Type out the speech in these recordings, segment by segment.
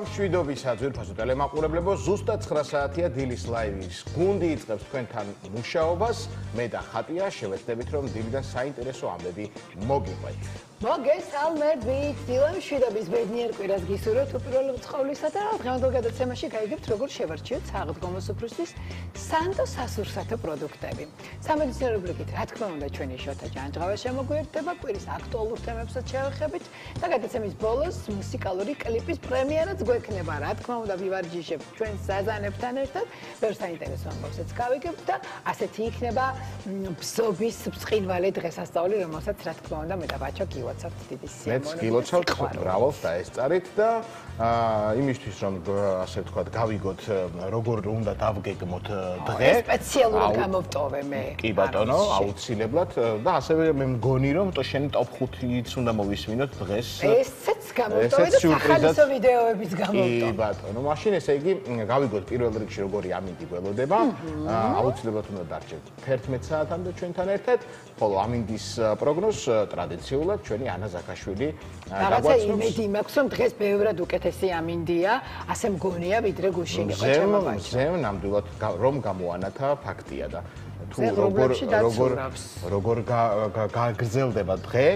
მშვიდობისა ძვირფასო ტელემაყურებლებო, ზუსტად 9 საათია დილის ლაივის გუნდი იწყებს თქვენთან მუშაობას. მე და ხატია შევეცდებით რომ დილიდან საინტერესო ამბები მოგიყვეთ. მოგესალმებით, დილა მშვიდობის ბედნიერ კვირას გისურვებთ უპირველო რიცხვისა და დღევანდელ გადაცემაში გაიგებთ როგორ შევარჩიოთ საღდგომო სუფრისთვის სანდო სასურსათო პროდუქტები. სამედიცინო რუბრიკით, რა თქმა უნდა, ჩვენი შოთა ჯანჯღავა შემოგვიერთდება, კვირის აქტუალურ თემებსაც შევეხებით და გადაცემის ბოლოს მუსიკალური კლიპის პრემიერაც გვექნება. რა თქმა უნდა, ვივარჯიშებთ ჩვენ საზანებთან ერთად, ბევრ საინტერესო ამბავსაც გავიგებთ და ასეთი იქნება ბზობის ბრწყინვალე დღესასწაული, რომელსაც რა თქმა უნდა მე და ბაჩო გილოცავთ დიდი სიამოვნებით. მეც გილოცავთ, ბრავოს დაესწარით და იმისთვის რომ ასე ვთქვათ, გავიგოთ როგორ უნდა დავგეგმოთ დღე. სპეციალურად გამოვტოვე მე. კი ბატონო, აუცილებლად და ასევე მე მგონი რომ შენი top 5-იც უნდა მოვისმინოთ დღეს. ესეც გამოვტოვე და სახალისო ვიდეოებიც გამოვტოვე. კი ბატონო, მაშინ ესე იგი გავიგოთ პირველ რიგში როგორი ამინდი გველოდება. აუცილებლად უნდა დარჩეთ 11 საათამდე ჩვენთან ერთად, ხოლო ამინდის პროგნოზს ტრადიციულად ჩვენი ანა ზაქაშვილი გაგვაცნობს. იმედი მაქვს რომ დღეს ბევრად უკეთესი ამინდია, ასე მგონია ვიდრე გუშინ იყო ჩემო ბაჭო. ზემ ნამდვილად რომ გამოანათა ფაქტია და თუ როგორ გაგრძელდება დღე,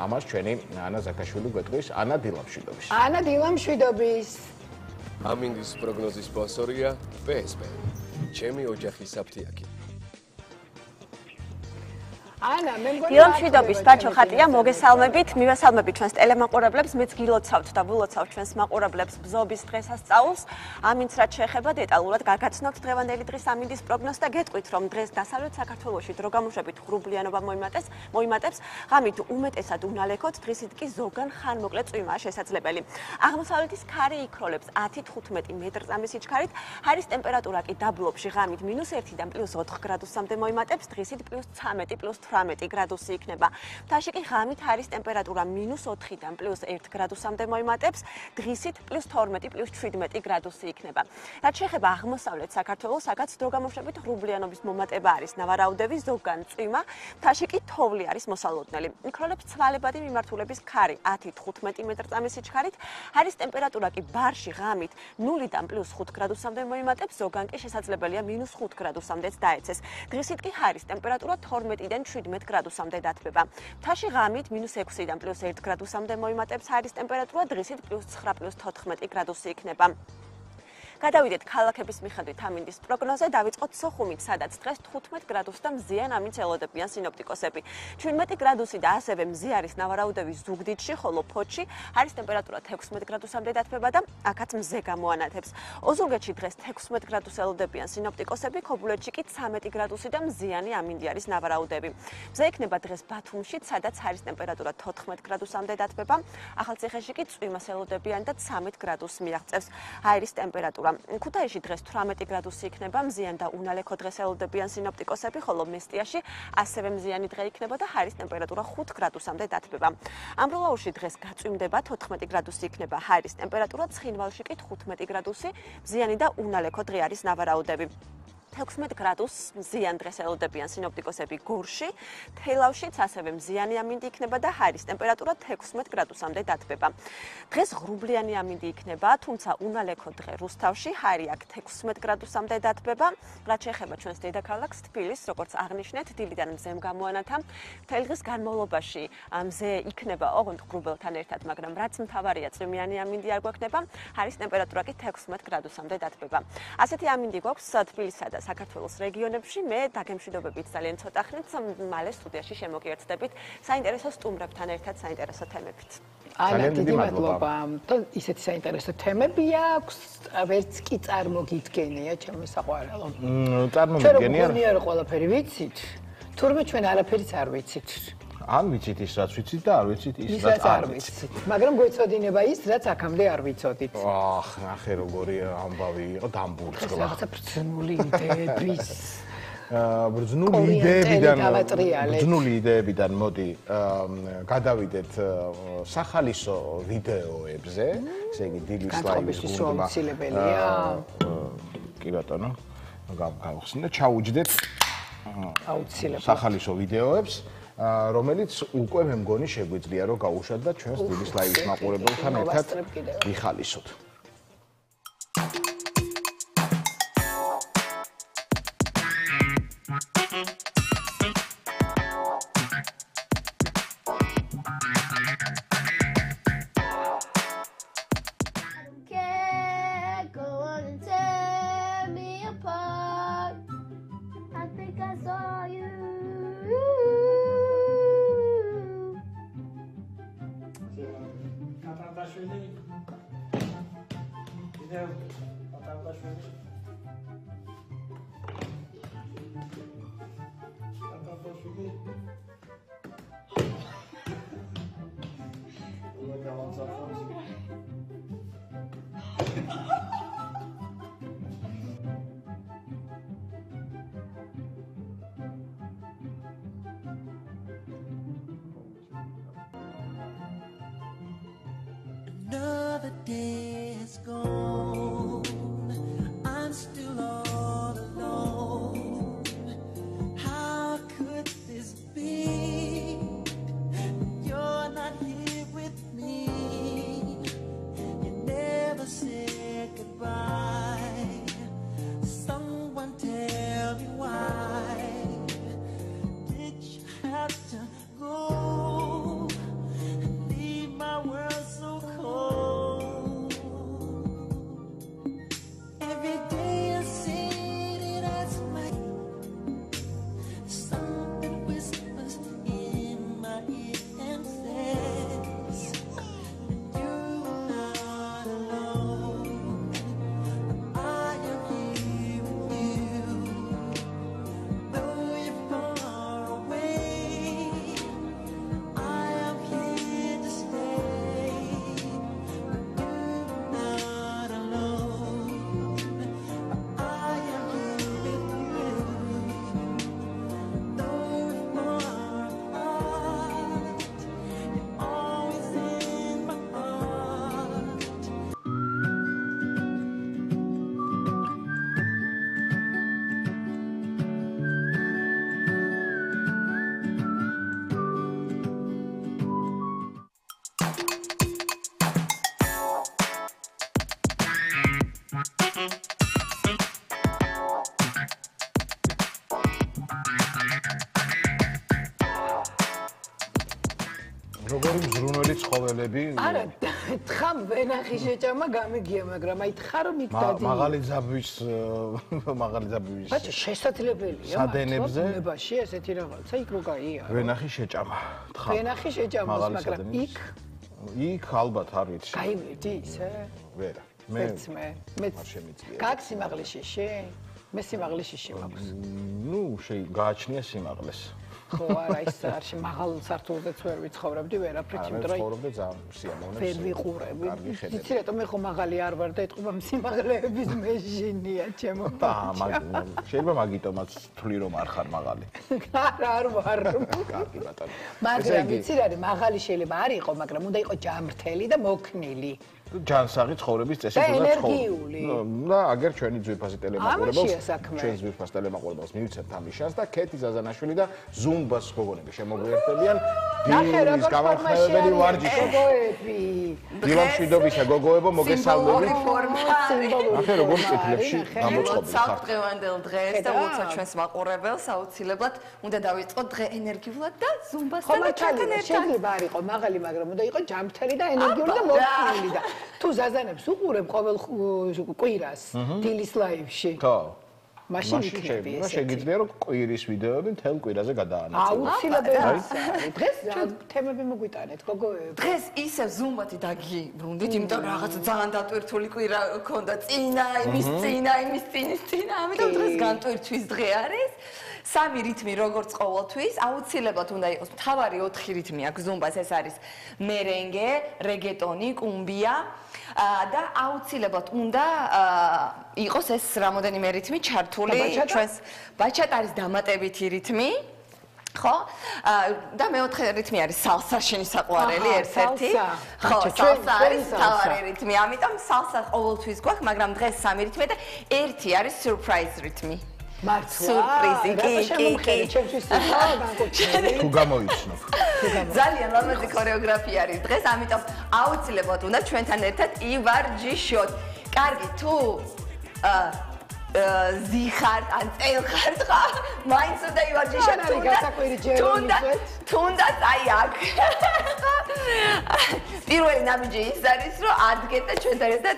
ამას ჩვენი ანა ზაქაშვილი გვეტყვის. ანა დილა მშვიდობის. ანა დილა მშვიდობის. ამინდის პროგნოზის სპონსორია PSP. ჩემი ოჯახის საფთიაქი. ანა, მე მგონი დილა მშვიდობის, ბაჩო ხატია, მოგესალმებით, მივესალმებით ჩვენს ტელემაყურებლებს, მეც გილოცავთ და ვილოცავ ჩვენს მაყურებლებს ბზობის დღესასწაულს. ამინც რაც შეეხება დეტალურად გაგაცნობთ დღევანდელი დღის ამინდის პროგნოზს და გეტყვით, რომ დღეს დასავლეთ საქართველოში დრო გამოშვებით ღრუბლიანობა მოიმატებს, ღამით უმეტესად უნალექოთ, დღისით კი ზოგან ხანმოკლე წვიმაა შესაძლებელი. აღმოსავლეთის ქარი იქროლებს 10-15 მეტრწამის სიჩქარით, ჰაერის ტემპერატურა კი დაბლობში ღამით -1-დან +4 გრადუსამდე მოიმატებს, დღისით +13 18 გრადუსი იქნება. მთაში კი ღამით ჰაერის ტემპერატურა -4-დან +1 გრადუსამდე მოიმატებს, დღისით +12 +17 გრადუსი იქნება. რაც შეეხება აღმოსავლეთ საქართველოს, აქაც დრო გამოშვებით ღრუბლიანობის მომატება არის, ნავარაუდები ზოგან წვიმა, მთაში კი თოვლი არის მოსალოდნელი. იქროლებს ცვალებადი მიმართულების ქარი 10-15 მეტრწამის სიჩქარით, ჰაერის ტემპერატურა კი ბარში ღამით 0-დან +5 გრადუსამდე მოიმატებს, ზოგან კი შესაძლებელია -5 გრადუსამდეც დაეცეს. დღისით კი ჰაერის ტემპერატურა 12-დან 17 გრადუსამდე დათბება. მთაში ღამით -6-დან +1 გრადუსამდე მოიმატებს ჰაერის ტემპერატურა, დღისით +9-14 გრადუსი იქნება. გადავიდეთ ქალაქების მიხედვით ამინდის პროგნოზე, დავიწყოთ სოხუმით, სადაც დღეს 15 გრადუსს და მზიან ამინდს ელოდებიან სინოპტიკოსები. 17 გრადუსი და ასევე მზე არის ნავარაუდები ზუგდიდში, ხოლო ფოთში ჰაერის ტემპერატურა 16 გრადუსამდე დათბება და აქაც მზე გამოანათებს. ოზურგეთში დღეს 16 გრადუსს ელოდებიან სინოპტიკოსები, ქობულეთში კი 13 გრადუსი და მზიანი ამინდი არის ნავარაუდები. მზე იქნება დღეს ბათუმში, სადაც ჰაერის ტემპერატურა 14 გრადუსამდე დათბება. ახალციხეში კი წვიმას ელოდებიან და 13 გრადუსს მიაღწევს ჰაერის ტემპერატურა. ქუთაისში დღეს 18 გრადუსი იქნება, მზიან და უნალექო დღეს ელოდებიან სინოპტიკოსები, ხოლო მესტიაში ასევე მზიანი დღე იქნება და ჰაერის ტემპერატურა 5 გრადუსამდე დათბება. ამბროლაურში დღეს გაწვიმდება, 14 გრადუსი იქნება ჰაერის ტემპერატურა, ცხინვალში კი 15 გრადუსი, მზიანი და უნალექო დღე არის ნავარაუდები. 16 გრადუსს მზიან დღეს ელოდებიან სინოპტიკოსები გორში, თელავშიც ასევე მზიანი ამინდი იქნება და ჰაერის ტემპერატურა 16 გრადუსამდე დათბება. დღეს ღრუბლიანი ამინდი იქნება, თუმცა უნალექო დღე რუსთავში, ჰაერი აქ 16 გრადუსამდე დათბება. რაც შეეხება ჩვენს დედაქალაქს თბილისს, როგორც აღნიშნეთ, დილიდან მზემ გამოანათა. მთელი დღის განმავლობაში მზე იქნება ოღონდ ღრუბელთან ერთად, მაგრამ რაც მთავარია, წვიმიანი ამინდი არ გვექნება, ჰაერის ტემპერატურა კი 16 გრადუსამდე დათბება. ასეთი ამინდი გვაქვს თბილისსა და საქართველოს რეგიონებში. მე დაგემშვიდობებით ძალიან ცოტა ხნით, მალე სტუდიაში შემოგიერთდებით საინტერესო სტუმრებთან ერთად საინტერესო თემებით. ანა, დიდი მადლობა. ისეთი საინტერესო თემები აქვს, ვერც კი წარმოგიდგენია ჩემო საყვარელო. წარმომიდგენია. ჩვენ როგორ ყველაფერი ვიცით? თურმე ჩვენ არაფერიც არ ვიცით. ან ვიცით ის რაც ვიცით და არ ვიცით ის რაც არ ვიცით. მაგრამ გვეცოდინება ის რაც აქამდე არ ვიცოდით. აх, ნახე როგორი ამბავი იყო დამბურცლა. რაღაცა ბრძნული იდეების ბრძნული იდეებიდან მოდი გადავიდეთ სახალისო ვიდეოებზე, ესე იგი დილის ლაივის გუნდმა. კი ბატონო, გავხსნით და ჩაუჯდეთ სახალისო ვიდეოებს. რომელიც უკვე მე მგონი შეგვიძლია რომ გაუშვათ და ჩვენს დილის ლაივის მაყურებელთან ერთად ვიხალისოთ. Can't go on and tear me apart. I think I saw you. Καταρτաշვილი. Კიდევ Κατარტაშვილი. Κατარტაშვილი. Ой, გამომწაფოს. Another day is gone. I'm still all alone. How could this be? You're not here with me. You never said goodbye. Someone tell me why. Did you have to go? Leave my world so cold. Every day I sit and ask my something whispers in my ear and says you're not alone. I am here with you. Though you're far away, I am here to stay. You're not alone. I am here with you. Though we're far apart, you're always in my heart. როგორი მზრუნველი ცხოველები არა, თხამ ვენახი შეჭამა გამიგია, მაგრამ აი თხა რომ იქ დადი. მაღალი ძაბვის ბაჭი შესაძლებელია სადენებზე? ნებაში ესეთი რაღაცა იქ რო გაია. ვენახი შეჭამა. თხა. ვენახი შეჭამოს, მაღალი მაგრამ სადენის. იქ ალბათ არ ვიცი. გაივედი ისე? ვერა. მეც არ შემიძლია. გაქვს სიმაღლის შიში? მე სიმაღლის შიში მაქვს. ნუ გააჩნია სიმაღლეს. ხო, არა, ის არ მაღალ სართულზეც ვერ ვიცხოვრებდი ვერაფრით, იმიტომ რომ ცხოვრობდი ძალიან სიამოვნებს. ვერ ვიყურები. კარგი ხედები. იცი რატომ მე ხო მაღალი არ ვარ და ეთყობა სიმაღლეების მეჟინია ჩემო. შეიძლება მაგიტომაც თვლი რომ არ ხარ მაღალი. არ ვარ. კარგი ბატონო. მაგრამ იცი რა არის, მაღალი შეიძლება არ იყო, მაგრამ უნდა იყოს ჯამრთელი და მოქნილი. ჯანსაღი ცხოვრების წესით უნდა ენერგიული. და აგერ ჩვენი ძვირფასი ტელემაყურებელს, ამაშია საქმე. ჩვენს ძვირფას ტელემაყურებელს მივიცემთ ამის შანსს და ქეთი ზაზანაშვილი და ზუმბას გოგონები შემოგვიერთებიან დილის გამომხმარებელი ვარჯიში. გოგოები. დილამშვიდობისა გოგოებო, მოგესალმებით. ნახე როგორ წითლებში გამოწყობილ ხართ. საყრდევანდელ დღეს და უცა ჩვენს მაყურებელს აუცილებლად უნდა დავიწყოთ დღე ენერგიულად და ზუმბასთან და ჩვენთან ერთად. შეიძლება არ იყოს მაღალი, მაგრამ უნდა იყოს ჯამრთელი და ენერგიული და მოქნილი და თუ ზაზანებს უყურებ ყოველ კვირას დილის ლაივში. ხო. მაშინ იქნები ეს. შეგიძლია რომ კვირის ვიდეოები მთელ კვირაზე გადაანაწილო. აუცილებლად არის. დღეს რა თემები მოგვიტანეთ, გოგოები? დღეს ისევ ზუმბათი დაგიბრუნდით, იმიტომ რომ რაღაცა ძალიან დატვირთული კვირა ქონდა წინა, იმის წინა, ამიტომ დღეს განტვირთვის დღე არის. 3 რითმი როგორც ყოველთვის, აუცილებლად უნდა იყოს მთავარი 4 რითმი აქვს ზუმბას, ეს არის მერენგე, რეგეტონი, კუმბია და აუცილებლად უნდა იყოს ეს რამოდენიმე რითმი ჩართული ჩვენს ბაჩატა არის დამატებითი რითმი. ხო? და მეოთხე რითმი არის სალსა შენი საყვარელი ერთ-ერთი. ხო, სალსა არის თავარი რითმი, ამიტომ სალსა ყოველთვის გვაქვს, მაგრამ დღეს 3 რითმი და ერთი არის surprise რითმი. მართლა? სურპრიზი, კი. ჩემთვის ისაა განკუთვნილი. თუ გამოიცნობ. ძალიან ლამაზი ქორეოგრაფია არის დღეს, ამიტომ აუცილებლად უნდა ჩვენთან ერთად ივარჯიშოთ. კარგი, თუ ზიხართ ან წელხართ ხა, მაინც უნდა ივარჯიშოთ თუნდაც აი აქ. პირველი ნაბიჯი ის არის, რომ ადგეთ და ჩვენთან ერთად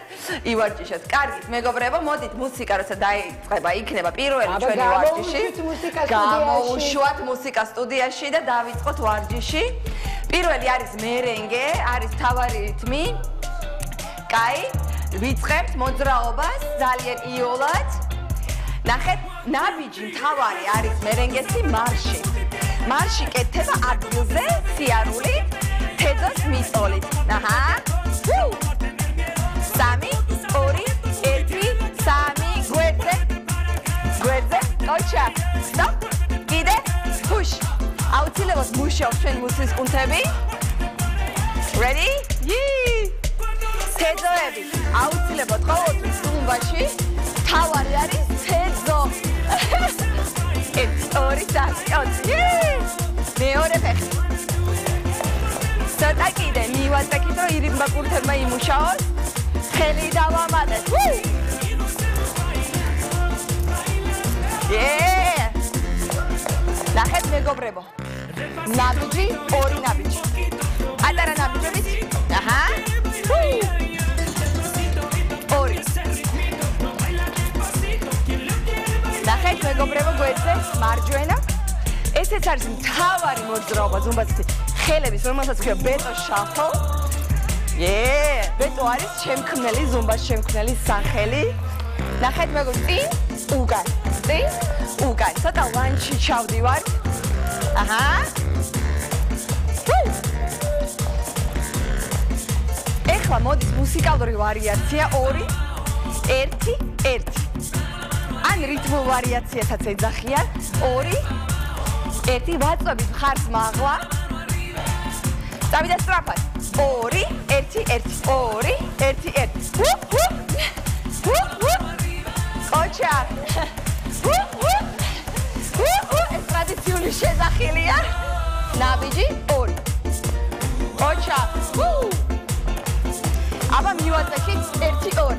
ივარჯიშოთ. კარგი, მეგობრებო, მოდით მუსიკა როცა დაიწყება, იქნება პირველი ჩვენი ვარჯიში. გამოვუშვათ მუსიკა სტუდიაში და დავიწყოთ ვარჯიში. პირველი არის მერენგე, არის თავარი რითმი. კაი, ვიწყებთ მოძრაობას ძალიან იოლად. ნახეთ, ნაბიჯი თავარი არის მერენგესი მარში. მარში კეთდება ადგილზე, სიარული, თედოს მიწოლით. აჰა. 3, 2, 1, 3, გვერდზე. გვერდზე. ოჩა. სტოპ. კიდე. push. აუცილებლად მუშაობს ჩვენ მუსიკის კუნთები. Ready? თედოები. აუცილებლად ყოველთვის ზუმბაში თავარი არის თედო. 1, 2, 3, 4. მეორე ფეხი. ცოტა კიდე მივაწექით, რომ ირიბა კურთებმა იმუშაოს. ხელი დავამატეთ. ნახეთ მეგობრებო. ნაბიჯი, ორი ნაბიჯი. პატარა ნაბიჯებით. აჰა. ორი. ნახეთ მეგობრებო გვერდზე, მარჯვენა. ესეც არის მთავარი მოძრაობა ზუმბაში. ხელების, რომელსაც ქვია ბეტო შაფლ. ბეტო არის შემქმნელი, ზუმბას შემქმნელი სახელი. ნახეთ მეგობრებო, წინ, უკან, წინ, უკან. ცოტა ლანჩი ჩავდივარ. აჰა. ეხლა მოდის მუსიკალური ვარიაცია 2, 1, 1. ან რიტმულ ვარიაციასაც ეძახიან 2, 1 ვაწვევით მხარს მაღლა. წავიდა სწრაფად. 2, 1, 1, 2, 1, 1. ოჩა. ეს ტრადიციული შესახილია. ნაბიჯი 2. ოჩა. აბა მივაწექით 1, 2.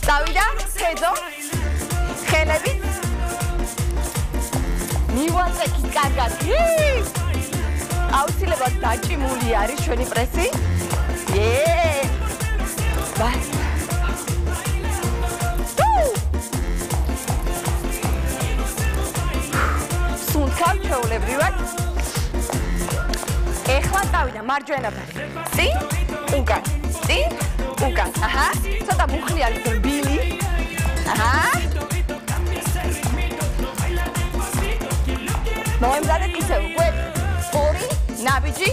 წავიდა თედო. ხელები. მივაწექით კარგად. აუცილებლად დაჭიმული არის ჩვენი პრესი. ბასტა. სუნთქავ ჩვეულებრივად. ეხლა წავიდა მარჯვენა ფეხი. წინ, უკან, წინ, უკან. აჰა. ცოტა მუხლი არის რბილი. აჰა. მოემზადეთ ისევ, გვერდ. 2, ნაბიჯი.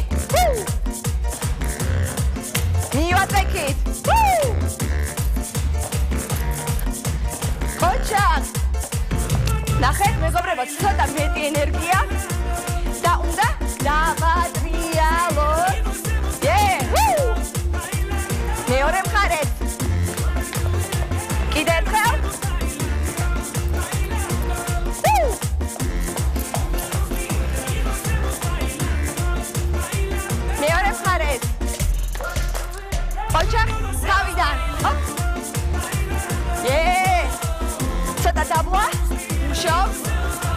მივაწექით. ოჩაკ. ნახეთ მეგობრებო, ცოტა მეტი ენერგია და უნდა დავატრიალოთ. მეორე მხარეს. კიდე ერთხელ. მეორე მხარეს. ოჩა, თავიდან. ცოტა დაბლა. მუშაობს.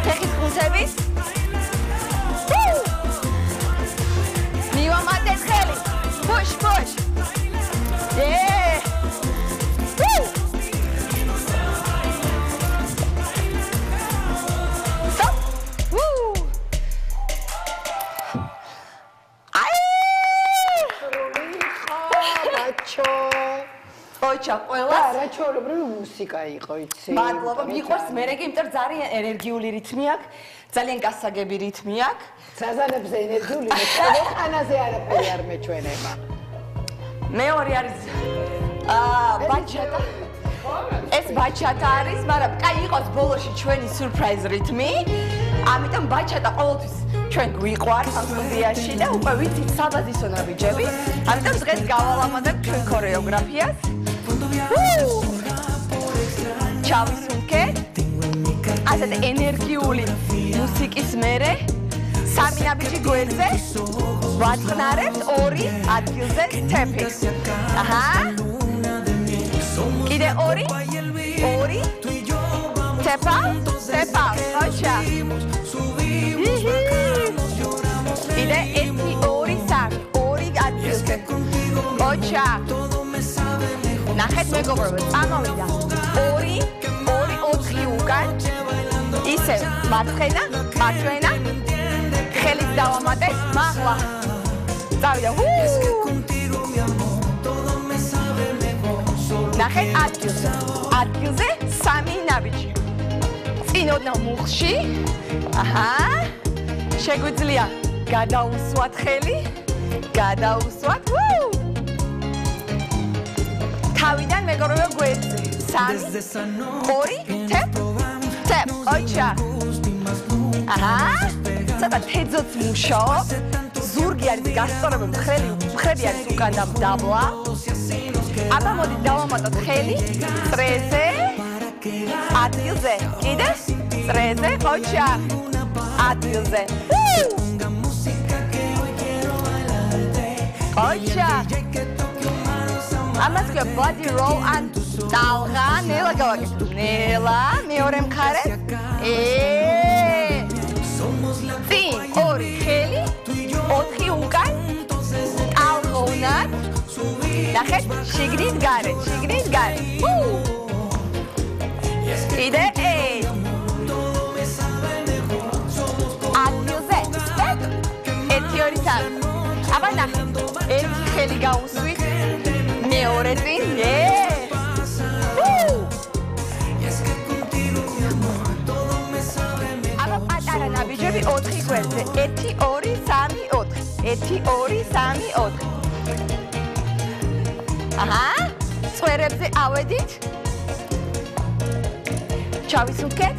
ფეხის კუნთებით. მივამატეთ ხელი. push, push. Stop. ოჩა, ყველა. რა ჩვეულებრივი მუსიკა იყო, იცი? მადლობა, მიყვარს მერენგე, იმიტომ ძალიან ენერგიული რითმი აქვს, ძალიან გასაგები რითმი აქვს. საზანებზე ენერგიული მეცხოვე ყანაზე არაფერი არ მეჩვენება. მეორე არის ბაჩატა. ეს ბაჩატა არის, მაგრამ კაი იყოს ბოლოში ჩვენი სურპრაიზ რითმი. ამიტომ ბაჩატა ყოველთვის ჩვენ გვიყვარს ამ სტუდიაში და უკვე ვიცით საბაზისო ნაბიჯები. ამიტომ დღეს გავალამაზებ ჩვენ ქორეოგრაფიას. ჩავისუნთქეთ. ასეთ ენერგიული მუსიკის მერე 3 ნაბიჯი გვერდზე ვაწყნარებთ 2 ადგილზე თეფი. აჰა. კიდე 2 თეფა. ოჩა. კიდე 1 2 3 2 ადგილზე. ოჩა. ნახეთ მეგობრებო, წამოვიდა 2 4 უკან. ისე მარცხენა, მარჯვენა. ხელით დავამატეთ, მაღლა. წავიდა. ნახეთ ადგილზე 3 ნაბიჯი. წინოდნავ მუხში. აჰა. შეგვიძლია გადაუსვათ ხელი. გადაუსვათ. თავიდან მეგობრებო გვერდზე 3 2 თეფ. ოჩა. აჰა. ცოტა თეძოც მუშაობს. ზურგი არის გასწორებული, მხრები არის უკან და დაბლა. აბა მოდი დავამატოთ ხელი წრეზე. ადგილზე. კიდე წრეზე. ოჩა. ადგილზე. ოჩა. ამას ქვია body roll ან ტალღა. ნელა გავაკეთე. ნელა მეორე მხარე. წინ 2 ხელი 4 უკან. ტალღა უნარ. ნახეთ შიგნით გარეთ. კიდე ადგილზე. 1 2 3. აბა ნახეთ. 1 ხელი გაუსვით. მეორე წინ. აბა პატარა ნაბიჯები 4 გვერდზე. 1 2 3 4. 1 2 3 4. აჰა. წვერებზე ავედით. ჩავისუნთქეთ.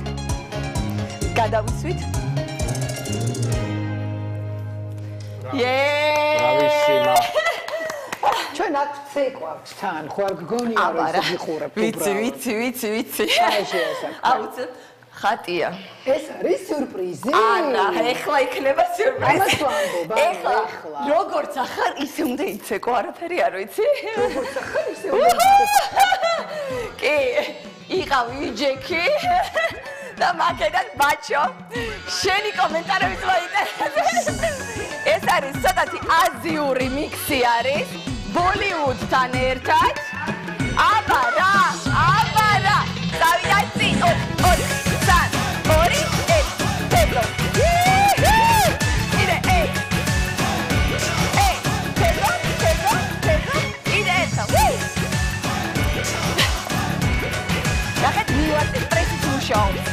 გადავისვით. ბრავისიმა. ჩვენ აქ ცეკვავთ თან, ხო არ გგონია რომ ეს გიხურებ უბრალოდ. ვიცი. აუცილებლად ხატია. ეს არის სიურპრიზი. არა, ეხლა იქნება სიურპრიზი. ამას ვამბობ, ეხლა როგორც ახარ, ისე უნდა იცეკო, არაფერი არ ვიცი. როგორც ახარ, ისე უნდა. კი, იყავი იჯექი და მაგედან ბაჩო. შენი კომენტარები მოინტერესებს. ეს არის ცოტათი აზიური მიქსი არის. ბოლივუდთან ერთად. აბა რა. წავიდა წინ. 2 3 2 1 თეძო. კიდე თეძო. კიდე ერთხელ. ნახეთ მივარტე პრესით მუშაობს.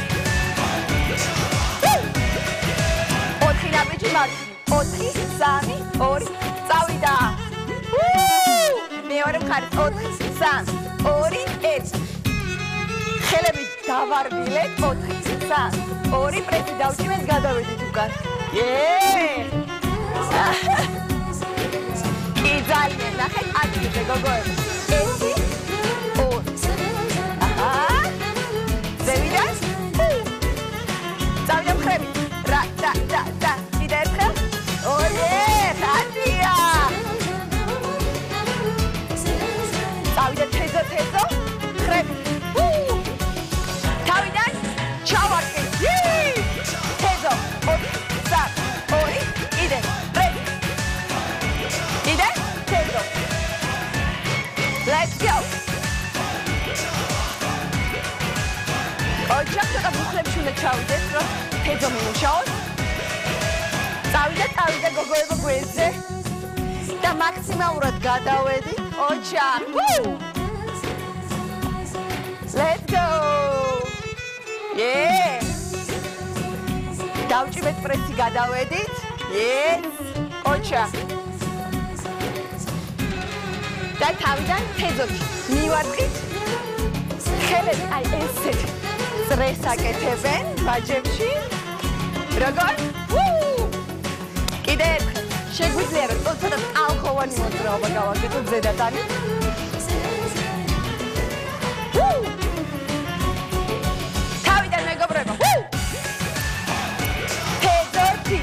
4 ნაბიჯი მარცხნივ. 4 3 2 წავიდა. მეორე მხარეს 4 3 2 1. ხელები დავარბილეთ 4 3 2 პრესი დავჭიმეთ გადავედით უკან. კი ძალიან ნახეთ ადგილზე გოგოები. 1 2 აჰა. ზევიდა. წავიდა მხრები. რა. კიდე ერთხელ. ხატია. წავიდა თეძო. ხრები. თავიდან ჩავარკე. თეძო. 4 3 2 კიდე. ბრეი. კიდე თეძო. Let's go. ოჩახტა მუხლებში უნდა ჩავიდეთ, რომ თეძო მიუშაოს. წავიდა გოგოებო გვერდზე. და მაქსიმალურად გადავედი. ოჩა. Let's go. დავჭიმეთ პრესი გადავედით. ოჩა. და თავიდან თეძოთი მივარდით. ხელები აი ესეთ წრეს აკეთებენ ბაჯებში. როგორ? კიდე შეგვიძლია რომ ცოტა ალკოჰოლი მოძრაობა გავაკეთოთ ზედატანი. თავიდან მეგობრებო. თეძოთი.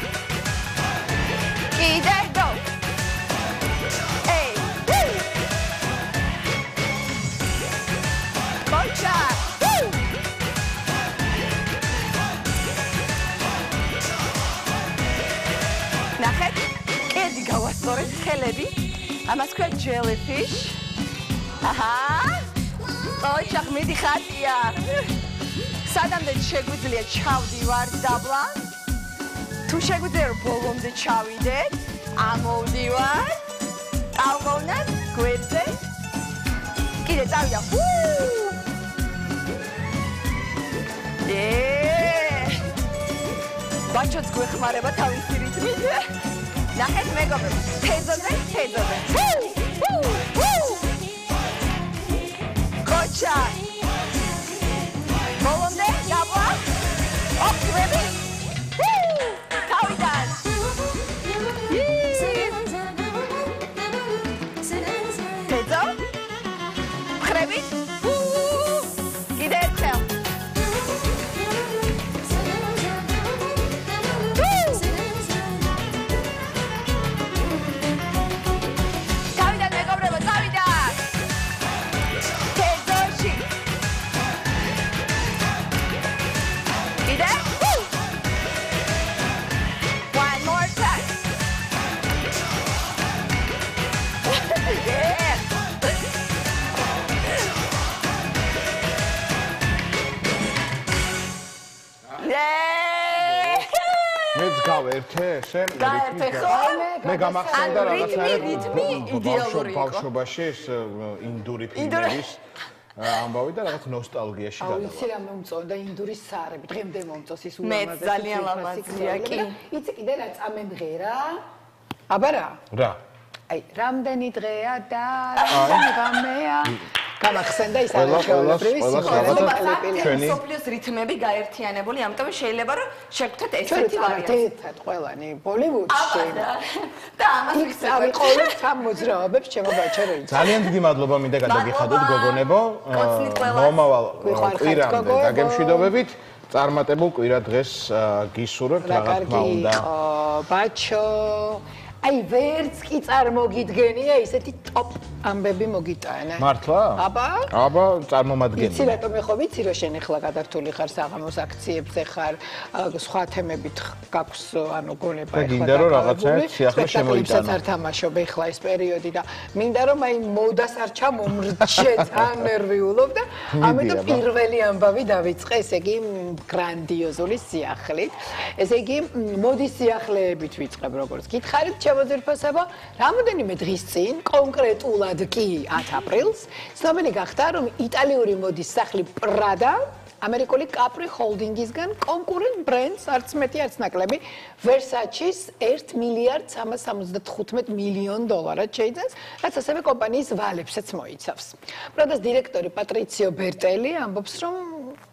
ნახეთ, კედი გავასწორეთ, ხელები. ამას ქვია jellyfish. აჰა. ოჩახ მიდი ხატია. სადამდე შეგვიძლია ჩავდივართ დაბლა. თუ შეგვიძლია რომ ბოლომდე ჩავიდეთ, ამოვდივართ. წავგოვნათ გვერდზე. კიდე წავიდა. ბაჩოც გვეხმარება თავისი რიტმით. ნახეთ მეგობრებო, თეზოზე. კოჩა. ბოლომდე დაბლა. ოქრები. თავიდან. თეზო. ხრები. კიდე ერთხელ. გავერთე ესე გაერთე ხო? მე გამახსენდა რიტმი იდეალური იყო. ბავშვობაში ეს ინდური ფილმების ამბავი და რაღაც ნოსტალგიაში გადავა. აუცი რა მომწონდა ინდური სარები, დღემდე მომწონს ის მე ძალიან ლამაზია კი. იცი კიდე რა წამემღერა? აბა რა? რა? აი, რამდენი დღეა და რამეა? გამახსენდა ის არაჩვეულებრივი ჩვენი სოფლიოს რითმები გაერთიანებული, ამიტომ შეიძლება რომ შეგხვდეთ ესეთი ვარიანტი. ერთად ყველანი ბოლივუდში. და ამას ვიქცავი ყოველთვის ამ მოძრაობებს ჩემო ბაჩო. ძალიან დიდი მადლობა მინდა გადაგიხადოთ გოგონებო. მომავალ კვირამდე დაგემშვიდობებით. წარმატებულ კვირა დღეს გისურვებთ რა თქმა უნდა. ბაჩო აი ვერც კი წარმოგიდგენია ისეთი ტოპ ამბები მოგიტანა. მართლა? აბა წარმომადგენია. იცი რატომ ხო ვიცი რომ შენ ახლა გადართული ხარ საღამოს აქციებზე ხარ სხვა თემებით გაქვს ანუ გონება ახლა. გინდა რომ რაღაცა სიახლე შემოიტანო. არ თამაშობ ახლა ეს პერიოდი და მინდა რომ აი მოდას არ ჩამომრჩე თან ნერვიულობ და ამიტომ პირველი ამბავი დავიწყე ესე იგი გრანდიოზული სიახლით. ესე იგი მოდის სიახლეებით ვიწყებ როგორც გითხარით შემოძირფასება რამოდენიმე დღის წინ კონკრეტულად კი 10 აპრილს ცნობილი გახდა რომ იტალიური მოდის სახლი პრადა ამერიკული კაპრი ჰოლდინგისგან კონკურენტ ბრენდს არც მეტი არც ნაკლები ვერსაჩის 1 მილიარდ 375 მილიონ დოლარად შეიძენს რაც ასევე კომპანიის ვალებსაც მოიცავს პრადას დირექტორი პატრიციო ბერტელი ამბობს რომ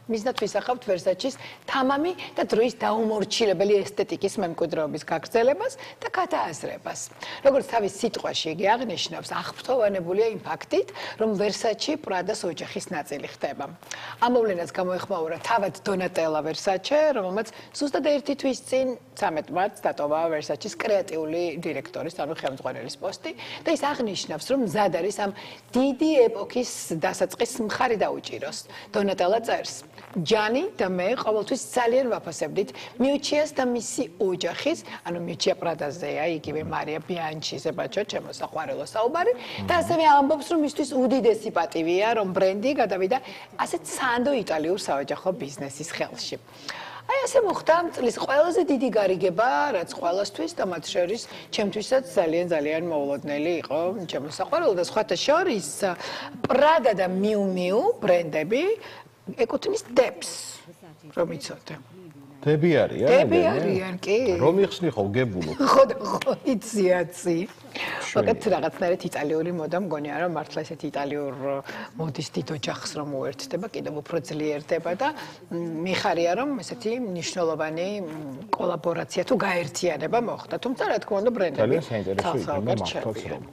მიზნად ვისახავთ ვერსაჩის თამამი და დროის დაუმორჩილებელი ესთეტიკის მემკვიდრეობის გაგრძელებას და გადააზრებას. როგორც თავის სიტყვაში იგი აღნიშნავს, აღფრთოვანებულია იმ ფაქტით, რომ ვერსაჩი პრადას ოჯახის ნაწილი ხდება. ამ მოვლენას გამოეხმაურა თავად დონატელა ვერსაჩე, რომელმაც ზუსტად 1 თვის წინ 13 მარტს დატოვა ვერსაჩის კრეატიული დირექტორის, ანუ ხელმძღვანელის პოსტი და ის აღნიშნავს, რომ მზად არის ამ დიდი ეპოქის დასაწყის მხარი დაუჭიროს. დონატელა წერს ჯანი და მე ყოველთვის ძალიან ვაფასებდით მიუჩიას და მისი ოჯახის, ანუ მიუჩია პრადაზეა, იგივე მარია ბიანჩიზე ბაჩო, ჩემო საყვარელო საუბარი და ასევე ამბობს, რომ მისთვის უდიდესი პატივია, რომ ბრენდი გადავიდა ასეთ სანდო იტალიურ საოჯახო ბიზნესის ხელში. აი ასე მოხდა წლის ყველაზე დიდი გარიგება, რაც ყველასთვის და მათ შორის ჩემთვისაც ძალიან მოულოდნელი იყო, ჩემო საყვარელო და სხვათა შორის პრადა და მიუ მიუ ბრენდები ეკუთვნის დებს, რომ იცოდე. დები არიან? დები არიან, კი. რომ იხსნი ხო გებულო. ხო, იცი. ფაქტ რაღაცნაირად იტალიური მოდა მგონია რომ მართლა ესეთი იტალიურ მოდის დიდ ოჯახს რომ უერთდება, კიდევ უფრო ძლიერდება და მიხარია რომ ესეთი მნიშვნელოვანი კოლაბორაცია თუ გაერთიანება მოხდა. თუმცა რა თქმა უნდა ბრენდები ძალიან საინტერესო იქნება მართლაც რომ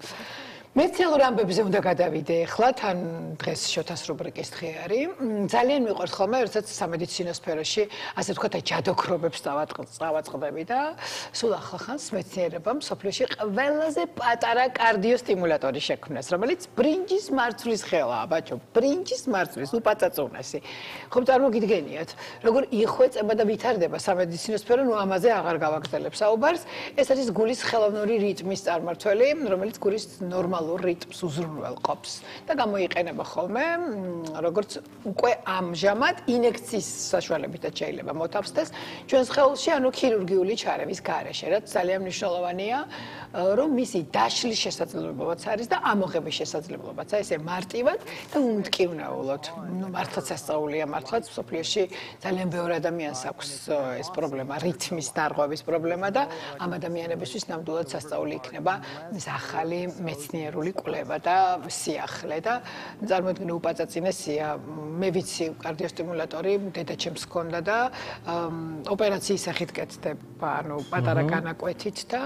მეცნიერულ ამბებზე უნდა გადავიდე ახლა, თან დღეს შოთას რუბრიკის დღე არის. ძალიან მიყვარს ხოლმე, როდესაც სამედიცინო სფეროში, ასე ვთქვათ, ჯადოქრობებს წავაწყდები და სულ ახლახანს მეცნიერებამ სოფლიოში ყველაზე პატარა კარდიოსტიმულატორი შექმნეს, რომელიც ბრინჯის მარცვლის ხელაა, ბაჭო, ბრინჯის მარცვლის უპაწაწუნესი. ხომ წარმოგიდგენიათ, როგორ იხვეწება და ვითარდება სამედიცინო სფერო, ნუ ამაზე აღარ გავაგრძელებ საუბარს. ეს არის გულის ხელოვნური რიტმის წარმმართველი, რომელიც გულის ნორმალურ რიტმს უზრუნველყოფს და გამოიყენება ხოლმე, როგორც უკვე ამჟამად ინექციის საშუალებითაც შეიძლება მოთავსდეს ჩვენს სხეულში, ანუ ქირურგიული ჩარევის გარეშე, რაც ძალიან მნიშვნელოვანია, რომ მისი დაშლის შესაძლებლობაც არის და ამოღების შესაძლებლობაც. აი ესე მარტივად და უმტკივნეულოდ. ნუ მართლაც ასწაულია, მართლაც სოფლიოში ძალიან ბევრი ადამიანს აქვს ეს პრობლემა, რითმის დარღვევის პრობლემა და ამ ადამიანებისთვის ნამდვილად სასწაული იქნება ეს ახალი მეცნიერული კვლევა და სიახლე და წარმოიდგინე უპაწაწინესია, მე ვიცი კარდიოსტიმულატორი დედაჩემს ჰქონდა და ოპერაციის სახით კეთდება, ანუ პატარა განაკვეთით და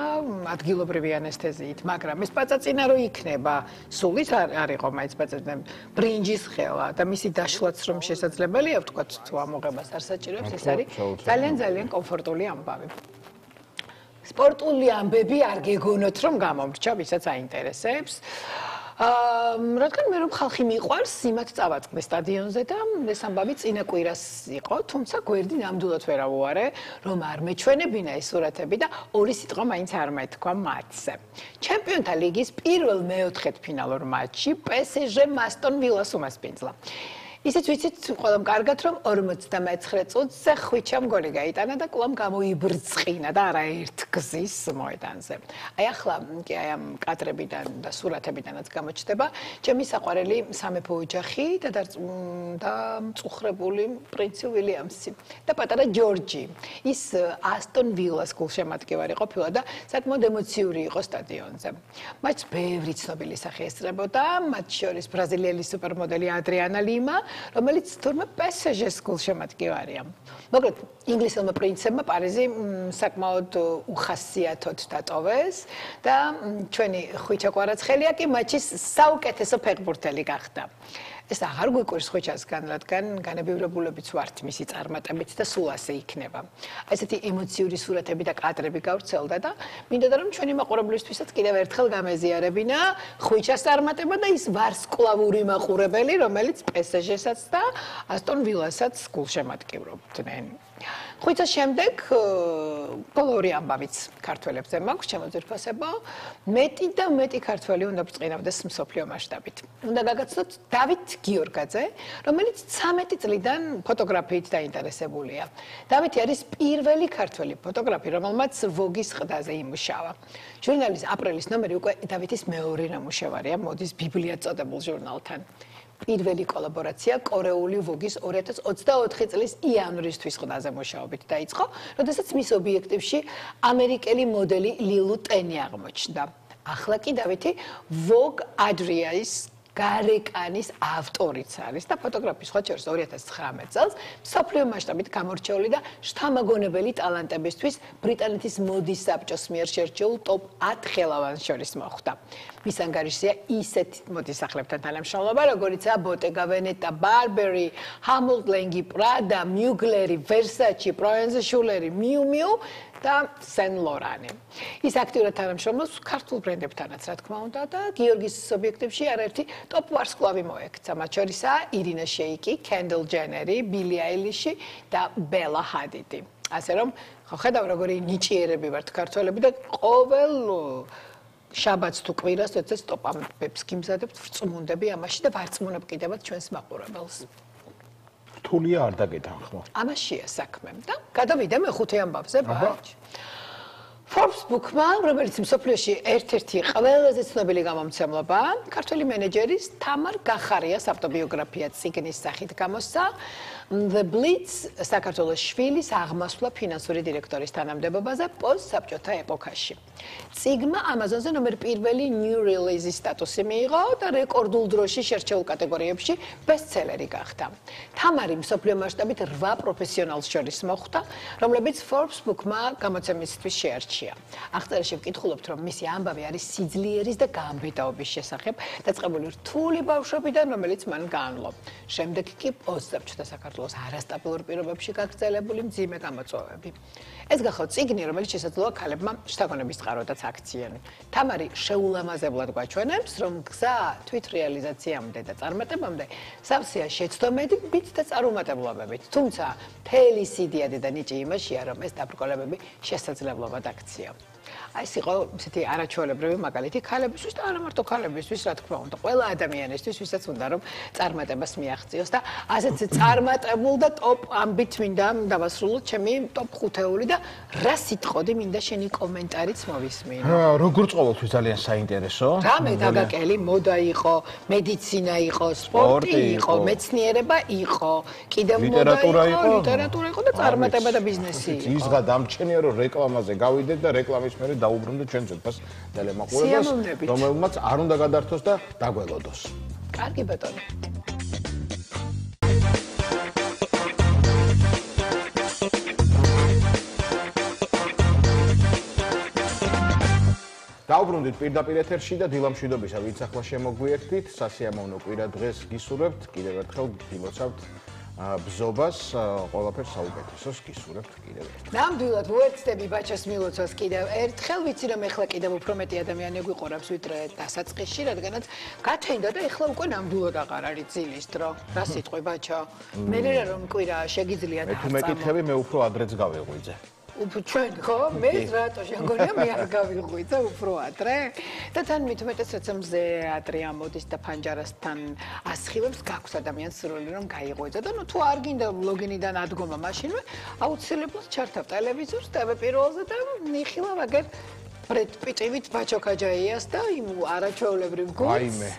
ადგილობრივი ანესთეზიით, მაგრამ ეს პაწაწინა რო იქნება, სულით არ იყო მაინც პაწაწინა, ბრინჯის ხელა და მისი დაშლაც რომ შესაძლებელია, ვთქვათ, თუ ამოღებას არ საჭიროებს, ეს არის ძალიან კომფორტული ამბავი. სპორტული ამბები არ გეგონოთ რომ გამომრჩა, ვისაც აინტერესებს. რადგან მე რომ ხალხი მიყვარს, იმათ წავაწყდი სტადიონზე და ეს ამბავი წინა კვირას იყო, თუმცა გვერდი ნამდვილად ვერ ავუარე, რომ არ მეჩვენებინა ეს სურათები და ორი სიტყვა მაინც არ მეთქვა მათზე. ჩემპიონთა ლიგის პირველ მეოთხედფინალურ მატჩში PSG-მ ასტონ ვილას უმასპინძლა. ისიც ვიცით ყველამ კარგად, რომ 59 წუთზე ხვიჩამ გოლი გაიტანა და კვლავ გამოიბრწყინა და არაერთ გზის მოედანზე. აი ახლა კი აი ამ კადრებიდან და სურათებიდანაც გამოჩნდება ჩემი საყვარელი სამეფო ოჯახი და მწუხრებული პრინცი ვილიამსი და პატარა ჯორჯი. ის ასტონ ვილას გულშემატკივარი ყოფილა და საკმაოდ ემოციური იყო სტადიონზე. მატჩს ბევრი ცნობილი სახე ესწრებოდა, მათ შორის ბრაზილიელი სუპერმოდელი ადრიანა ლიმა, რომელიც თურმე PSG-ს გულშემატკივარია. მოკლედ, ინგლისელმა პრინცებმა პარიზი საკმაოდ უხასიათოდ დატოვეს და ჩვენი ხვიჩა კვარაცხელია კი მატჩის საუკეთესო ფეხბურთელი გახდა. ეს აღარ გვიკვირს ხვიჩასგან, რადგან განებივრებულებიც ვართ მისი წარმატებით და სულ ასე იქნება. ესეთი ემოციური სურათები და კადრები გავრცელდა და მინდოდა რომ ჩვენი მაყურებლისთვისაც კიდევ ერთხელ გამეზიარებინა ხვიჩას წარმატება და ის ვარსკვლავური მაყურებელი, რომელიც PSG-საც და ასტონ ვილასაც გულშემატკივრობდნენ. ხვიცას შემდეგ ბოლო ორი ამბავიც ქართველებზე მაქვს, ჩემო ძირფასებო, მეტი და მეტი ქართველი უნდა ბრწყინავდეს მსოფლიო მასშტაბით. უნდა გაგაცნოთ დავით გიორგაძე, რომელიც 13 წლიდან ფოტოგრაფიით დაინტერესებულია. დავითი არის პირველი ქართველი ფოტოგრაფი, რომელმაც ვოგის ყდაზე იმუშავა. ჟურნალის აპრილის ნომერი უკვე დავითის მეორე ნამუშევარია, მოდის ბიბლია წოდებულ ჟურნალთან. პირველი კოლაბორაცია კორეული ვოგის 2024 წლის იანვრისთვის ყდაზე მუშაობით დაიწყო, როდესაც მის ობიექტივში ამერიკელი მოდელი ლილუ ტენი აღმოჩნდა. ახლა კი დავითი ვოგ ადრიაის გარეკანის ავტორიც არის და ფოტოგრაფის სხვა შორის 2019 წელს მსოფლიო მასშტაბით გამორჩეული და შთამაგონებელი ტალანტებისთვის ბრიტანეთის მოდის საბჭოს მიერ შერჩეულ ტოპ 10 ხელოვანს შორის მოხვდა. მის ანგარიშზეა ისეთ მოდისახლებთან თანამშრომლობა, როგორიცაა Bottega Veneta, Burberry, Hamilton Lange, Prada, Mugler, Versace, Proenza Schuler, Miu Miu და Saint Laurent. ის აქტიურად თანამშრომლობს ქართულ ბრენდებთანაც, რა თქმა უნდა, და გიორგის ობიექტივში არაერთი ტოპ ვარსკვლავი მოექცა. მათ შორისაა ირინა შეიკი, Kendall Jenner, Billie Eilish და Bella Hadid. ასე რომ, ხო ხედავ როგორი ნიჭიერები ვართ ქართველები და ყოველ შაბათს თუ კვირას ეცეს ტოპ ამბებს გიმზადებთ, ვრწმუნდები ამაში და ვარწმუნებ კიდევაც ჩვენს მაყურებელს. რთულია არ დაგეთანხმო. ამაშია საქმე და გადავიდე მეხუთე ამბავზე ბაჭ. Forbes Book-მა, რომელიც მსოფლიოში ერთ-ერთი ყველაზე ცნობილი გამომცემლობაა, ქართველი მენეჯერის თამარ გახარიას ავტობიოგრაფია წიგნის სახით გამოსცა. The Blitz საქართველოს შვილის აღმასვლა ფინანსური დირექტორის თანამდებობაზე პოსტსაბჭოთა ეპოქაში. წიგნმა Amazon-ზე ნომერ პირველი new release-ის სტატუსი მიიღო და რეკორდულ დროში შერჩეულ კატეგორიებში ბესტსელერი გახდა. თამარი მსოფლიო მასშტაბით 8 პროფესიონალს შორის მოხვდა, რომლებიც Forbes book-მა გამოცემისთვის შეარჩია. აღწერაში ვკითხულობთ, რომ მისი ამბავი არის სიძლიერის და გამბედაობის შესახებ, დაწყებული რთული ბავშვობიდან, რომელიც მან გაანლო. შემდეგ კი პოსტსაბჭოთა საქართველოს არასტაბილურ პირობებში გაგრძელებული მძიმე გამოწვევები. ეს გახავთ წიგნი, რომელიც შესაძლოა ქალებმა შთაგონების წყაროდაც აქციან. თამარი შეულამაზებლად გვაჩვენებს, რომ გზა თვით რეალიზაციამდე და წარმატებამდე სავსეა შეცდომებით და წარუმატებლობებით. თუმცა მთელი სიდიადი და ნიჭი იმაშია, რომ ეს დაბრკოლებები შესაძლებლობად აქცია. ეს იყო ისეთი არაჩვეულებრივი მაგალითი ქალებისთვის და არა მარტო ქალებისთვის, რა თქმა უნდა, ყველა ადამიანისთვის, ვისაც უნდა რომ წარმატებას მიაღწიოს და ასეთ წარმატებულ და ტოპ ამბით მინდა დავასრულოთ ჩემი ტოპ 5-ეული და რა სიტყოდი მინდა შენი კომენტარიც მოვისმინო. როგორ წყობილთვის ძალიან საინტერესო. რამე დაგაკელი, მოდა იყო, მედიცინა იყო, სპორტი იყო, მეცნიერება იყო, კიდევ მოდა იყო, ლიტერატურა იყო და წარმატება და ბიზნესი იყო. ისღა დამჩენია რომ რეკლამაზე გავიდეთ და რეკლამის მერე დაუბრუნდეთ ჩვენ ძვებას ტელემაყურებელს, რომელმაც არ უნდა გადართოს და დაგველოდოს. კარგი ბატონო. დაუბრუნდით პირდაპირ ეთერში და დილამშვიდობისა ვინც ახლა შემოგვიერთდით, სასიამოვნო კვირა დღეს გისურვებთ, კიდევ ერთხელ გილოცავთ ბზობას, ყველაფერს საუკეთესოს გისურვებთ კიდევ ერთხელ. ნამდვილად უერთდები ბაჩას მილოცავს კიდევ ერთხელ, ვიცი რომ ეხლა კიდევ უფრო მეტი ადამიანი გვიყურებს ვიდრე დასაწყისში, რადგანაც გაჩენდა და ეხლა უკვე ნამდვილად აღარ არის ძილის დრო. რა სიტყვი ბაჩა? მე რომ კვირა შეგიძლია და თუ მეკითხები, მე უფრო ადრეც გავეღვიძე. ჩვენ ხო? მე რატო შეგონია მე არ გავიღვიძე უფრო ადრე? და თან მithumetes რაც მზე ადრე ამოდის და ფანჯარასთან ასხივებს გაქვს ადამიანს სრული რომ გაიღვიძე და ნუ თუ არ გინდა ლოგინიდან ადგომა მაშინვე აუცილებლად ჩართავ ტელევიზორს TV პირველზე და ნიხილავ აგერ ბრედ პიტივით ბაჩო ქაჯაიას და იმ არაჩვეულებრივ გულს. აიმე.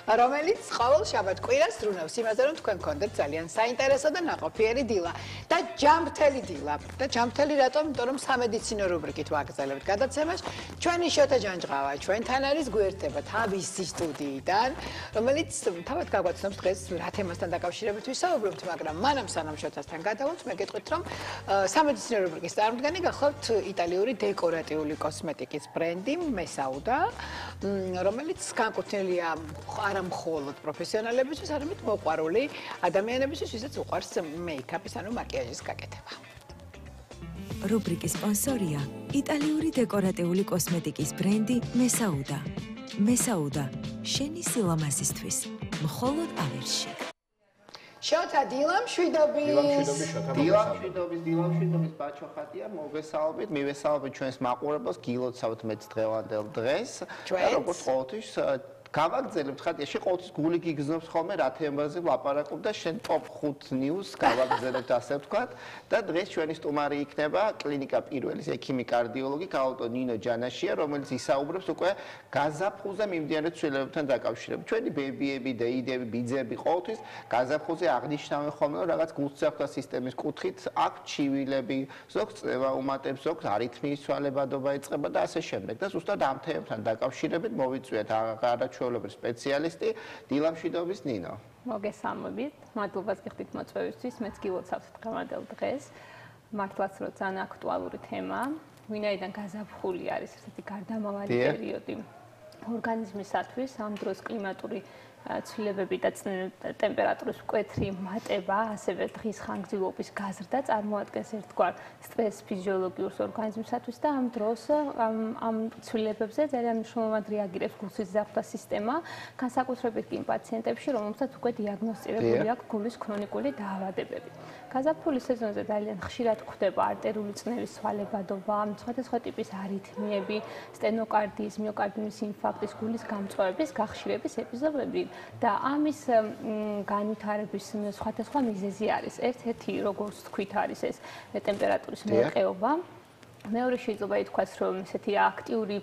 რომელიც ყოველ შაბათ კვირას ზრუნავს იმაზე, რომ თქვენ გქონდეთ ძალიან საინტერესო და ნაყოფიერი დილა და ჯამრთელი დილა. და ჯამრთელი რატომ? იმიტომ რომ სამედიცინო რუბრიკით ვაგრძელებთ გადაცემას. ჩვენი შოთა ჯანჯღავა ჩვენთან არის გვერდება თავისი სტუდიიდან, რომელიც თავად გაგვაცნობს დღეს რა თემასთან დაკავშირებით ვისაუბრებთ, მაგრამ მანამ სანამ შოთასთან გადავთ, მე გეტყვით, რომ სამედიცინო რუბრიკის წარმომდგენი გახლავთ იტალიური დეკორატიული კოსმეტიკის ბრენდი Mesauda, რომელიც განკუთვნილია არა მხოლოდ პროფესიონალებისთვის, არამედ მოყვარული ადამიანებისთვის, ვისაც უყვარს მეიქაპის, ანუ მაკიაჟის გაკეთება. რუბრიკის სპონსორია იტალიური დეკორატიული კოსმეტიკის ბრენდი Mesauda. Mesauda, შენი სილამაზისთვის, მხოლოდ ავერში. შოთა დილამშვიდობის. დილამშვიდობის ბაჩო ხატია, მოგესალმებით, მივესალმებით ჩვენს მაყურებელს, გილოცავთ მეც დღევანდელ დღეს. და როგორც ყოველთვის გავაგრძელებთ ხატიაში, ყოველთვის გული გიგზნობს ხოლმე რა თემაზე ვლაპარაკობ და შენ ტოპ 5 ნიუს გავაგრძელებთ ასე ვთქვათ და დღეს ჩვენი სტუმარი იქნება კლინიკა პირველის ექიმი კარდიოლოგი გაუტო ნინო ჯანაშია, რომელიც ისაუბრებს უკვე გაზაფხულზე მიმდინარე ცვლილებებთან დაკავშირებით. ჩვენი ბებიები, დეიდები, ბიძები ყოველთვის გაზაფხულზე აღნიშნავენ ხოლმე, რომ რაღაც გულსაფრთხო სისტემის კუთხით აქვს ჩივილები, ზოგს წევა უმატებს, ზოგს არითმიის ცვალებადობა იწყება და ასე შემდეგ. და ზუსტად ამ თემებთან დაკავშირებით მოვიწვიეთ არაჩვეულებრივი სპეციალისტი დილამშვიდობის ნინო. მოგესალმებით. მადლობას გიხდით მოწვევისთვის. მეც გილოცავთ დღევანდელ დღეს. მართლაც რო ძალიან აქტუალური თემა. ვინაიდან გაზაფხული არის ესეთი გარდამავალი პერიოდი ორგანიზმისათვის, ამ დროს კლიმატური ცვლილებები და ტემპერატურის მკვეთრი მატება, ასევე დღის ხანგრძლივობის გაზრდა წარმოადგენს ერთგვარ სტრესს ფიზიოლოგიურს ორგანიზმისათვის და ამ დროს ამ ცვლილებებზე ძალიან მნიშვნელოვნად რეაგირებს გულსიზრახთა სისტემა, განსაკუთრებით კი იმ პაციენტებში, რომელთაც უკვე დიაგნოსტირებული აქვს გულის ქრონიკული დაავადებები. გაზაფხულის სეზონზე ძალიან ხშირად გვხვდება არტერიული წნევის ცვალებადობა, სხვადასხვა ტიპის არითმიები, სტენოკარდიის, მიოკარდიუმის ინფარქტის, გულის გამწვავების გახშირების ეპიზოდები და ამის განვითარების სხვადასხვა მიზეზი არის. ერთ-ერთი, როგორც თქვით, არის ეს ტემპერატურის მერყეობა. მეორე შეიძლება ითქვას, რომ ესეთი აქტიური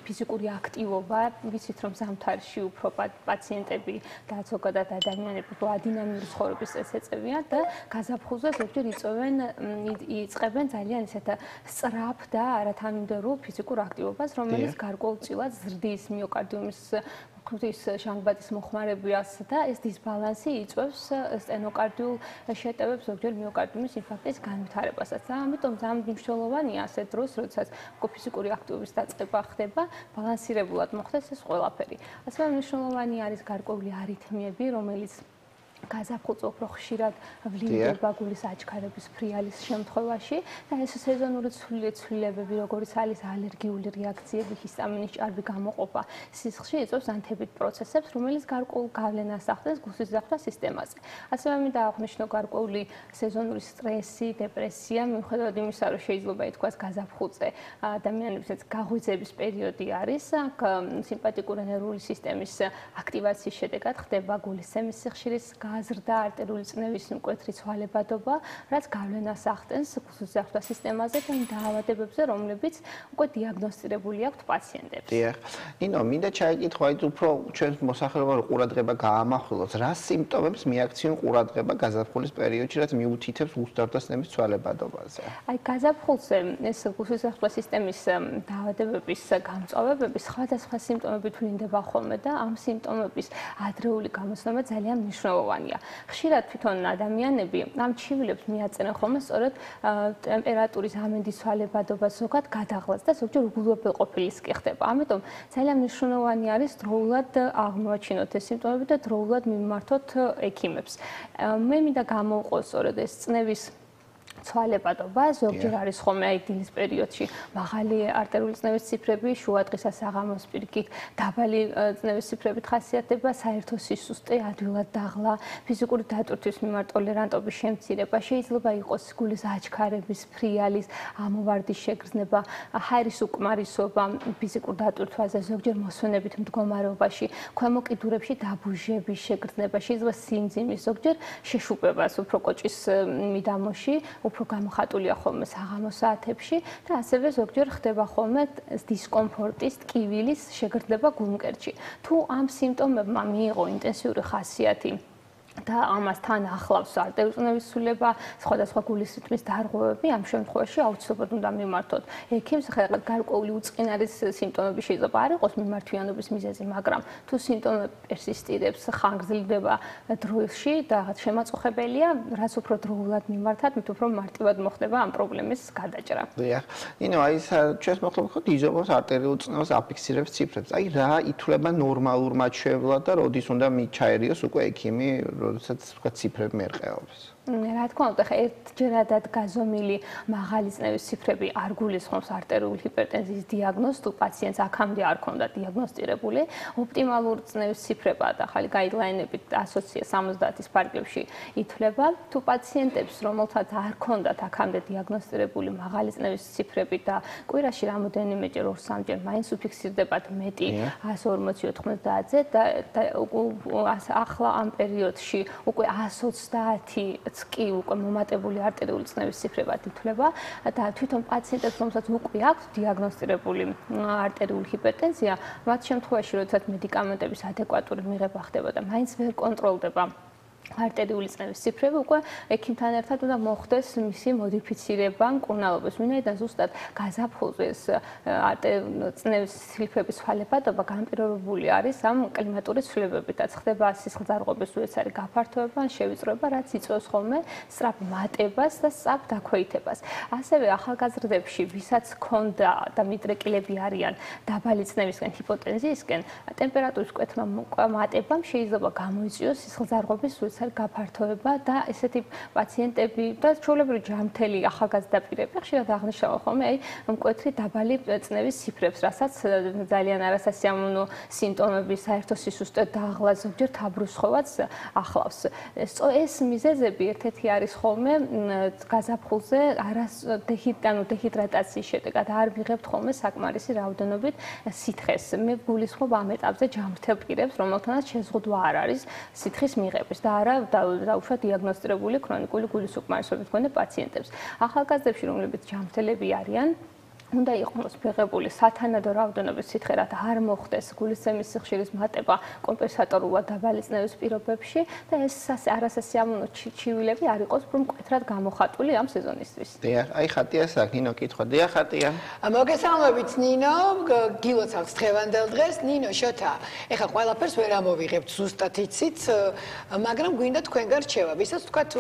ფიზიკური აქტივობა, ვიცით რომ ზამთარში უფრო პაციენტები და ზოგადად ადამიანები დინამიური ცხოვრების წესს ეწევიან და გაზაფხულზე ზოგჯერ იწყებენ ძალიან ისეთ სწრაფ და არათანმიმდევრო ფიზიკურ აქტივობას, რომელიც გარკვეულწილად ზრდის მიოკარდიუმის ღვთის ჟანგბადის მოხმარებას და ეს დისბალანსი იწვევს სტენოკარდიულ შეტევებს, ზოგჯერ მიოკარდიუმის ინფარქტის განვითარებასაც. ამიტომ ძალიან მნიშვნელოვანია ასეთ დროს, როდესაც ფიზიკური აქტივობის დაწყება ხდება, ბალანსირებულად მოხდეს ეს ყველაფერი. ასევე მნიშვნელოვანი არის გარკვეული არითმიები, რომელიც გაზაფხულზე უფრო ხშირად ვლინდება გულის აჩქარების ფრიალის შემთხვევაში და ეს სეზონური ცვლილებები, როგორც არის ალერგიული რეაქციები, ჰისტამინის ჭარბი გამოყოფა, სისხლში იწვევს ანთებით პროცესებს, რომელიც გარკვეულ გავლენას ახდენს გულის ზახვრა სისტემაზე. ასევე მინდა აღვნიშნო გარკვეული სეზონური სტრესი, დეპრესია, მიუხედავად იმისა, რომ შეიძლება ითქვას გაზაფხულზე ადამიანებსაც გაღვიძების პერიოდი არის, აქ სიმპათიკური ნერვული სისტემის აქტივაციის შედეგად ხდება გულის სემის სიხშირის გაზრდა, არტერიული წნევის მკვეთრი ცვალებადობა, რაც გავლენას ახდენს გულის ზახვრა სისტემაზე და იმ დაავადებებზე, რომლებიც უკვე დიაგნოსტირებული აქვთ პაციენტებს. დიახ. ნინო, მინდა ჩაიკითხო, აი უფრო ჩვენს მოსახლეობა ყურადღება გაამახვილოს, რა სიმპტომებს მიაქციონ ყურადღება გაზაფხულის პერიოდში, რაც მიუთითებს გულსდარდვა წნევის ცვალებადობაზე? აი გაზაფხულზე ეს გულის ზახვრა სისტემის დაავადებების გამწვავებები სხვადასხვა სიმპტომებით ვლინდება ხოლმე და ამ სიმპტომების ადრეული გამოსცემა ძალიან მნიშვნელოვანია. ხშირად თვითონ ადამიანები ამ ჩივილებს მიაწერენ ხოლმე სწორედ ტემპერატურის ამინდის ცვალებადობას, ზოგადად გადაღლას და ზოგჯერ უგულვებელყოფილის კი ხდება. ამიტომ ძალიან მნიშვნელოვანი არის დროულად აღმოაჩინოთ ეს სიმპტომები და დროულად მიმართოთ ექიმებს. მე მინდა გამოვყო სწორედ ეს წნევის ცვალებადობა, ზოგჯერ არის ხოლმე აი დილის პერიოდში მაღალი არტერიული წნევის ციფრები, შუა დღისა საღამოს პირიქით დაბალი წნევის ციფრებით ხასიათდება, საერთო სისუსტე, ადვილად დაღლა, ფიზიკური დატვირთვის მიმართ ტოლერანტობის შემცირება, შეიძლება იყოს გულის აჩქარების, ფრიალის, ამოვარდის შეგრძნება, ჰაერის უკმარისობა, ფიზიკურ დატვირთვაზე, ზოგჯერ მოსვენებით მდგომარეობაში, ქვემო კიდურებში დაბუჟების შეგრძნება, შეიძლება სიმძიმის, ზოგჯერ შეშუპებას უფრო კოჭის მიდამოში უფრო გამოხატულია ხოლმე საღამოს საათებში და ასევე ზოგჯერ ხდება ხოლმე დისკომფორტის, ტკივილის შეგრძნება გულმკერდში. თუ ამ სიმპტომებმა მიიღო ინტენსიური ხასიათი და ამასთან ახლავს არტერიული წნევის ცვლილება, სხვადასხვა გულის რიტმის დარღვევები, ამ შემთხვევაში აუცილებლად უნდა მიმართოთ ექიმს. ხა გარკვეული უწყინარის სიმპტომები შეიძლება არ იყოს მიმართვიანობის მიზეზი, მაგრამ თუ სიმპტომები პერსისტირებს, ხანგრძლივდება დროში და შემაწუხებელია, რაც უფრო დროულად მიმართათ, მით უფრო მარტივად მოხდება ამ პრობლემის გადაჭრა. დიახ. ნინო, აი ჩვენს მოხდებით იზომოს არტერიულ წნევას აფიქსირებს ციფრებს. აი რა ითვლება ნორმალურ მაჩვენებლად და როდის უნდა მიჩაერიოს უკვე ექიმი, როდესაც თქვა ციფრები მერყეობს? რა თქმა უნდა, ხა ერთჯერადად გაზომილი მაღალი წნევის ციფრები არ გულისხმობს არტერიული ჰიპერტენზიის დიაგნოზს, თუ პაციენტს აქამდე არ ქონდა დიაგნოსტირებული. ოპტიმალური წნევის ციფრება და ახალი გაიდლაინებით ასოცია 70-ის ფარგლებში ითვლება. თუ პაციენტებს, რომელთაც არ ქონდათ აქამდე დიაგნოსტირებული მაღალი წნევის ციფრები და კვირაში რამოდენიმეჯერ 2-3ჯერ მაინც უფიქსირდებათ მეტი 140-90-ზე და ახლა ამ პერიოდში უკვე 130 კი უკვე მომატებული არტერიული წნევის ციფრებად ითვლება და თვითონ პაციენტებს, რომელსაც უკვე აქვს დიაგნოსტირებული არტერიული ჰიპერტენზია, მათ შემთხვევაში, როდესაც მედიკამენტების ადეკვატური მიღება ხდება და მაინც ვერ კონტროლდება არტერიული წნევის ციფრები, უკვე ექიმთან ერთად უნდა მოხდეს მისი მოდიფიცირება მკურნალობის. ვინაიდან ზუსტად გაზაფხულზე ეს არტერიული წნევის ციფრების ცვალებადობა განპირობებული არის ამ კლიმატური ცვლილებებითაც. ხდება სისხლძარღვების უეცარი გაფართოება ან შევიწროება, რაც იწვევს ხოლმე სწრაფ მატებას და სწრაფ დაქვეითებას. ასევე ახალგაზრდებში, ვისაც ჰქონდა და მიდრეკილები არიან დაბალი წნევისკენ, ჰიპოტენზიისკენ, ტემპერატურის მკვეთრმა მატებამ შეიძლება გამოიწვიოს სისხლძარღვების უეცარი გაფართოება და ესეთი პაციენტები და ჩვეულებრივი ჯანმრთელი ახალგაზრდა პირები ხშირად აღნიშნავენ ხოლმე აი მკვეთრი დაბალი წნევის ციფრებს, რასაც ძალიან არასასიამოვნო სიმპტომები, საერთო სისუსტე, დაღლა, ზოგჯერ თაბრუსხოვაც ახლავს. ეს მიზეზები ერთ-ერთი არის ხოლმე გაზაფხულზე დეჰიდრატაციის შედეგად არ ვიღებთ ხოლმე საკმარისი რაოდენობით სითხეს. მე გულისხმობ ამ ეტაპზე ჯანმრთელ პირებს, რომელთანაც შეზღუდვა არ არის სითხის მიღების და არა დაუშვათ დიაგნოსტირებული ქრონიკული გულის უკმარისობით მქონე პაციენტებს. ახალგაზრდებში, რომლებიც ჯანმრთელები არიან, უნდა იყოს მიღებული სათანადო რაოდენობის სითხე, რათა არ მოხდეს გულისცემის სიხშირის მატება კომპენსატორულად დაბალი წნევის პირობებში და ეს არასასიამოვნო ჩივილები არ იყოს უფრო მკვეთრად გამოხატული ამ სეზონისთვის. დიახ, აი ხატიას აქ ნინო კითხვა. დიახ, ხატია. მოგესალმებით ნინო, გილოცავთ დღევანდელ დღეს. ნინო, შოთა, ეხლა ყველაფერს ვერ ამოვიღებთ ზუსტად იცით, მაგრამ გვინდა თქვენგან რჩევა. ვისაც თქვათ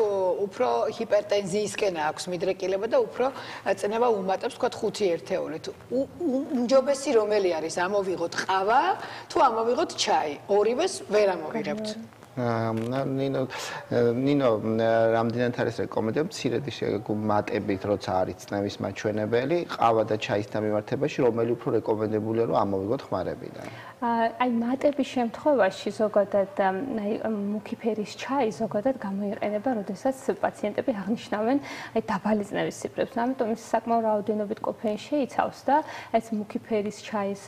უფრო ჰიპერტენზიისკენ აქვს მიდრეკილება და უფრო წნევა უმატებს, თქვათ 5 ერთეულით. უმჯობესი რომელი არის? ამოვიღოთ ყავა თუ ამოვიღოთ ჩაი? ორივეს ვერ ამოვიღებთ. ნინო რამდენად არის რეკომენდებული მცირედი მატებით როცა არის წნევის მაჩვენებელი ყავა და ჩაის დამემართებაში რომელი უფრო რეკომენდებულია რომ ამოვიღოთ ხმარებიდან აი მატების შემთხვევაში ზოგადად აი მუქი ფერის ჩაი ზოგადად გამოიყენება როდესაც პაციენტები აღნიშნავენ აი დაბალი წნევის სიფრებს ამიტომ ის საკმაო რაოდენობით კოფეინს შეიცავს და ეს მუქი ფერის ჩაის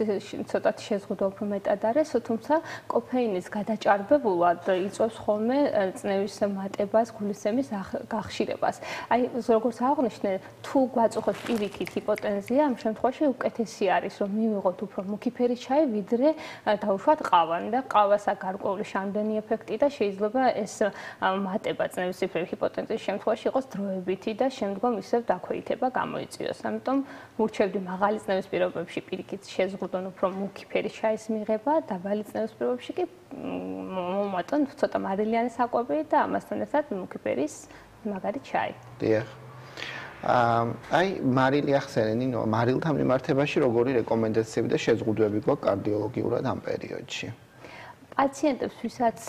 ცოტათი შეზღუდვა უფრო მეტად არის თუმცა კოფეინის გადაჭარბებულად იწვევს ხოლმე წნევის მატებას, გულისცემის გახშირებას. აი, როგორც აღნიშნე, თუ გვაწუხებს პირიქით ჰიპოტენზია, ამ შემთხვევაში უკეთესი არის, რომ მივიღოთ უფრო მუქი ფერის ჩაი, ვიდრე დავუშვათ ყავანი და ყავას აქ გარკვეული შამდენი ეფექტი და შეიძლება ეს მატება წნევის სიფრების ჰიპოტენზიის შემთხვევაში იყოს დროებითი და შემდგომ ისევ დაქვეითება გამოიწვიოს. ამიტომ ურჩევდი მაღალი წნევის პირობებში პირიქით შეზღუდონ უფრო მუქი ფერის ჩაის მიღება, დაბალი წნევის პირობებში კი მომატონ ცოტა მარილიანი საკვები და ამასთან ერთად მუქი ფერის მაგარი ჩაი. დიახ. აი მარილი ახსენე ნინო, მარილთან მიმართებაში როგორი რეკომენდაციები და შეზღუდვები გვაქვს კარდიოლოგიურად ამ პერიოდში? პაციენტებს, ვისაც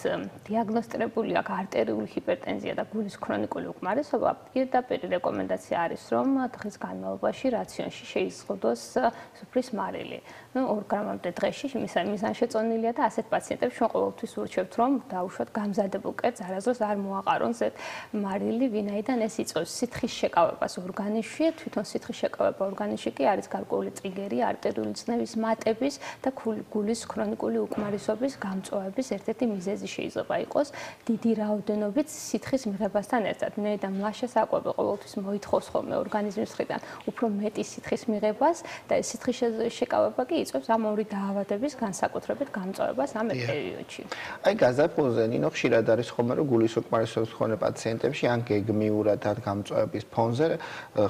დიაგნოსტირებული აქვს არტერიული ჰიპერტენზია და გულის ქრონიკული უკმარისობა, პირდაპირ რეკომენდაცია არის, რომ დღის განმავლობაში რაციონში შეიზღუდოს სუფრის მარილი. 2 გრამამდე დღეში მიზანშეწონილია და ასეთ პაციენტებს ჩვენ ყოველთვის ვურჩევთ, რომ დაუშვათ გამზადებულ კერძს არასდროს არ მოაყარონ ზედ მარილი, ვინაიდან ეს იწვევს სითხის შეკავებას ორგანიზმში, თვითონ სითხის შეკავება ორგანიზმში კი არის გარკვეული ტრიგერი არტერიული წნევის მატების და გულის ქრონიკული უკმარისობის გამწვავების ერთ-ერთი მიზეზი შეიძლება იყოს დიდი რაოდენობით სითხის მიღებასთან ერთად. ვინაიდან მლაშე საკვები ყოველთვის მოითხოვს ხოლმე ორგანიზმის მხრიდან უფრო მეტი სითხის მიღებას და ეს სითხის შეკავება კი იწვევს ამ ორი დაავადების განსაკუთრებით გამწვავებას ამ პერიოდში. აი გაზაფხულზე ნინო ხშირად არის ხოლმე რომ გულის უკმარისობის მქონე პაციენტებში ან გეგმიურად ან გამწვავების ფონზე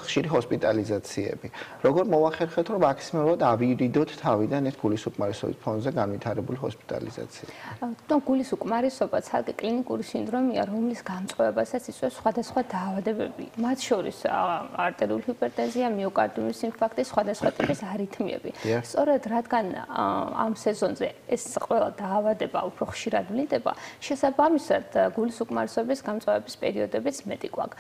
ხშირი ჰოსპიტალიზაციები. როგორ მოახერხეთ რომ მაქსიმალურად ავირიდოთ თავიდან ეს გულის უკმარისობის ფონზე განვითარებული ჰოსპიტალიზაცია? გულის უკმარისობა ცალკე კლინიკური სინდრომია, რომლის გამწვავებასაც იწვევს სხვადასხვა დაავადებები. მათ შორის არტერიული ჰიპერტენზია, მიოკარდიუმის ინფარქტი, სხვადასხვა ტიპის არითმიები. სწორედ რადგან ამ სეზონზე ეს ყველა დაავადება უფრო ხშირად ვლინდება, შესაბამისად გულის უკმარისობის გამწვავების პერიოდებიც მეტი გვაქვს.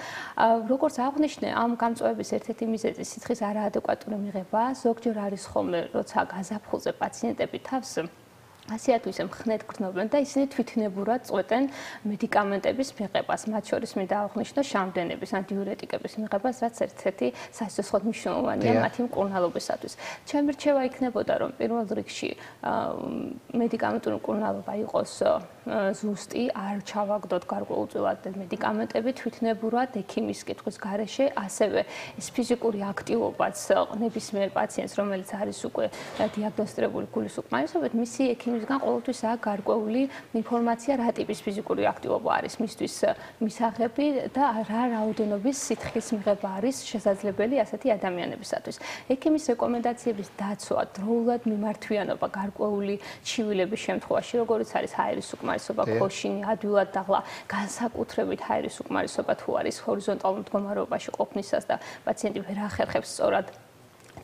როგორც აღნიშნე, ამ გამწვავების ერთ-ერთი მიზეზი სითხის არაადეკვატური მიღება, ზოგჯერ არის ხოლმე, როცა გაზაფხულზე პაციენტები თავს ასე თუ ისე მხნედ გრძნობენ და ისინი თვითნებურად წყვეტენ მედიკამენტების მიღებას, მათ შორის მინდა აღვნიშნო შამდენების ან დიურეტიკების მიღებას, რაც ერთ-ერთი სასიცოცხლოდ მნიშვნელოვანია მათი მკურნალობისათვის. ჩემი რჩევა იქნებოდა, რომ პირველ რიგში მედიკამენტური მკურნალობა იყოს ზუსტი, არ ჩავაგდოთ გარკვეულწილად მედიკამენტები თვითნებურად ექიმის კითხვის გარეშე, ასევე ეს ფიზიკური აქტივობაც ნებისმიერ პაციენტს, რომელიც არის უკვე დიაგნოსტირებული გულის უკმარისობით, მისი ექიმისგან ყოველთვის აქვს გარკვეული ინფორმაცია, რა ტიპის ფიზიკური აქტივობა არის მისთვის მისაღები და რა რაოდენობის სითხის მიღება არის შესაძლებელი ასეთი ადამიანებისათვის. ექიმის რეკომენდაციების დაცვა, დროულად მიმართვიანობა გარკვეული ჩივილების შემთხვევაში, როგორიც არის ჰაერის უკმარისობა, ქოშინი, ადვილად დაღლა, განსაკუთრებით ჰაერის უკმარისობა თუ არის ჰორიზონტალურ მდგომარეობაში ყოფნისას და პაციენტი ვერ ახერხებს სწორად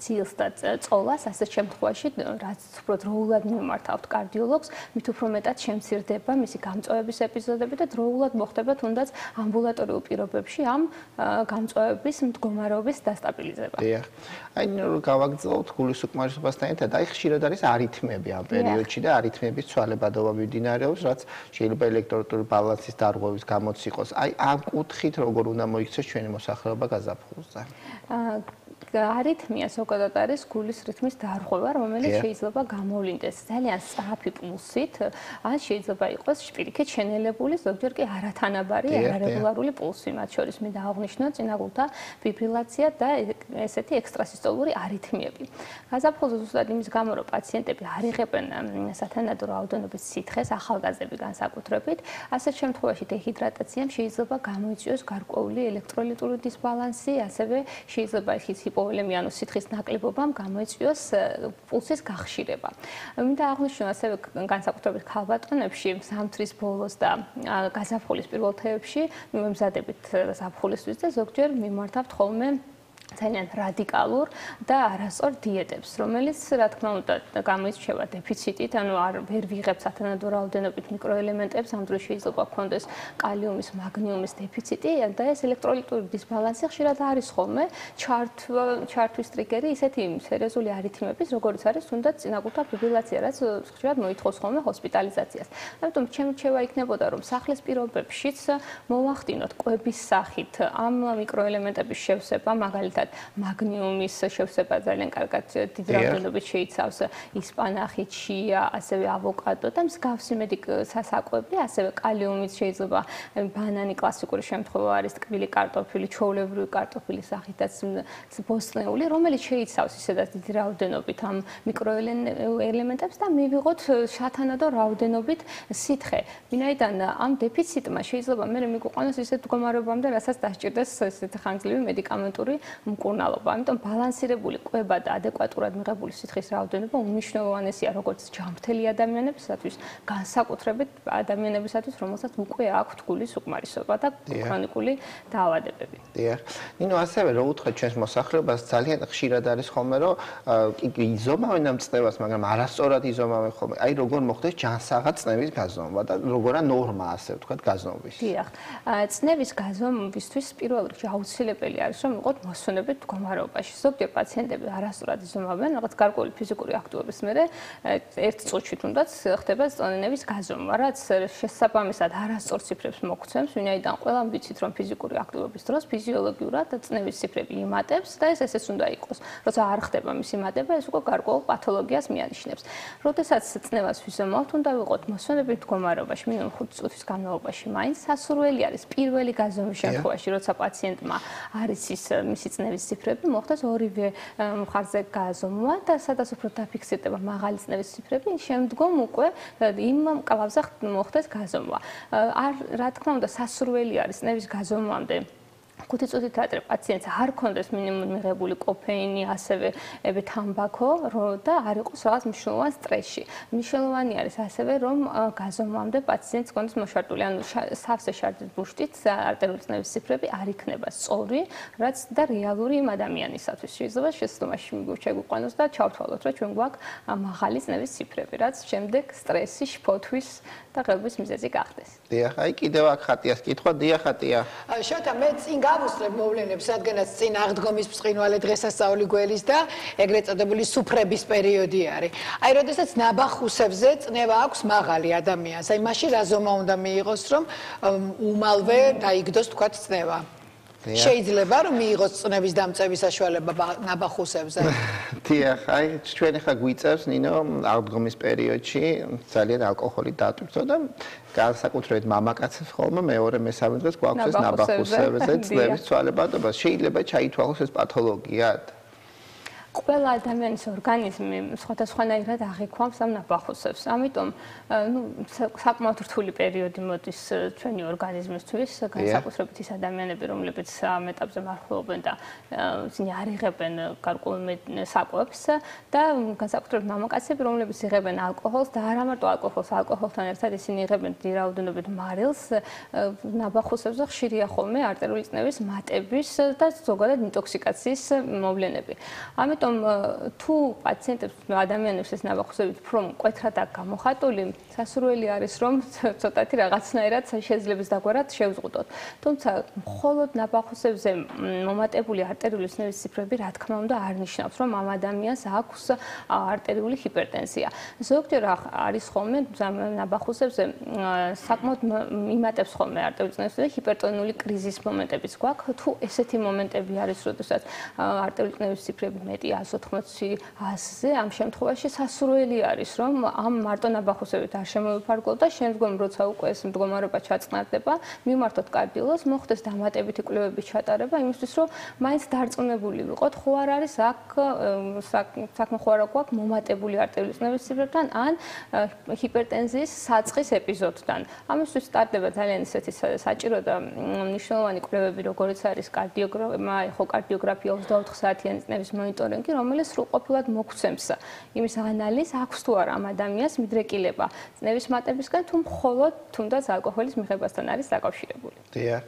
ცილს და წოლას, ასეთ შემთხვევაში, რაც უფრო დროულად მიმართავთ კარდიოლოგს, მით უფრო მეტად შემცირდება მისი გამწვავების ეპიზოდები და დროულად მოხდება თუნდაც ამბულატორიულ პირობებში ამ გამწვავების მდგომარეობის დასტაბილიზება. დიახ. აი გავაგრძელოთ გულის უკმარისობასთან ერთად, აი ხშირად არის არითმიები ამ პერიოდში და არითმიების ცვალებადობა მიმდინარეობს, რაც შეიძლება ელექტროლიტური ბალანსის დარღვევის გამოც იყოს. აი ამ კუთხით როგორ უნდა მოიქცეს ჩვენი მოსახლეობა გაზაფხულზე? არითმია ზოგადად არის გულის რითმის დარღვევა, რომელიც შეიძლება გამოვლინდეს ძალიან სწრაფი პულსით, ან შეიძლება იყოს შპირიქით შენელებული, ზოგჯერ კი არათანაბარი, არარეგულარული პულსი, მათ შორის მე დავაღნიშნო წინაგულთა ფიბრილაცია და ესეთი ექსტრასისტოლური არითმიები. გაზაფხულზე ზუსტად იმის გამო, რომ პაციენტები არ იღებენ სათანადო რაოდენობის სითხეს, ახალგაზრდები განსაკუთრებით, ასეთ შემთხვევაში დეჰიდრატაციამ შეიძლება გამოიწვიოს გარკვეული ელექტროლიტური დისბალანსი, ასევე შეიძლება ის ჰიპოვოლემიანოს სითხის ნაკლებობამ გამოიწვიოს პულსის გახშირება. მინდა აღვნიშნო ასევე განსაკუთრებით ქალბატონებში ზამთრის ბოლოს და გაზაფხულის პირველ თვეებში მიმზადებით ზაფხულისთვის და ზოგჯერ მიმართავთ ხოლმე ძალიან რადიკალურ და არასწორ დიეტებს, რომელიც რა თქმა უნდა გამოირჩევა დეფიციტით, ანუ ვერ ვიღებთ სათანადო რაოდენობით მიკროელემენტებს, ამ დროს შეიძლება გქონდეს კალიუმის, მაგნიუმის დეფიციტი და ეს ელექტროლიტური დისბალანსი ხშირად არის ხოლმე ჩართვის ტრიგერი ისეთი სერიოზული არითმიების, როგორც არის თუნდაც წინაგულთა ფიბრილაცია, რაც ხშირად მოითხოვს ხოლმე ჰოსპიტალიზაციას. ამიტომ ჩემი რჩევა იქნებოდა, რომ სახლის პირობებშიც მოვახდინოთ კვების სახით ამ მიკროელემენტების შევსება, მაგალითად მაგნიუმის შევსება ძალიან კარგად დიდ რაოდენობით შეიცავს ისპანახი, ჩია, ასევე ავოკადო და მსგავსი სასაკვები, ასევე კალიუმიც შეიძლება ბანანი კლასიკური შემთხვევა არის, ტკბილი კარტოფილი, ჩვეულებრივი კარტოფილის სახითაც ბოსტნეული, რომელიც შეიცავს ისედაც დიდი რაოდენობით ამ მიკროელემენტებს და მივიღოთ სათანადო რაოდენობით სითხე. ვინაიდან ამ დეფიციტმა შეიძლება მე მიგვიყვანოს ისეთ მდგომარეობამდე, რასაც დასჭირდეს ესეთი ხანგრძლივი მედიკამენტური მკურნალობა. ამიტომ ბალანსირებული კვება და ადეკვატურად მიღებული სითხის რაოდენობა უმნიშვნელოვანესია როგორც ჯანმრთელი ადამიანებისათვის, განსაკუთრებით ადამიანებისათვის, რომელსაც უკვე აქვთ გულის უკმარისობა და ქრონიკული დაავადებები. დიახ. ნინო, ასევე რო უთხრა ჩვენს მოსახლეობას ძალიან ხშირად არის ხოლმე, რომ იზომავენ ამ წნევას, მაგრამ არასწორად იზომავენ ხოლმე. აი როგორ მოხდეს ჯანსაღად წნევის გაზომვა და როგორა ნორმა ასე ვთქვათ გაზომვის. დიახ. წნევის გაზომვისთვის პირველ რიგში აუცილებელი არის რომ იყოთ მოსვენებით მდგომარეობაში. ზოგჯერ პაციენტები არასწორად იზომავენ, რაღაც გარკვეული ფიზიკური აქტივობის მერე ერთ წუთში თუნდაც ხდება წონენების გაზომვა, რაც შესაბამისად არასწორ ციფრებს მოგცემს, ვინაიდან ყველამ ვიცით, რომ ფიზიკური აქტივობის დროს ფიზიოლოგიურად წნევის ციფრები იმატებს და ეს ესეც უნდა იყოს. როცა არ ხდება მისი მატება, ეს უკვე გარკვეულ პათოლოგიას მიანიშნებს. როდესაც წნევას ვიზომავთ, უნდა ვიყოთ მოსვენებით მდგომარეობაში, მინიმუმ 5 წუთის განმავლობაში. მაინც სასურველი არის პირველი გაზომვის შემთხვევაში, როცა პაციენტმა არის მისი წნევის ციფრები, მოხდეს ორივე მხარზე გაზომვა და სადაც უფრო დაფიქსირდება მაღალი წნევის ციფრები, შემდგომ უკვე იმ მკლავზე მოხდეს გაზომვა. რა თქმა უნდა, სასურველი არის წნევის გაზომვამდე 5 წუთით ადრე პაციენტს არ ქონდეს მინიმუმ მიღებული კოფეინი, ასევე თამბაქო და არ იყოს რაღაც მნიშვნელოვან სტრესში. მნიშვნელოვანი არის ასევე რომ გაზომვამდე პაციენტს ქონდეს მოშარტული, ანუ სავსე შარდის ბუშტით არტერიული წნევის ციფრები არ იქნება სწორი, რაც და რეალური იმ ადამიანისათვის შეიძლება შეცდომაში შეგვიყვანოს და ჩავთვალოთ, რომ ჩვენ გვაქვს მაღალი წნევის ციფრები, რაც შემდეგ სტრესი, შფოთვის და ღელვის მიზეზი გახდეს. დიახ, აი კიდევ აქ ხატიას კითხვა, დიახ ხატია. შოთა მე წინ გავუსწრებ მოვლენებს, რადგანაც წინ აღდგომის ბრწყინვალე დღესასწაული გველის და ეგრეთ წოდებული სუფრების პერიოდი არის. აი, როდესაც ნაბახუსებზე წნევა აქვს მაღალი ადამიანს, აი მაშინ რა ზომა უნდა მიიღოს, რომ უმალვე დაიგდოს თქვათ წნევა. შეიძლება რომ მიიღოს წნევის დამწევის საშუალება ნაბახუსებზე. დიახ, აი ჩვენ ახლა გვიწევს ნინო აღდგომის პერიოდში ძალიან ალკოჰოლი დატვირთო და განსაკუთრებით მამაკაცებს ხოლმე მეორე მესამე დღეს გვაქვს ეს ნაბახუსებზე წნევის ცვალებადობა. შეიძლება ჩაითვალოს ეს პათოლოგიად? ყველა ადამიანის ორგანიზმი სხვადასხვანაირად აღიქვამს ამ ნაბახუსებს. ამიტომ, საკმაოდ რთული პერიოდი მოდის ჩვენი ორგანიზმისთვის, განსაკუთრებით ის ადამიანები, რომლებიც ამ ეტაპზე მართლობენ და ისინი არ იღებენ გარკვეულ საკვებს და განსაკუთრებით მამაკაცები, რომლებიც იღებენ ალკოჰოლს და არა მარტო ალკოჰოლს, ალკოჰოლთან ერთად ისინი იღებენ დიდი რაოდენობით მარილს, ნაბახუსებზე ხშირია ხოლმე არტერიული წნევის მატების და ზოგადად ინტოქსიკაციის მოვლენები. ამიტომ ამიტომ თუ პაციენტებს, ადამიანებს ეს ნაბახუსებით უფრო მკვეთრად აქვს გამოხატული, სასურველი არის რომ ცოტათი რაღაცნაირად შეძლებს დაგვარად შევზღუდოთ. თუმცა მხოლოდ ნაბახუსებზე მომატებული არტერიული ცნების ციფრები რა თქმა უნდა არ ნიშნავს რომ ამ ადამიანს აქვს არტერიული ჰიპერტენზია. ზოგჯერ არის ხოლმე ნაბახუსებზე საკმაოდ მიმატებს ხოლმე არტერიული ცნების და ჰიპერტონიული კრიზის მომენტებიც გვაქვს. თუ ესეთი მომენტები არის, როდესაც არტერიული ცნების ციფრები მეტი 180, 100-ზე, ამ შემთხვევაში სასურველი არის რომ ამ მარტო ნაბახუსებით არ შემოვიფარგლოთ და შემდგომ როცა უკვე ეს მდგომარეობა ჩაწყნარდება, მიმართოთ კარდიოლოგს, მოხდეს დამატებითი კვლევების ჩატარება იმისთვის რომ მაინც დარწმუნებული ვიყოთ, ხო არ არის აქ საქმე ხო არა გვაქვს მომატებული არტერიული ცნების ციფრებთან ან ჰიპერტენზიის საწყის ეპიზოდთან. ამისთვის სტარდება ძალიან ისეთი საჭირო და მნიშვნელოვანი კვლევები, როგორიც არის კარდიოგრაფია, ეხოკარდიოგრაფია, 24 საათიანი ცნების მონიტორინგი, რომელიც სრულყოფილად მოგვცემს იმის ანალიზს, აქვს თუ არა ამ ადამიანს მიდრეკილება ცნების მატებისგან, თუ მხოლოდ თუნდაც ალკოჰოლის მიღებასთან არის დაკავშირებული. დიახ.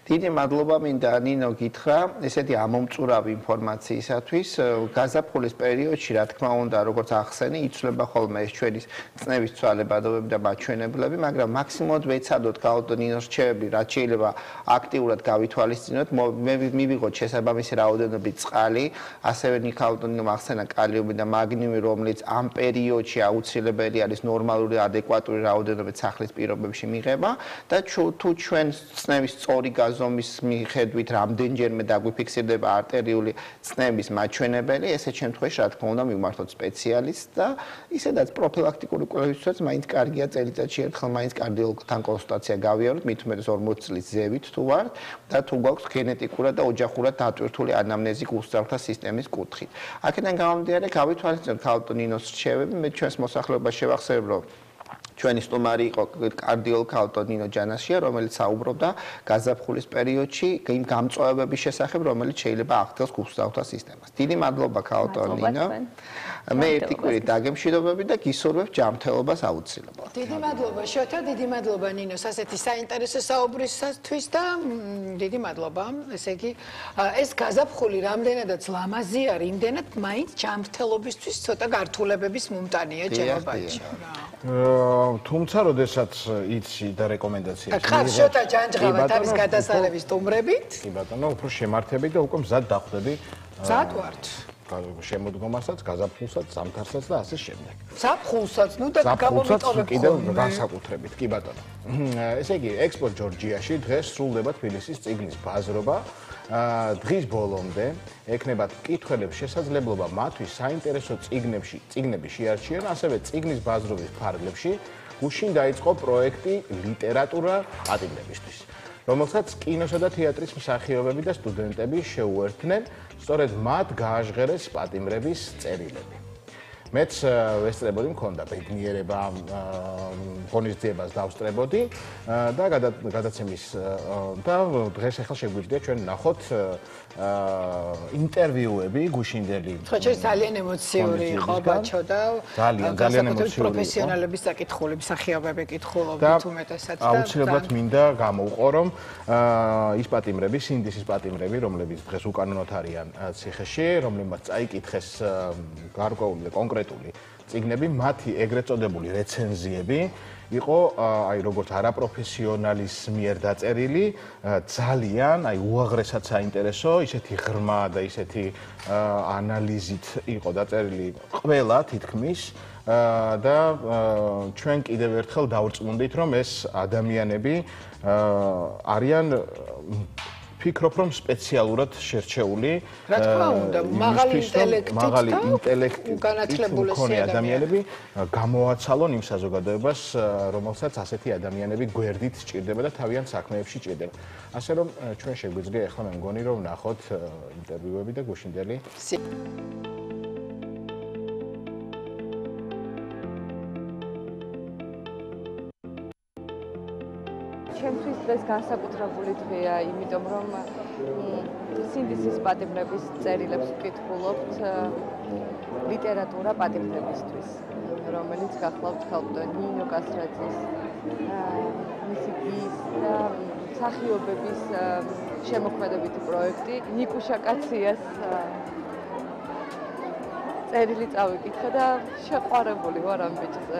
დიდი მადლობა მინდა ნინო გითხრა ესეთი ამომწურავი ინფორმაციისათვის. გაზაფხულის პერიოდში, რა თქმა უნდა, როგორც ახსენი, იცვლება ხოლმე ეს ჩვენი ცნების ცვალებადობები და მაჩვენებლები, მაგრამ მაქსიმუმად ვეცადოთ გავდო ნინოს რჩევები, რაც შეიძლება აქტიურად გავითვალისწინოთ. მე მივიღოთ შესაბამისი რაოდენობით წყალი, ასევე ნიკავდო ნინომ ახსენა კალიუმი და მაგნიუმი, რომელიც ამ პერიოდში აუცილებელი არის ნორმალური ადეკვატური რაოდენობით სახლის პირობებში მიღება და თუ ჩვენ ცნების სწორი ზომის მიხედვით რამდენჯერმე დაგვიფიქსირდება არტერიული ცნების მაჩვენებელი, ესეთ შემთხვევაში რა თქმა უნდა მივმართოთ სპეციალისტს და ისედაც პროფილაქტიკური კვლევისთვისაც მაინც კარგია წელიწადში ერთხელ მაინც კარდიოლოგთან კონსულტაცია გავიაროთ, მით უმეტეს 40 წლის ზევით თუ ვართ და თუ გვაქვს გენეტიკურად და ოჯახურად დატვირთული ანამნეზი გულსჯართა სისტემის კუთხით. აქედან გამომდინარე გავითვალისწინოთ ქალბატონ ნინოს რჩევები, მე ჩვენს მოსახლეობას შევახსენებ, რომ ჩვენი სტუმარი იყო კარდიოლოგი ქალბატონ ნინო ჯანაშია, რომელიც საუბრობდა გაზაფხულის პერიოდში იმ გამწვავებების შესახებ, რომელიც შეიძლება აღწევს გულსჯართა სისტემას. დიდი მადლობა ქალბატონ ნინო. მე ერთი კვირით დაგემშვიდობები და გისურვებ ჯანმრთელობას აუცილებლად. დიდი მადლობა შოთა, დიდი მადლობა ნინოს ასეთი საინტერესო საუბრისათვის და დიდი მადლობა. ესე იგი, ეს გაზაფხული რამდენადაც ლამაზი არის, იმდენად მაინც ჯანმრთელობისთვის ცოტა გართულებების მომტანია ჯერობაჩო რა. თუმცა, როდესაც იცი და რეკომენდაციას ხარ შოთა ჯანჯღავად არის გადასარების სტუმრებით? კი ბატონო, უფრო შემართები და უკვე მზად დახვდები. მზად ვართ. შემოდგომასაც, გაზაფხულსაც, ზამთარსაც და ასე შემდეგ. ზაფხულსაც, ნუ და გამომიტოვებ კიდევ განსაკუთრებით, კი ბატონო. ესე იგი, ექსპო ჯორჯიაში დღეს სრულდება თბილისის წიგნის ბაზრობა. დღის ბოლომდე ექნებათ მკითხველებს შესაძლებლობა მათთვის საინტერესო წიგნები შეარჩიენ, ასევე წიგნის ბაზრობის ფარგლებში გუშინ დაიწყო პროექტი ლიტერატურა პატიმრებისთვის, რომელსაც კინოსა და თეატრის მსახიობები და სტუდენტები შეუერთდნენ, სწორედ მათ გააჟღერეს პატიმრების წერილები. მეც ვესწრებოდი, მქონდა ბედნიერება ღონისძიებას დავსწრებოდი და გადაცემის და დღეს ახლა შეგვიძლია ჩვენ ნახოთ ინტერვიუები გუშინდელი. ხო, ძალიან ემოციური იყო ბაჩო და ძალიან ემოციური პროფესიონალების საკითხული, მსახიობები კითხულობდით უმეტესად და აუცილებლად მინდა გამოვყო, რომ ის პატიმრები, სინდისის პატიმრები, რომლებიც დღეს უკანონოდ არიან ციხეში, რომლებმაც წაიკითხეს გარკვეული და კონკრეტული წიგნები, მათი ეგრეთ წოდებული რეცენზიები იყო აი როგორც არაპროფესიონალის მიერ დაწერილი, ძალიან აი უაღრესად საინტერესო, ისეთი ღრმა და ისეთი ანალიზით იყო დაწერილი ყველა თითქმის და ჩვენ კიდევ ერთხელ დავრწმუნდით, რომ ეს ადამიანები არიან ფიქრობ, რომ სპეციალურად შერჩეული რა თქმა უნდა, მაღალი ინტელექტით უკანათლებული ადამიანები გამოაცალონ იმ საზოგადოებას, რომელსაც ასეთი ადამიანები გვერდით სჭირდება და თავიანთ საქმეებში ჭირდება. ასე რომ ჩვენ შეგვიძლია ახლა მე მგონი, რომ ნახოთ ინტერვიუები და გუშინდელი ჩემთვის დღეს განსაკუთრებული დღეა, იმიტომ რომ სინდისის პატიმრების წერილებს ვკითხულობთ ლიტერატურა პატიმრებისთვის, რომელიც გახლავთ ქალბატონ ნინო კასრაძის, მისი დის და მსახიობების შემოქმედებითი პროექტი, ნიკუშა კაციას წერილი წავიკითხე და შეყვარებული ვარ ამ ბიჭზე.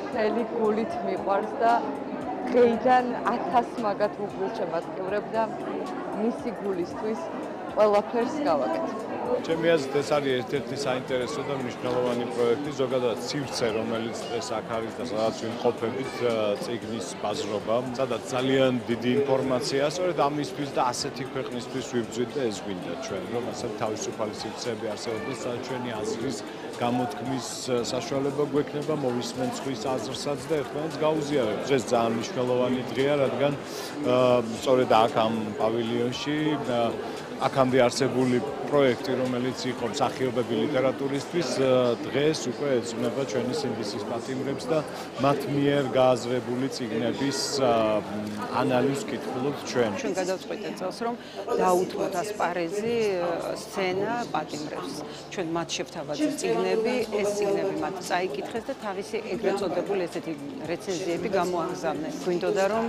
მთელი გულით მიყვარს და დღეიდან 1000 მაგათ უგულს შემატკივრებ და მისი გულისთვის ყველაფერს გავაკეთებ. ჩემი აზრით ეს არის ერთ-ერთი საინტერესო და მნიშვნელოვანი პროექტი, ზოგადად სივრცე, რომელიც დღეს აქ არის და სადაც ვიმყოფებით, წიგნის ბაზრობა, სადაც ძალიან დიდი ინფორმაცია, სწორედ ამისთვის და ასეთი ქვეყნისთვის ვიბრძვით და ეს გვინდა ჩვენ, რომ ასეთ თავისუფალი სივრცეები არსებობდეს, სადაც ჩვენი აზრის გამოთქმის საშუალება გვექნება, მოვისმენთ სხვის აზრსაც და ერთმანეთს გაუზიარებთ. დღეს ძალიან მნიშვნელოვანი დღეა, რადგან სწორედ აქ ამ პავილიონში აქამდე არსებული პროექტი, რომელიც იყო მსახიობები ლიტერატურისთვის, დღეს უკვე ეძღვნება ჩვენი სინდისის პატიმრებს და მათ მიერ გააზრებული წიგნების ანალიზს ვკითხულობთ ჩვენ. ჩვენ გადავწყვიტეთ წელს, რომ დაუთმოთ ასპარეზი სცენა პატიმრებს. ჩვენ მათ შევთავაზეთ წიგნები, ეს წიგნები მათ წაიკითხეს და თავისი ეგრეთ წოდებული ესეთი რეცენზიები გამოაგზავნეს. გვინდოდა რომ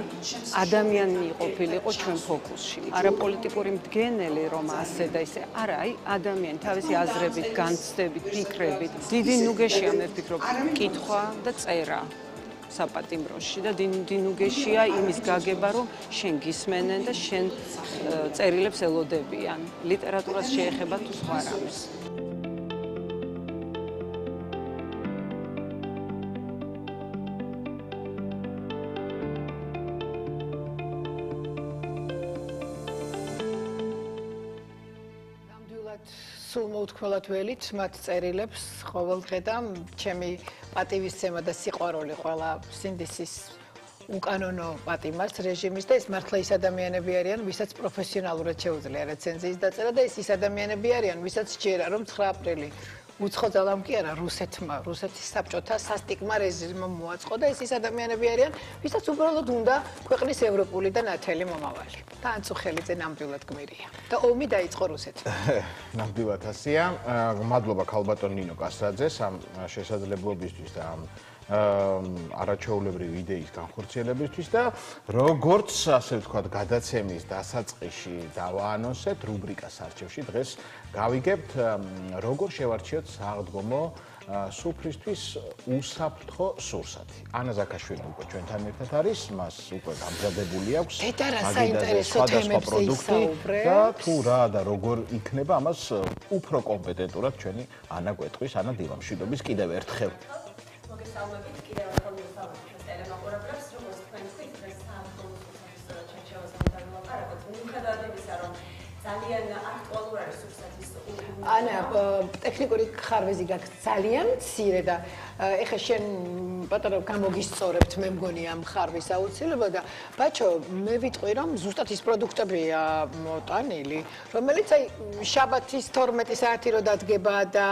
ადამიანი ყოფილიყო ჩვენ ფოკუსში. არაპოლიტიკური მდგენელი რომ ასე და ისე არა, აი ადამიანი თავისი აზრებით, განცდებით, ფიქრებით, დიდი ნუგეშია მე ვფიქრობ, კითხვა და წერა საპატიმროში და დიდი ნუგეშია იმის გაგება, რომ შენ გისმენენ და შენ წერილებს ელოდებიან. ლიტერატურას შეეხება თუ სხვა რამეს. სულ მოუთქმელად ველით მათ წერილებს ყოველდღე და ჩემი პატივისცემა და სიყვარული ყველა სინდისის უკანონო პატიმარს რეჟიმის და ეს მართლა ის ადამიანები არიან, ვისაც პროფესიონალურად შეუძლია რეცენზიის დაწერა და ეს ის ადამიანები არიან, ვისაც სჯერა რომ 9 აპრილი უცხო ძალამ კი არა რუსეთის საბჭოთა სასტიკმა რეჟიმმა მოაწყო და ეს ის ადამიანები არიან, ვისაც უბრალოდ უნდა ქვეყნის ევროპული და ნათელი მომავალი. და ანწუხელიძე ნამდვილად გმირია. და ომი დაიწყო რუსეთში. ნამდვილად ასია. მადლობა ქალბატონ ნინო კასრაძეს ამ შესაძლებლობისთვის და ამ არაჩვეულებრივი იდეის განხორციელებისთვის და როგორც ასე ვთქვათ, გადაცემის დასაწყისში დავაანონსეთ რუბრიკას არჩევში დღეს გავიგებთ როგორ შევარჩიოთ სააღდგომო სუფრისთვის უსაფრთხო სურსათი. ანა ზაქაშვილი უკვე ჩვენთან ერთად არის, მას უკვე გამზადებული აქვს. და რა საინტერესო თემებზე ისაუბრებს და თუ რა და როგორ იქნება ამას უფრო კომპეტენტურად ჩვენი ანა გვეტყვის, ანა დილამშვიდობის კიდევ ერთხელ. მოგესალმებით, კიდევ ერთხელ მოგესალმებით ტელემაყურებლებს, როგორც თქვენ თქვით, დღეს სააღდგომო სურსათის ჩარჩევაზე უნდა ვილაპარაკოთ. მიუხედავად იმისა, რომ ძალიან აქტუალური არის სურსათის ანა, ტექნიკური ხარვეზი გაქვს ძალიან მცირე და ეხლა შენ პატარა გამოგისწორებთ, მე მგონი ამ ხარვის აუცილებლად და ბაჩო, მე ვიტყვი რომ ზუსტად ის პროდუქტებია მოტანილი, რომელიც აი შაბათის 12 საათი რო დადგება და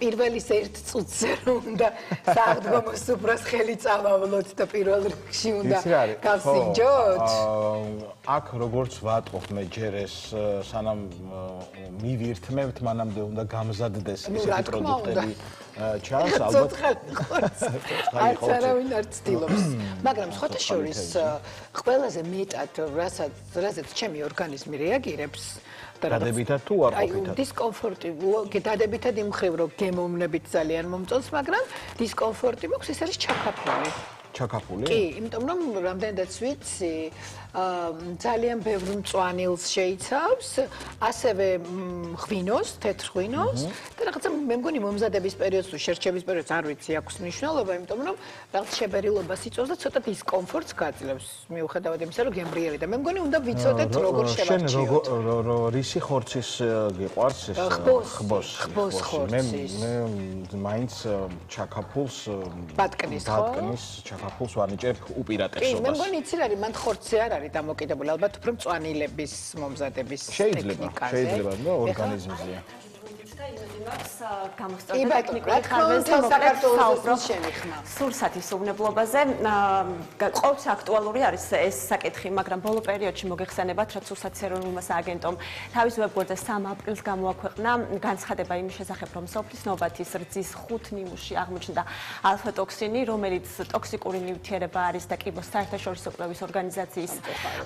პირველის 1 წუთზე რომ უნდა სააღდგომო სუფრას ხელი წავავლოთ და პირველ რიგში უნდა გავსინჯოთ. აქ როგორც ვატყობ მე ჯერ ეს სანამ მივირთმევთ, მანამდე უნდა გამზადდეს ესეთი პროდუქტები. ჩანს ალბათ არც არავინ არ ცდილობს. მაგრამ სხვათა შორის ყველაზე მეტად რასაც ჩემი ორგანიზმი რეაგირებს დადებითად თუ არ ყოფითად? დისკომფორტი, დადებითად იმ მხრივ რომ გემოვნებით ძალიან მომწონს, მაგრამ დისკომფორტი მაქვს, ეს არის ჩაქაფული. ჩაქაფული? კი, იმიტომ რომ რამდენადაც ვიცი, ძალიან ბევრ მწვანილს შეიცავს, ასევე ღვინოს, თეთრ ღვინოს და რაღაცა მე მგონი მომზადების პერიოდს თუ შერჩევის პერიოდს არ ვიცი აქვს მნიშვნელობა, იმიტომ რომ რაღაც შებერილობას იწვევს და ცოტა დისკომფორტს გაძლევს, მიუხედავად იმისა, რომ გემრიელი და მე მგონი უნდა ვიცოდეთ როგორ შევარჩიოთ. შენ რისი ხორცის გიყვარს ეს ხბოს ხორცის. მე მაინც ჩაქაფულს ბატკნის ჩაქაფულს ვანიჭებ უპირატესობას. კი, მე მგონი იცი რა არის, მან ხორცზე არ არის დამოკიდებული, ალბათ უფრო მწვანილების მომზადების ტექნიკაზე. შეიძლება, ნუ ორგანიზმზეა. გამოსწორდა ტექნიკური ხარვეზი საქართველოს შენიხმა. სურსათის უვნებლობაზე ყოველთვის აქტუალური არის ეს საკითხი, მაგრამ ბოლო პერიოდში მოგეხსენებათ, რომ სურსათის ეროვნულმა სააგენტომ თავის ვებგვერდზე 3 აპრილს გამოაქვეყნა განცხადება იმის შესახებ, რომ სოფლის ნობათის რძის 5 ნიმუში აღმოჩნდა ალფა-ტოქსინი, რომელიც ტოქსიკური ნივთიერება არის და კიბოს საერთაშორისო კვლევის ორგანიზაციის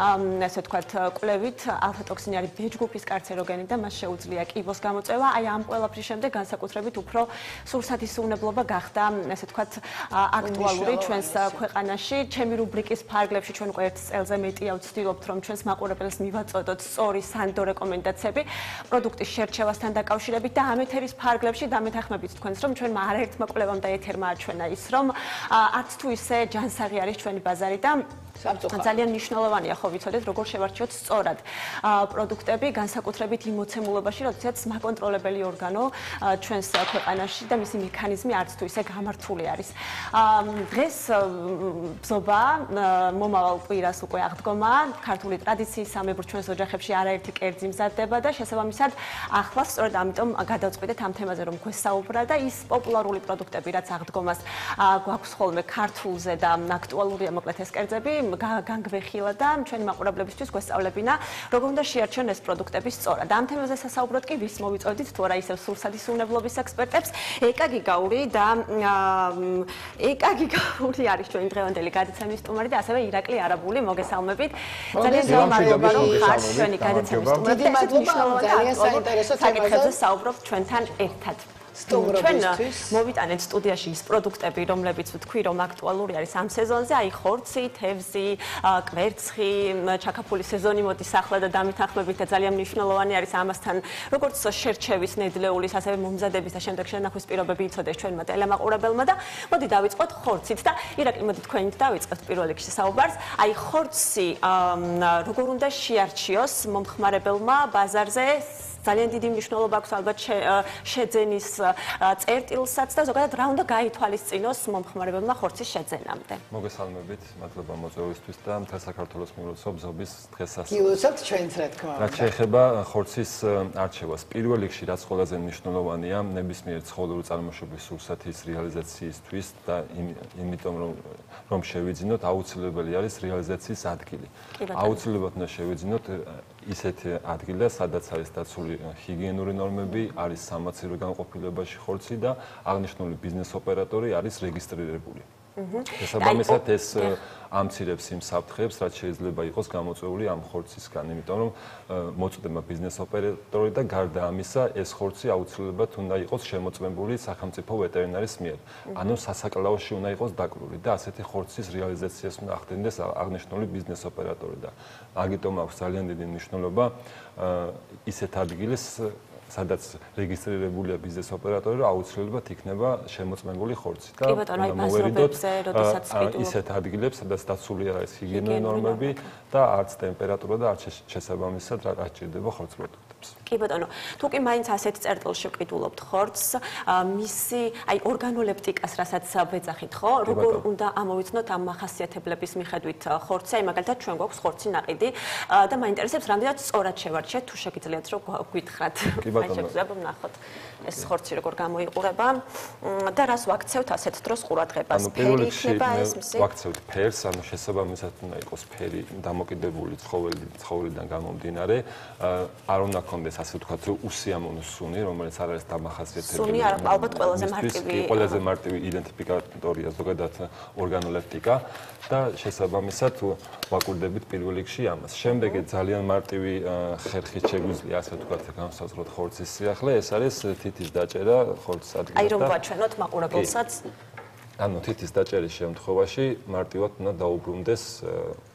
ასე ვთქვათ, კვლევით ალფა-ტოქსინი არის ბეჯგუფის კარცეროგენი და მას შეუძლია კიბოს გამოწვევა. აი ამ ამ ყველაფრის შემდეგ განსაკუთრებით უფრო სურსათისუნებლობა გახდა, ესე ვთქვათ, აქტუალური ჩვენს ქვეყანაში. ჩემი რუბრიკის ფარგლებში ჩვენ უკვე 1 წელზე მეტია ვცდილობთ, რომ ჩვენს მაყურებელს მივაწოდოთ სწორი სანდო რეკომენდაციები პროდუქტის შერჩევასთან დაკავშირებით და ამ ეთერის ფარგლებში დამეთანხმებით თქვენს, რომ ჩვენმა არაერთმა კვლევამ და ეთერმა აჩვენა ის, რომ არც თუ ისე ჯანსაღი არის ჩვენი ბაზარი და ძალიან მნიშვნელოვანია ხო ვიცოდეთ როგორ შევარჩიოთ სწორად პროდუქტები განსაკუთრებით იმ მოცემულობაში, როდესაც მაკონტროლებელი ორგანო ჩვენს ქვეყანაში და მისი მექანიზმი არც თუ ისე გამართული არის. დღეს ბზობა მომავალ კვირას უკვე აღდგომა, ქართული ტრადიციის სამებრ ჩვენს ოჯახებში არაერთი კერძი მზადდება და შესაბამისად ახლა სწორედ ამიტომ გადავწყვიტეთ ამ თემაზე რომ გვესაუბრა და ის პოპულარული პროდუქტები რაც აღდგომას გვაქვს ხოლმე ქართულზე და აქტუალურია მოკლედ ეს კერძები განგვეხილა და ჩვენი მაყურებლებისთვის გვესწავლებინა როგორ უნდა შეარჩიონ ეს პროდუქტები სწორად. ამ თემაზე სასაუბროდ კი ვის მოვიწოდით თუ არა ისევ სურსათისუნებლობის ექსპერტებს ეკა გიგაური და ეკა გიგაური არის ჩვენი დღევანდელი გადაცემის სტუმარი და ასევე ირაკლი არაბული მოგესალმებით. ძალიან მადლობა რომ ხართ ჩვენი გადაცემის სტუმარი. დიდი მადლობა ძალიან საინტერესო საკითხებზე საუბრობთ ჩვენთან ერთად. ჩვენ მოვიტანეთ სტუდიაში ის პროდუქტები, რომლებიც ვთქვი, რომ აქტუალური არის ამ სეზონზე, აი ხორცი, თევზი, კვერცხი, ჩაქაფული სეზონი მოდის ახლა და დამეთანხმებით და ძალიან მნიშვნელოვანი არის ამასთან, როგორც შერჩევის ნედლეულის, ასევე მომზადების და შემდეგ შენახვის პირობები იცოდეს ჩვენმა ტელემაყურებელმა და მოდი დავიწყოთ ხორცით და ირაკლი მოდი თქვენით დავიწყოთ პირველ რიგში საუბარს. აი ხორცი როგორ უნდა შეარჩიოს მომხმარებელმა ბაზარზე ძალიან დიდი მნიშვნელობა აქვს ალბათ შეძენის წერტილსაც და ზოგადად რა უნდა გაითვალისწინოს მომხმარებელმა ხორცის შეძენამდე. მოგესალმებით, მადლობა მოწვევისთვის და მთელ საქართველოს მივლოცავ ბზობის დღესასწაულს. გილოცავთ ჩვენც რა თქმა უნდა. რაც შეეხება ხორცის არჩევას, პირველ რიგში რაც ყველაზე მნიშვნელოვანია, ნებისმიერ ცხოველური წარმოშობის სურსათის რეალიზაციისთვის და იმიტომ რომ შევიძინოთ, აუცილებელი არის რეალიზაციის ადგილი. აუცილებლად უნდა შევიძინოთ ისეთ ადგილას, სადაც არის დაცული ჰიგიენური ნორმები, არის სამაცივრო განყოფილებაში ხორცი და აღნიშნული ბიზნეს ოპერატორი არის რეგისტრირებული. შესაბამისად ეს ამცირებს იმ საფრთხეებს, რაც შეიძლება იყოს გამოწვეული ამ ხორცისგან, იმიტომ რომ მოწდება ბიზნეს ოპერატორი და გარდა ამისა ეს ხორცი აუცილებლად უნდა იყოს შემოწმებული სახელმწიფო ვეტერინარის მიერ. ანუ სასაკლაოში უნდა იყოს დაკრული და ასეთი ხორცის რეალიზაციას უნდა ახდენდეს აღნიშნული ბიზნეს ოპერატორი და აგიტომ აქვს ძალიან დიდი მნიშვნელობა ისეთ ადგილას სადაც რეგისტრირებულია ბიზნეს ოპერატორი, რომ აუცილებლად იქნება შემოწმებული ხორცი და მოვერიდოთ ისეთ ადგილებს, სადაც დაცული არის ჰიგიენური ნორმები და არც ტემპერატურა და არც შესაბამისად რა სჭირდება ხორცს პროდუქტებს. კი ბატონო, თუ კი მაინც ასეთ წერტილში ვყიდულობთ ხორცს, მისი აი ორგანოლეპტიკას რასაც ვეძახით, ხო? როგორ უნდა ამოვიცნოთ ამ მახასიათებლების მიხედვით ხორცი, აი მაგალითად ჩვენ გვაქვს ხორცი ნაყიდი და მაინტერესებს რამდენად სწორად შევარჩიეთ, თუ შეგიძლიათ რომ გვითხრათ. შეგვიძლია ვნახოთ ეს ხორცი როგორ გამოიყურება და რას ვაქცევთ ასეთ დროს ყურადღებას. ფერი იქნება ეს მისი? ვაქცევთ ფერს, ანუ შესაბამისად უნდა იყოს ფერი დამოკიდებული ცხოველიდან გამომდინარე, არ უნდა კონდეს ასე ვთქვათ უსიამოვნო სუნი, რომელიც არ არის დამახასიათებელი. სუნი ალბათ ყველაზე მარტივი. ყველაზე მარტივი იდენტიფიკატორია ზოგადად ორგანოლეპტიკა და შესაბამისად ვაკვირდებით პირველ რიგში ამას. შემდეგ ძალიან მარტივი ხერხით შეგვიძლია ასე ვთქვათ განსაზღვროთ ხორცის სიახლე, ეს არის თითის დაჭერა ხორცის ადგილას. აი რომ ვაჩვენოთ მაყურებელსაც. ანუ თითის დაჭერის შემთხვევაში მარტივად უნდა დაუბრუნდეს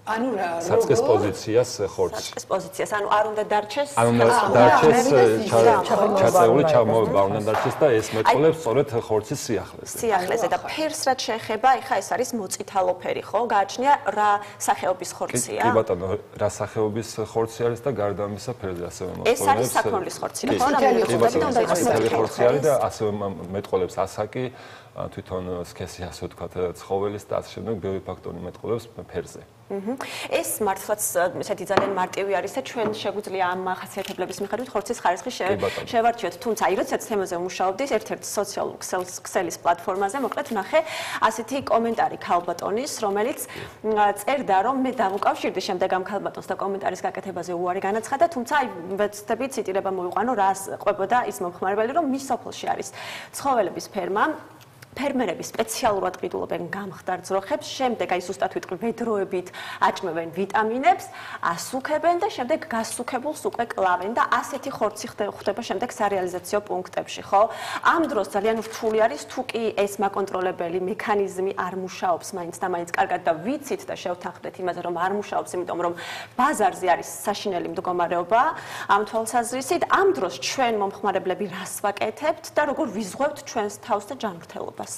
ანუ რა საწყის პოზიციას ხორცს. საწყის პოზიციას, ანუ არ უნდა დარჩეს ჩაწეული ჩამოვება უნდა დარჩეს და ეს მეტყოლებს სწორედ ხორცის სიახლეზე. სიახლეზე და ფერს რაც შეეხება, ეხა ეს არის მოწითალო ფერი, ხო? გააჩნია რა სახეობის ხორცია? კი ბატონო, რა სახეობის ხორცი არის და გარდა ამისა ფერზე ასევე ეს მოწოლებს. არის საქონლის ხორცი, ხო? მთელი ხორცი არის და ასევე მეტყოლებს ასაკი, თვითონ სქესი ასე ვთქვათ, ცხოველის და ასე შემდეგ ბევრი ფაქტორი მეტყოლებს ფერზე. ეს მართლაც ესეთი ძალიან მარტივი არის და ჩვენ შეგვიძლია ამ ხასიათებლების მიხედვით ხორცის ხარისხი შევარჩიოთ. თუმცა აი როდესაც თემაზე ვმუშაობდი ერთ-ერთ სოციალურ ქსელის პლატფორმაზე, მოკლედ ვნახე ასეთი კომენტარი ქალბატონის, რომელიც წერდა, რომ მე დავუკავშირდი შემდეგ ამ ქალბატონს და კომენტარის გაკეთებაზე უარი განაცხადა, თუმცა აი ვეცდები ციტირება მოვიყვანო, რას ყვებოდა ის მომხმარებელი, რომ მის სოფელში არის ცხოველების ფერმა ფერმერები სპეციალურად ყიდულობენ გამხდარ ძროხებს, შემდეგ აი ზუსტად ვიტყვი ვედროებით აჭმევენ ვიტამინებს, ასუქებენ და შემდეგ გასუქებულს უკვე კლავენ და ასეთი ხორცი ხდება შემდეგ სარეალიზაციო პუნქტებში, ხო? ამ დროს ძალიან რთული არის თუ კი ეს მაკონტროლებელი მექანიზმი არ მუშაობს მაინც და მაინც კარგად და ვიცით და შევთანხმდეთ იმაზე რომ არ მუშაობს, იმიტომ რომ ბაზარზე არის საშინელი მდგომარეობა ამ თვალსაზრისით. ამ დროს ჩვენ მომხმარებლები რას ვაკეთებთ და როგორ ვიზღვევთ ჩვენს თავს და ჯანმრთელობას?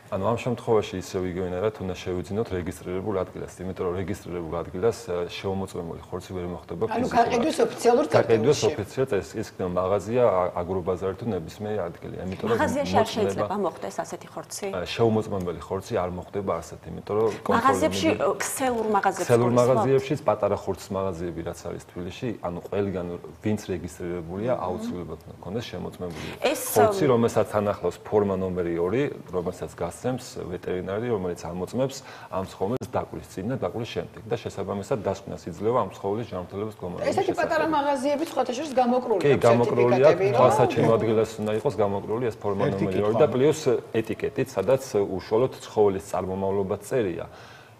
ანუ ამ შემთხვევაში ისევ იგივეა რა თუნდაც შევიძინოთ რეგისტრირებულ ადგილას, იმიტომ რომ რეგისტრირებულ ადგილას შევმოწმებული ხორცი ვერ მოხდება ფიზიკურად. ანუ გაყიდვის ოფიციალურ გაყიდვის ოფიციალურად ეს იქნება მაღაზია, აგრობაზარი თუ ნებისმიერი ადგილი. იმიტომ რომ მაღაზიაში არ შეიძლება მოხდეს ასეთი ხორცი? შევმოწმებელი ხორცი არ მოხდება ასეთ, იმიტომ რომ მაღაზიებში ქსელურ მაღაზიებში ქსელურ მაღაზიებშიც პატარა ხორცის მაღაზიები რაც არის თბილისში, ანუ ყველგან ვინც რეგისტრირებულია, აუცილებლად ქონდეს შემოწმებული ხორცი, რომელსაც ანახლავს ფორმა ნომერი 2, რომელსაც გასცემს ვეტერინარი, რომელიც ამოწმებს ამ ცხოველს დაკვლის წინ და დაკვლის შემდეგ და შესაბამისად დასკვნას იძლევა ამ ცხოველის ჯანმრთელობის მდგომარეობის შესახებ. ესეთი პატარა მაღაზიები სხვათა შორის გამოკრული კი, გამოკრულია, თვალსაჩინო ადგილას უნდა იყოს გამოკრული ეს ფორმა ნომერი 2 და პლუს ეტიკეტით, სადაც უშუალოდ ცხოველის წარმომავლობა წერია.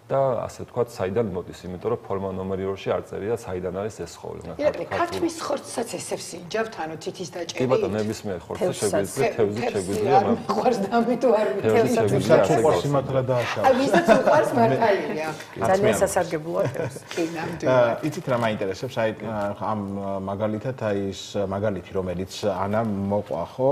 და ასე ვთქვათ, საიდან მოდის, იმიტომ რომ ფორმა ნომერი 2-ში არ წერია საიდან არის ეს ცხოველი. ქათმის ხორცსაც ესევ სინჯავთ, ანუ თითის დაჭერით. კი ბატონო, ნებისმიერ ხორცს შეგვიძლია, თევზით შეგვიძლია, მოყვარს და მე თუ არ თევზით უყვარს იმათრა დააშავა. აი, ვისაც უყვარს მართალია. ძალიან სასარგებლოა თევზი. კი, ნამდვილად. იცით რა მაინტერესებს, აი ამ მაგალითად აი ეს მაგალითი, რომელიც ანა მოყვა, ხო?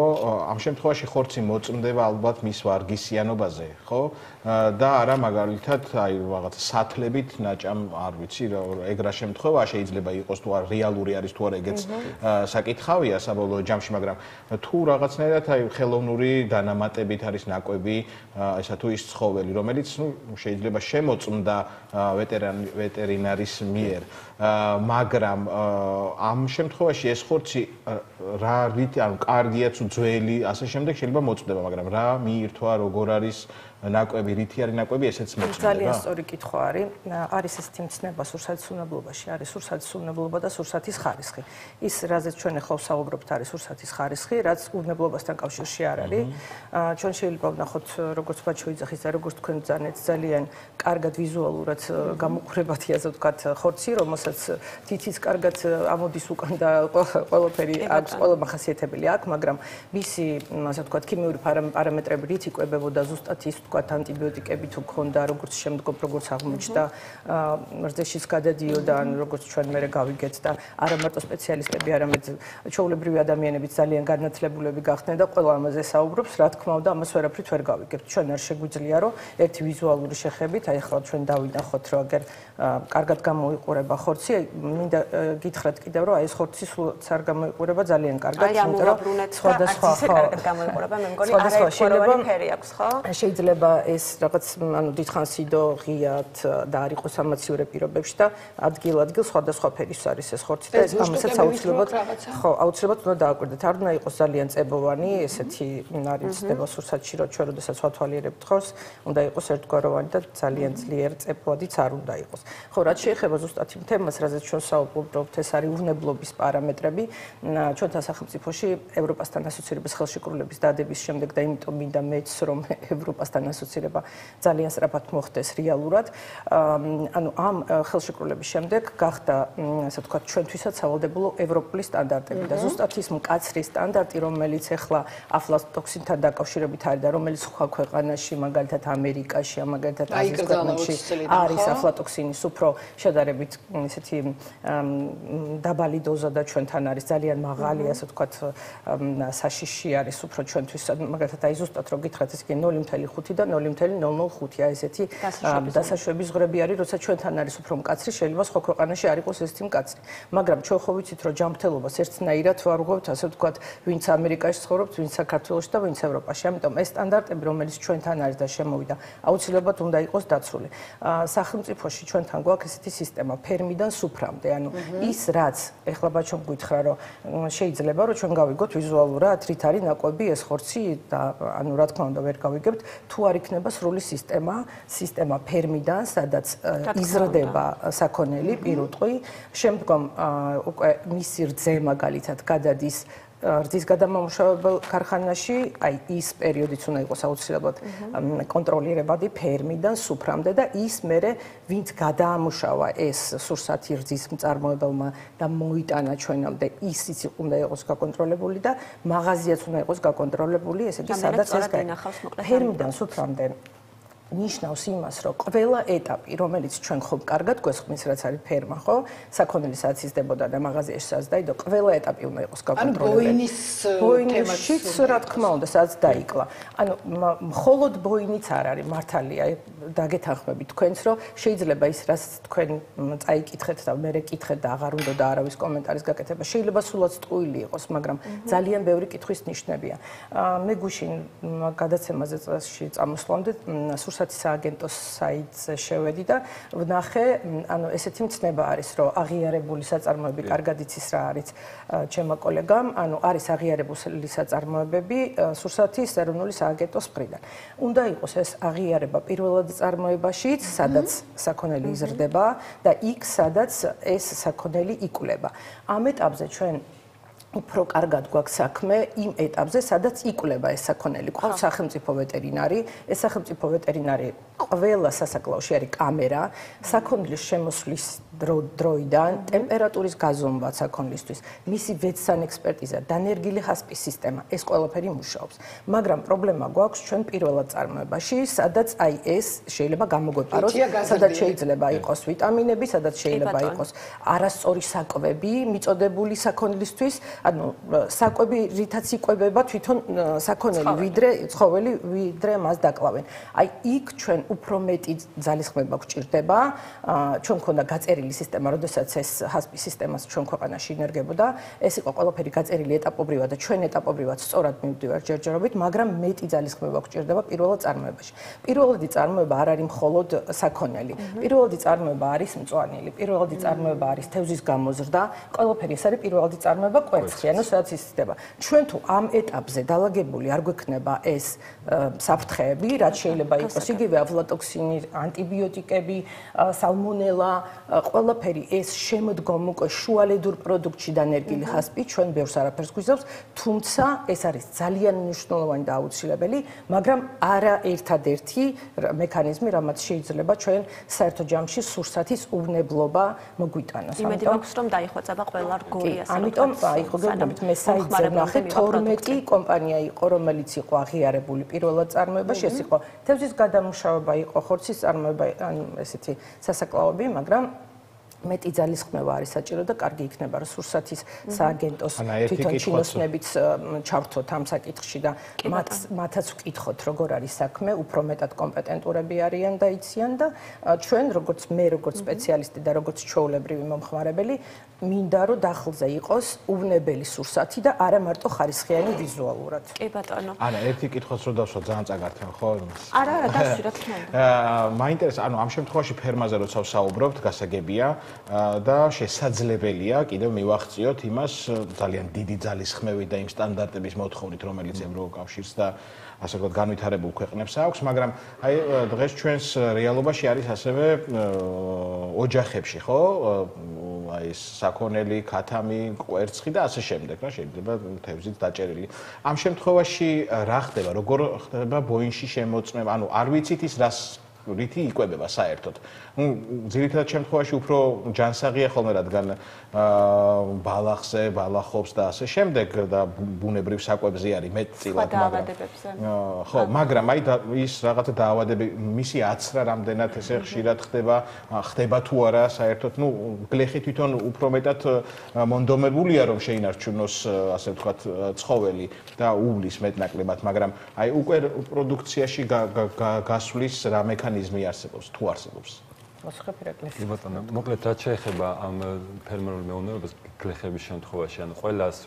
ამ შემთხვევაში ხორცი მოწმდება ალბათ მის ვარგისიანობაზე, ხო? და არა მაგალითად აი რაღაც სათლებით ნაჭამ არ ვიცი ეგ რა შემთხვევა შეიძლება იყოს თუ არ რეალური არის თუ არა ეგეც საკითხავია საბოლოო ჯამში მაგრამ თუ რაღაცნაირად აი ხელოვნური დანამატებით არის ნაკვები ესა თუ ის ცხოველი რომელიც ნუ შეიძლება შემოწმდა ვეტერინარის მიერ მაგრამ ამ შემთხვევაში ეს ხორცი რა რითი ანუ კარგია თუ ძველი ასე შემდეგ შეიძლება მოწმდება მაგრამ რა მიირთვა როგორ არის ნაკვები რითი არის ნაკვები ესეც მოწმდება ძალიან სწორი კითხვა არის არის ესეთი მცნება სურსათის უნებლობაში არის სურსათის უნებლობა და სურსათის ხარისხი ის რაზეც ჩვენ ახლა ვსაუბრობთ არის სურსათის ხარისხი რაც უნებლობასთან კავშირში არ არის ჩვენ შეიძლება ვნახოთ როგორც ბაჩოიძახის და როგორც თქვენ ძანეთ ძალიან კარგად ვიზუალურად გამოყურებათი ასე ვთქვათ ხორცი რომელსაც თითის კარგად ამოდის უკან და ყველაფერი აქვს ყველა მახასიათებელი აქვს მაგრამ მისი ასე ვთქვათ ქიმიური პარამეტრები რით იკვებებოდა ზუსტად ის ვთქვათ ანტიბიოტიკები თუ ქონდა როგორც შემდგომ როგორც აღმოჩნდა მრძეშიც გადადიოდა ან როგორც ჩვენ მერე გავიგეთ და არა მარტო სპეციალისტები არამედ ჩვეულებრივი ადამიანებიც ძალიან განათლებულები გახდნენ და ყველა ამაზე საუბრობს რა თქმა უნდა ამას ვერაფრით ვერ გავიგებთ ჩვენ არ შეგვიძლია რომ ერთი ვიზუალური შეხებით აი ახლა ჩვენ დავინახოთ რომ აგერ კარგად გამოიყურება ხორცი მინდა გითხრათ კიდევ რომ აი ეს ხორცი სულაც არ გამოიყურება ძალიან კარგად იმიტომ რომ სხვადასხვა კარგად გამოიყურება მე მგონი არაერთგვაროვანი ფერი აქვს ხო შეიძლება ეს რაღაც ანუ დიდხანს იდო ღიად და არ იყოს ამაციური პირობებში და ადგილ-ადგილ სხვადასხვა ფერის არის ეს ხორცი და ეს ამასაც აუცილებლად ხო აუცილებლად უნდა დააკვირდეთ არ უნდა იყოს ძალიან წებოვანი ესეთი არის ცდება სურსათში რომ ჩვენ როდესაც ვათვალიერებთ ხორცს უნდა იყოს ერთგვაროვანი და ძალიან ძლიერ წებოვადიც არ უნდა იყოს ხო რაც შეეხება ზუსტად იმ თემას რაზეც ჩვენ საუბრობთ ეს არის უნებლობის პარამეტრები ჩვენთან სახელმწიფოში ევროპასთან ასოცირების ხელშეკრულების დადების შემდეგ და იმიტომ მინდა მეც რომ ევროპასთან ასოცირება ძალიან სწრაფად მოხდეს რეალურად. ანუ ამ ხელშეკრულების შემდეგ გახდა, ასე ვთქვათ, ჩვენთვისაც სავალდებულო ევროპული სტანდარტები და ზუსტად ის მკაცრი სტანდარტი, რომელიც ახლა აფლატოქსინთან დაკავშირებით არის და რომელიც სხვა ქვეყანაში, მაგალითად ამერიკაში, მაგალითად აზიის ქვეყნებში არის აფლატოქსინის უფრო შედარებით ესეთი დაბალი დოზა და ჩვენთან არის ძალიან მაღალი, ასე ვთქვათ, საშიში არის უფრო ჩვენთვის, მაგალითად აი ზუსტად რო გითხრათ ეს კი 0.5 და 0.005-ია ესეთი დასაშვების ზღვრები არის, როცა ჩვენთან არის უფრო მკაცრი, შეიძლება სხვა ქვეყანაში არ იყოს ესეთი მკაცრი. მაგრამ ჩვენ ხო ვიცით, რომ ჯანმრთელობას ერთნაირად ვარღვევთ, ასე ვთქვათ, ვინც ამერიკაში ცხოვრობს, ვინც საქართველოში და ვინც ევროპაში. ამიტომ ეს სტანდარტები, რომელიც ჩვენთან არის და შემოვიდა, აუცილებლად უნდა იყოს დაცული. სახელმწიფოში ჩვენთან გვაქვს ესეთი სისტემა ფერმიდან სუფრამდე, ანუ ის რაც ეხლა ბაჩომ გითხრა, რომ შეიძლება რომ ჩვენ გავიგოთ ვიზუალურად, რით არის ნაკვები ეს ხორცი და ანუ რა თქმა უნდა ვერ გავიგებთ, თუ არ იქნება სრული სისტემა ფერმიდან, სადაც იზრდება საქონელი, პირუტყვი, შემდგომ უკვე მისი რძე მაგალითად გადადის რძის გადამამუშავებელ ქარხანაში, აი ის პერიოდიც უნდა იყოს აუცილებლად კონტროლირებადი ფერმიდან სუფრამდე და ის მერე ვინც გადაამუშავა ეს სურსათი რძის მწარმოებელმა და მოიტანა ჩვენამდე ისიც უნდა იყოს გაკონტროლებული და მაღაზიაც უნდა იყოს გაკონტროლებული, ესე იგი სადაც ეს ფერმიდან სუფრამდე ნიშნავს იმას, რომ ყველა ეტაპი, რომელიც ჩვენ ხომ კარგად გვესხმის, რაც არის ფერმა, ხო? საქონელი სადაც იზრდებოდა და მაღაზიაში სადაც დაიდო, ყველა ეტაპი უნდა იყოს გაკონტროლებული. ბოინისშიც, რა თქმა უნდა, სადაც დაიკლა. ანუ მხოლოდ ბოინიც არ არის მართალია, დაგეთანხმებით თქვენს, რომ შეიძლება ის, რაც თქვენ წაიკითხეთ და მე კითხეთ და აღარ უნდა და არავის კომენტარის გაკეთება, შეიძლება სულაც ტყუილი იყოს, მაგრამ ძალიან ბევრი კითხვის ნიშნებია. მე გუშინ გადაცემაზე წელში წამოსვლამდე სურსათის სააგენტოს საიტზე შევედი და ვნახე, ანუ ესეთი მცნება არის, რომ აღიარებული საწარმოები, კარგად იცის რა არის ჩემმა კოლეგამ, ანუ არის აღიარებული საწარმოებები სურსათის ეროვნული სააგენტოს მხრიდან. უნდა იყოს ეს აღიარება პირველად წარმოებაშიც, სადაც საქონელი იზრდება და იქ, სადაც ეს საქონელი იკვლება. ამ ეტაპზე ჩვენ უფრო კარგად გვაქვს საქმე იმ ეტაპზე, სადაც იკვლება ეს საქონელი. ყავს სახელმწიფო ვეტერინარი, ეს სახელმწიფო ვეტერინარი ყველა სასაკლაოში არის კამერა, საქონლის შემოსვლის დროიდან, ტემპერატურის გაზომვა საქონლისთვის, მისი ვეცსანექსპერტიზა, დანერგილი ჰასპის სისტემა, ეს ყველაფერი მუშაობს. მაგრამ პრობლემა გვაქვს ჩვენ პირველად წარმოებაში, სადაც აი ეს შეიძლება გამოგვეპაროს, სადაც შეიძლება იყოს ვიტამინები, სადაც შეიძლება იყოს არასწორი საკვები მიწოდებული საქონლისთვის, ანუ საკვები რითაც იკვებება თვითონ საქონელი, ვიდრე ცხოველი, ვიდრე მას დაკლავენ. აი იქ ჩვენ უფრო მეტი ძალისხმევა გვჭირდება, ჩვენ მქონდა გაწერილი სისტემა, როდესაც ეს ჰასპის სისტემას ჩვენ ქვეყანაში ინერგებოდა, ეს იყო ყველაფერი გაწერილი ეტაპობრივად და ჩვენ ეტაპობრივად სწორად მივდივართ ჯერჯერობით, მაგრამ მეტი ძალისხმევა გვჭირდება პირველად წარმოებაში. პირველადი წარმოება არ არის მხოლოდ საქონელი. პირველადი წარმოება არის მწვანილი, პირველადი წარმოება არის თევზის გამოზრდა, ყველაფერი ეს არის პირველადი წარმოება კვერცხი, ანუ სადაც იზრდება. ჩვენ თუ ამ ეტაპზე დალაგებული არ გვექნება ეს საფრთხეები, რაც შეიძლება იყოს იგივე აფლატოქსინი, ანტიბიოტიკები, სალმონელა, ყველაფერი ეს შემდგომ უკვე შუალედურ პროდუქტში დანერგილი ჰასპი ჩვენ ბევრს არაფერს გვიზავს, თუმცა ეს არის ძალიან მნიშვნელოვანი და აუცილებელი, მაგრამ არა ერთადერთი მექანიზმი, რამაც შეიძლება ჩვენ საერთო ჯამში სურსათის უვნებლობა მოგვიტანოს. იმედი მაქვს, რომ დაიხვეწება ყველა რგოლი ასე. ამიტომ აი ხო გეუბნებით, მე საიტზე ვნახე 12 კომპანია იყო, რომელიც იყო აღიარებული პირველად წარმოებაში, ეს იყო თევზის გადამუშავება, იყო ხორცის წარმოება, ან ესეთი სასაკლაოები, მაგრამ მეტი ძალისხმევა არის საჭირო და კარგი იქნება რომ სურსათის სააგენტოს თვითონ ჩინოსნებიც ჩავრთოთ ამ საკითხში და მათაც ვკითხოთ როგორ არის საქმე, უფრო მეტად კომპეტენტურები არიან და იციან და ჩვენ როგორც მე როგორც სპეციალისტი და როგორც ჩვეულებრივი მომხმარებელი მინდა რომ დახლზე იყოს უვნებელი სურსათი და არა მარტო ხარისხიანი ვიზუალურად. კი ბატონო. ანა ერთი კითხვაც რო დავსვა ძალიან წაგართმევ ხო? არა, დასვი რა თქმა უნდა. მაინტერესებს, ანუ ამ შემთხვევაში ფერმაზე როცა ვსაუბრობთ, გასაგებია და შესაძლებელია კიდევ მივახციოთ იმას ძალიან დიდი ძალისხმევით და იმ სტანდარტების მოთხოვნით, რომელიც ევროკავშირს და ასე ვთქვათ განვითარებულ ქვეყნებს აქვს, მაგრამ აი დღეს ჩვენს რეალობაში არის ასევე ოჯახებში, ხო? აი საქონელი, ქათამი, კვერცხი და ასე შემდეგ, რა შეიძლება თევზით დაჭერილი. ამ შემთხვევაში რა ხდება? როგორ ხდება ბოინში შემოწმება? ანუ არ ვიცით ის რას რითი იკვებება საერთოდ. ნუ ძირითადად შემთხვევაში უფრო ჯანსაღია ხოლმე, რადგან ბალახზე, ბალახობს და ასე შემდეგ და ბუნებრივ საკვებზე არის მეტწილად, მაგრამ ხო, მაგრამ აი ის რაღაცა დაავადები, მისი აცრა რამდენად ესე ხშირად ხდება თუ არა საერთოდ, ნუ გლეხი თვითონ უფრო მეტად მონდომებულია რომ შეინარჩუნოს, ასე ვთქვათ, ცხოველი და უვლის მეტნაკლებად, მაგრამ აი უკვე პროდუქციაში გასვლის რა მექანიზმი არსებობს, თუ არსებობს? კი ბატონო, მოკლედ რაც შეეხება ამ ფერმერულ მეურნეობას გლეხების შემთხვევაში, ანუ ყველას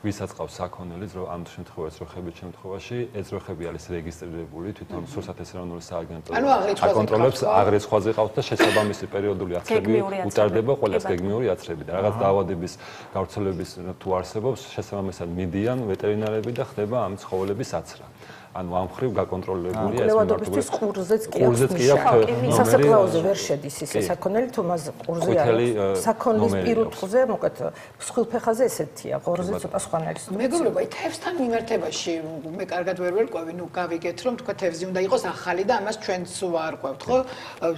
ვისაც ყავს საქონელი, ამ შემთხვევაში ძროხების შემთხვევაში, ეს ძროხები არის რეგისტრირებული თვითონ სურსათის ეროვნული სააგენტო აკონტროლებს, აღრიცხვაზე ყავთ და შესაბამისი პერიოდული აცრები უტარდება ყველას გეგმიური აცრები და რაღაც დაავადების გავრცელების თუ არსებობს, შესაბამისად მიდიან ვეტერინარები და ხდება ამ ცხოველების აცრა. ანუ ამ ხრივ გაკონტროლებულია ეს მემკვიდრეობის ყურზეც კი აქვს. სასაკლაოზე ვერ შედის ის საქონელი, თუ მას ყურზე არის. საქონლის პირუტყვზე, მოკლედ მსხვილფეხაზე ესეთია, ღორზე ცოტა სხვანაირი სიტუაცია. მეგობრებო, აი თევზთან მიმართებაში მე კარგად ვერ ვერკვევი, ნუ გავიგეთ რომ თქვა თევზი უნდა იყოს ახალი და ამას ჩვენც ვარკვევთ, ხო?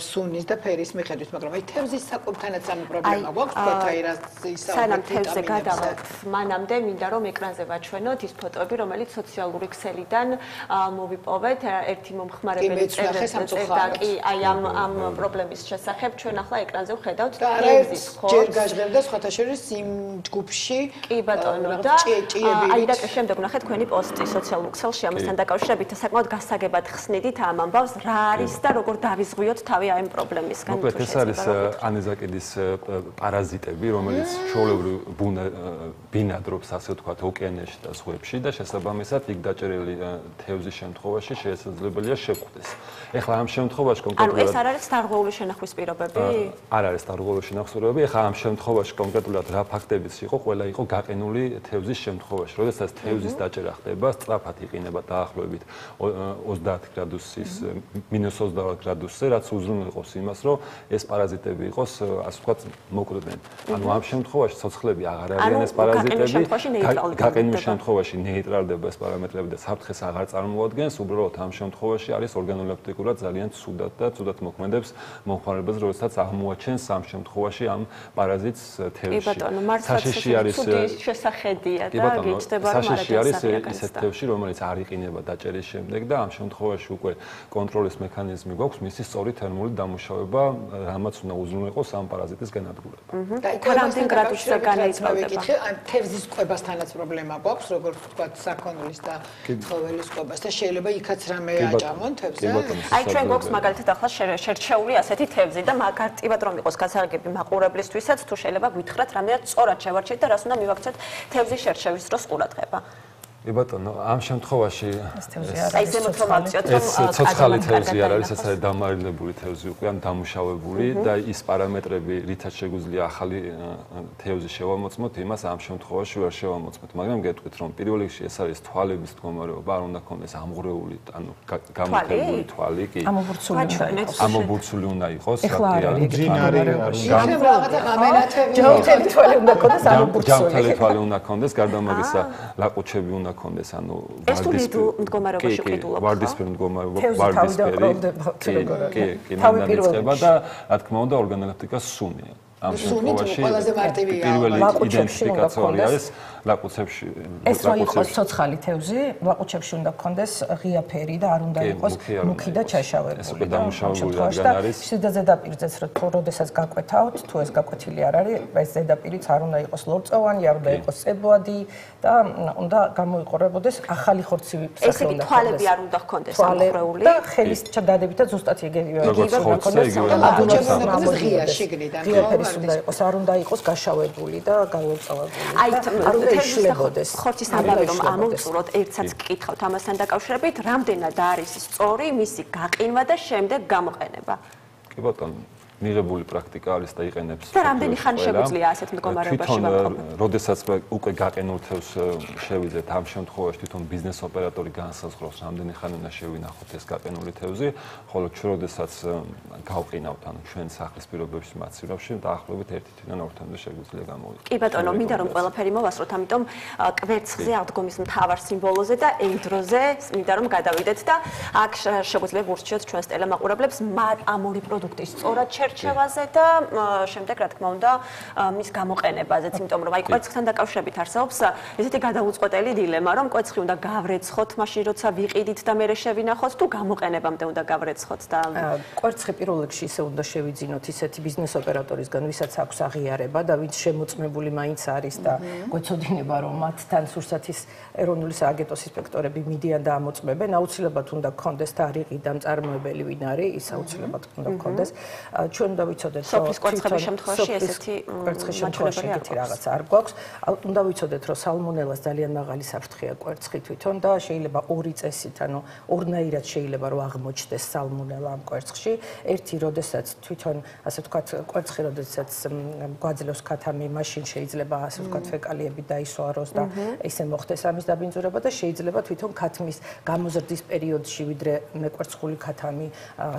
სუნის და ფერის მიხედვით, მაგრამ აი თევზის საკუთრთანაც ამ პრობლემა გვაქვს, თქვა აი რა ისაა. სანამ თევზზე გადავალთ, მანამდე მინდა რომ ეკრანზე ვაჩვენოთ ის ფოტოები, რომელიც სოციალური ქსელიდან მოვიპოვეთ, ერთი მომხმარებელი წერდა კი აი ამ პრობლემის შესახებ, ჩვენ ახლა ეკრანზე ვხედავთ თევზის ხორცს. ჯერ გაჟღერდა სხვათა შორის იმ ჯგუფში. კი ბატონო და აი და შემდეგ ნახეთ თქვენი პოსტი სოციალურ ქსელში ამასთან დაკავშირებით საკმაოდ გასაგებად ხსნიდით ამ ამბავს, რა არის და როგორ დავიზღვიოთ თავი ამ პრობლემისგან. მოკლედ ეს არის ანეზაკიდის პარაზიტები, რომელიც ჩვეულებრივ ბინადრობს, ასე ვთქვათ, ოკეანეში და ზღვებში და შესაბამისად იქ დაჭერილი თევზის შემთხვევაში შესაძლებელია შეგვხვდეს. ეხლა ამ შემთხვევაში კონკრეტულად ანუ ეს არ არის დარღვეული შენახვის პირობები? არ არის დარღვეული შენახვის პირობები. ეხლა ამ შემთხვევაში კონკრეტულად რა ფაქტებიც იყო, ყველა იყო გაყინული თევზის შემთხვევაში. როდესაც თევზის დაჭერა ხდება, სწრაფად იყინება დაახლოებით 30 გრადუსის -20 გრადუსზე, რაც უზრუნველყოფს იმას, რომ ეს პარაზიტები იყოს, ასე ვთქვათ, მოკვდნენ. ანუ ამ შემთხვევაში ცოცხლები აღარ არიან ეს პარაზიტები. გაყინვის შემთხვევაში ნეიტრალდება ეს პარამეტრები და საფრთხეს აღარ წარმოადგენს, უბრალოდ ამ შემთხვევაში არის ორგანოლეპტიკურად ძალიან ცუდად და ცუდად მოქმედებს მომხმარებელს, როდესაც აღმოაჩენს ამ შემთხვევაში ამ პარაზიტს თევზში. კი ბატონო, მართლაც ცუდი შესახედია და გიჩნდება რომ საშიში არის ისეთ თევზში, რომელიც არ იყინება დაჭერის შემდეგ და ამ შემთხვევაში უკვე კონტროლის მექანიზმი გვაქვს, მისი სწორი თერმული დამუშავება, რამაც უნდა უზრუნველყოს ამ პარაზიტის განადგურება. და იქ რამდენ გრადუსზე განეცვალდება? ან თევზის კვებასთანაც პრობლემა გვაქვს, როგორც ვთქვათ, საქონლის და ცხოველის კვებას და შეიძლება იქაც რამე აჭამონ თევზზე? აი ჩვენ გვაქვს მაგალითად ახლა შერჩეული ასეთი თევზი და მაგარტივად რომ იყოს გასაგები მაყურებლისთვისაც თუ შეიძლება გითხრათ რამდენად სწორად შევარჩიეთ და რას უნდა მივაქცეთ თევზის შერჩევის დროს ყურადღება. კი ბატონო, ამ შემთხვევაში ეს ცოცხალი თევზი არ არის, ეს არის დამარილებული თევზი უკვე ან დამუშავებული და ის პარამეტრები, რითაც შეგვიძლია ახალი თევზი შევამოწმოთ, იმას ამ შემთხვევაში ვერ შევამოწმოთ, მაგრამ გეტყვით რომ პირველ რიგში ეს არის თვალების მდგომარეობა, არ უნდა ქონდეს ამღვრეული, ანუ გამოფებული თვალი, კი. ამობურცული უნდა იყოს, ჯანმრთელი თვალი უნდა ქონდეს, ჯანმრთელი თვალი უნდა ქონდეს, გარდა ამისა ლაყუჩები უნდა კონდეს, ანუ მდგომარეობაში ყიდულობ. ვარდისფერი მდგომარეობა, ვარდისფერი. კი, მანდაიწყება და რა თქმა უნდა ორგანოლეპტიკას სუნია. ამ შემთხვევაში პირველი იდენტიფიკაცია არის ლაყუჩებში. ეს რო იყოს ცოცხალი თევზი, ლაყუჩებში უნდა ქონდეს ღია ფერი და არ უნდა იყოს მუქი და ჩაშავებული. ეს უკვე დამუშავებული რადგან არის. შიდა ზედაპირზეც რო როდესაც გაკვეთავთ, თუ ეს გაკვეთილი არ არის, ეს ზედაპირიც არ უნდა იყოს ლორწოვანი, არ უნდა იყოს წებოადი და უნდა გამოიყურებოდეს ახალი ხორცივი სახე. ესე იგი თვალები არ უნდა ჰქონდეს ამოხრეული და ხელის ჩადადებითაც ზუსტად იგივე უნდა ქონდეს. ღია შიგნიდან უნდა იყოს, არ უნდა იყოს გაშავებული და გაუწავებული. აი, ხორცის ამბავი რომ ამოვწუროთ, ერთსაც გკითხავთ ამასთან დაკავშირებით, რამდენად არის სწორი მისი გაყინვა და შემდეგ გამოყენება? კი ბატონო, მიღებული პრაქტიკა არის და იყენებს. და რამდენი ხანი შეგვიძლია ასეთ მდგომარეობაში ვაყოფოთ? როდესაც უკვე გაყინულ თევზს შევიძეთ, ამ შემთხვევაში თვითონ ბიზნეს ოპერატორი განსაზღვრავს, რამდენი ხანი უნდა შევინახოთ ეს გაყინული თევზი, ხოლო ჩვენ როდესაც გავყინავთ, ანუ ჩვენ სახლის პირობებში მაცივრავში, დაახლოებით 1 თვიდან 2 თვემდე შეგვიძლია გამოვიყენოთ. კი ბატონო, მინდა რომ ყველაფერი მოვასწროთ, ამიტომ კვერცხზე აღდგომის მთავარ სიმბოლოზე და იმ დროზე მინდა რომ გადავიდეთ და აქ შეგვიძლია ვურჩიოთ ჩვენს ტელემაყურებლებს ამ ორი პროდუქტის სწორად შერჩევაზე და შემდეგ რა თქმა უნდა მის გამოყენებაზეც, იმიტომ რომ აი კვერცხთან დაკავშირებით არსებობს ესეთი გადაუწყვეტელი დილემა, რომ კვერცხი უნდა გავრეცხოთ მაშინ როცა ვიყიდით და მერე შევინახოთ თუ გამოყენებამდე უნდა გავრეცხოთ და კვერცხი პირველ რიგში ისე უნდა შევიძინოთ ისეთი ბიზნეს ოპერატორისგან, ვისაც აქვს აღიარება და ვინც შემოწმებული მაინც არის და გვეცოდინება რომ მათთან სურსათის ეროვნული სააგენტოს ინსპექტორები მიდიან და ამოწმებენ, აუცილებლად უნდა გქონდეს და არიყი და მწარმოებელი ვინ არის, ის აუცილებლად უნდა გქონდეს. ჩვენ უნდა ვიცოდეთ, რომ სოფლის კვერცხების შემთხვევაში ესეთი კვერცხის შემთხვევაში ეგეთი რაღაც არ გვაქვს. უნდა ვიცოდეთ, რომ სალმონელას ძალიან მაღალი საფრთხეა კვერცხი თვითონ და შეიძლება ორი წესით, ანუ ორნაირად შეიძლება რომ აღმოჩნდეს სალმონელა ამ კვერცხში. ერთი, როდესაც თვითონ, ასე ვთქვათ, კვერცხი როდესაც გვაძლევს ქათამი, მაშინ შეიძლება, ასე ვთქვათ, ფეკალიები დაისვაროს და ესე მოხდეს ამის დაბინძურება და შეიძლება თვითონ ქათმის გამოზრდის პერიოდში, ვიდრე მეკვერცხული ქათამი,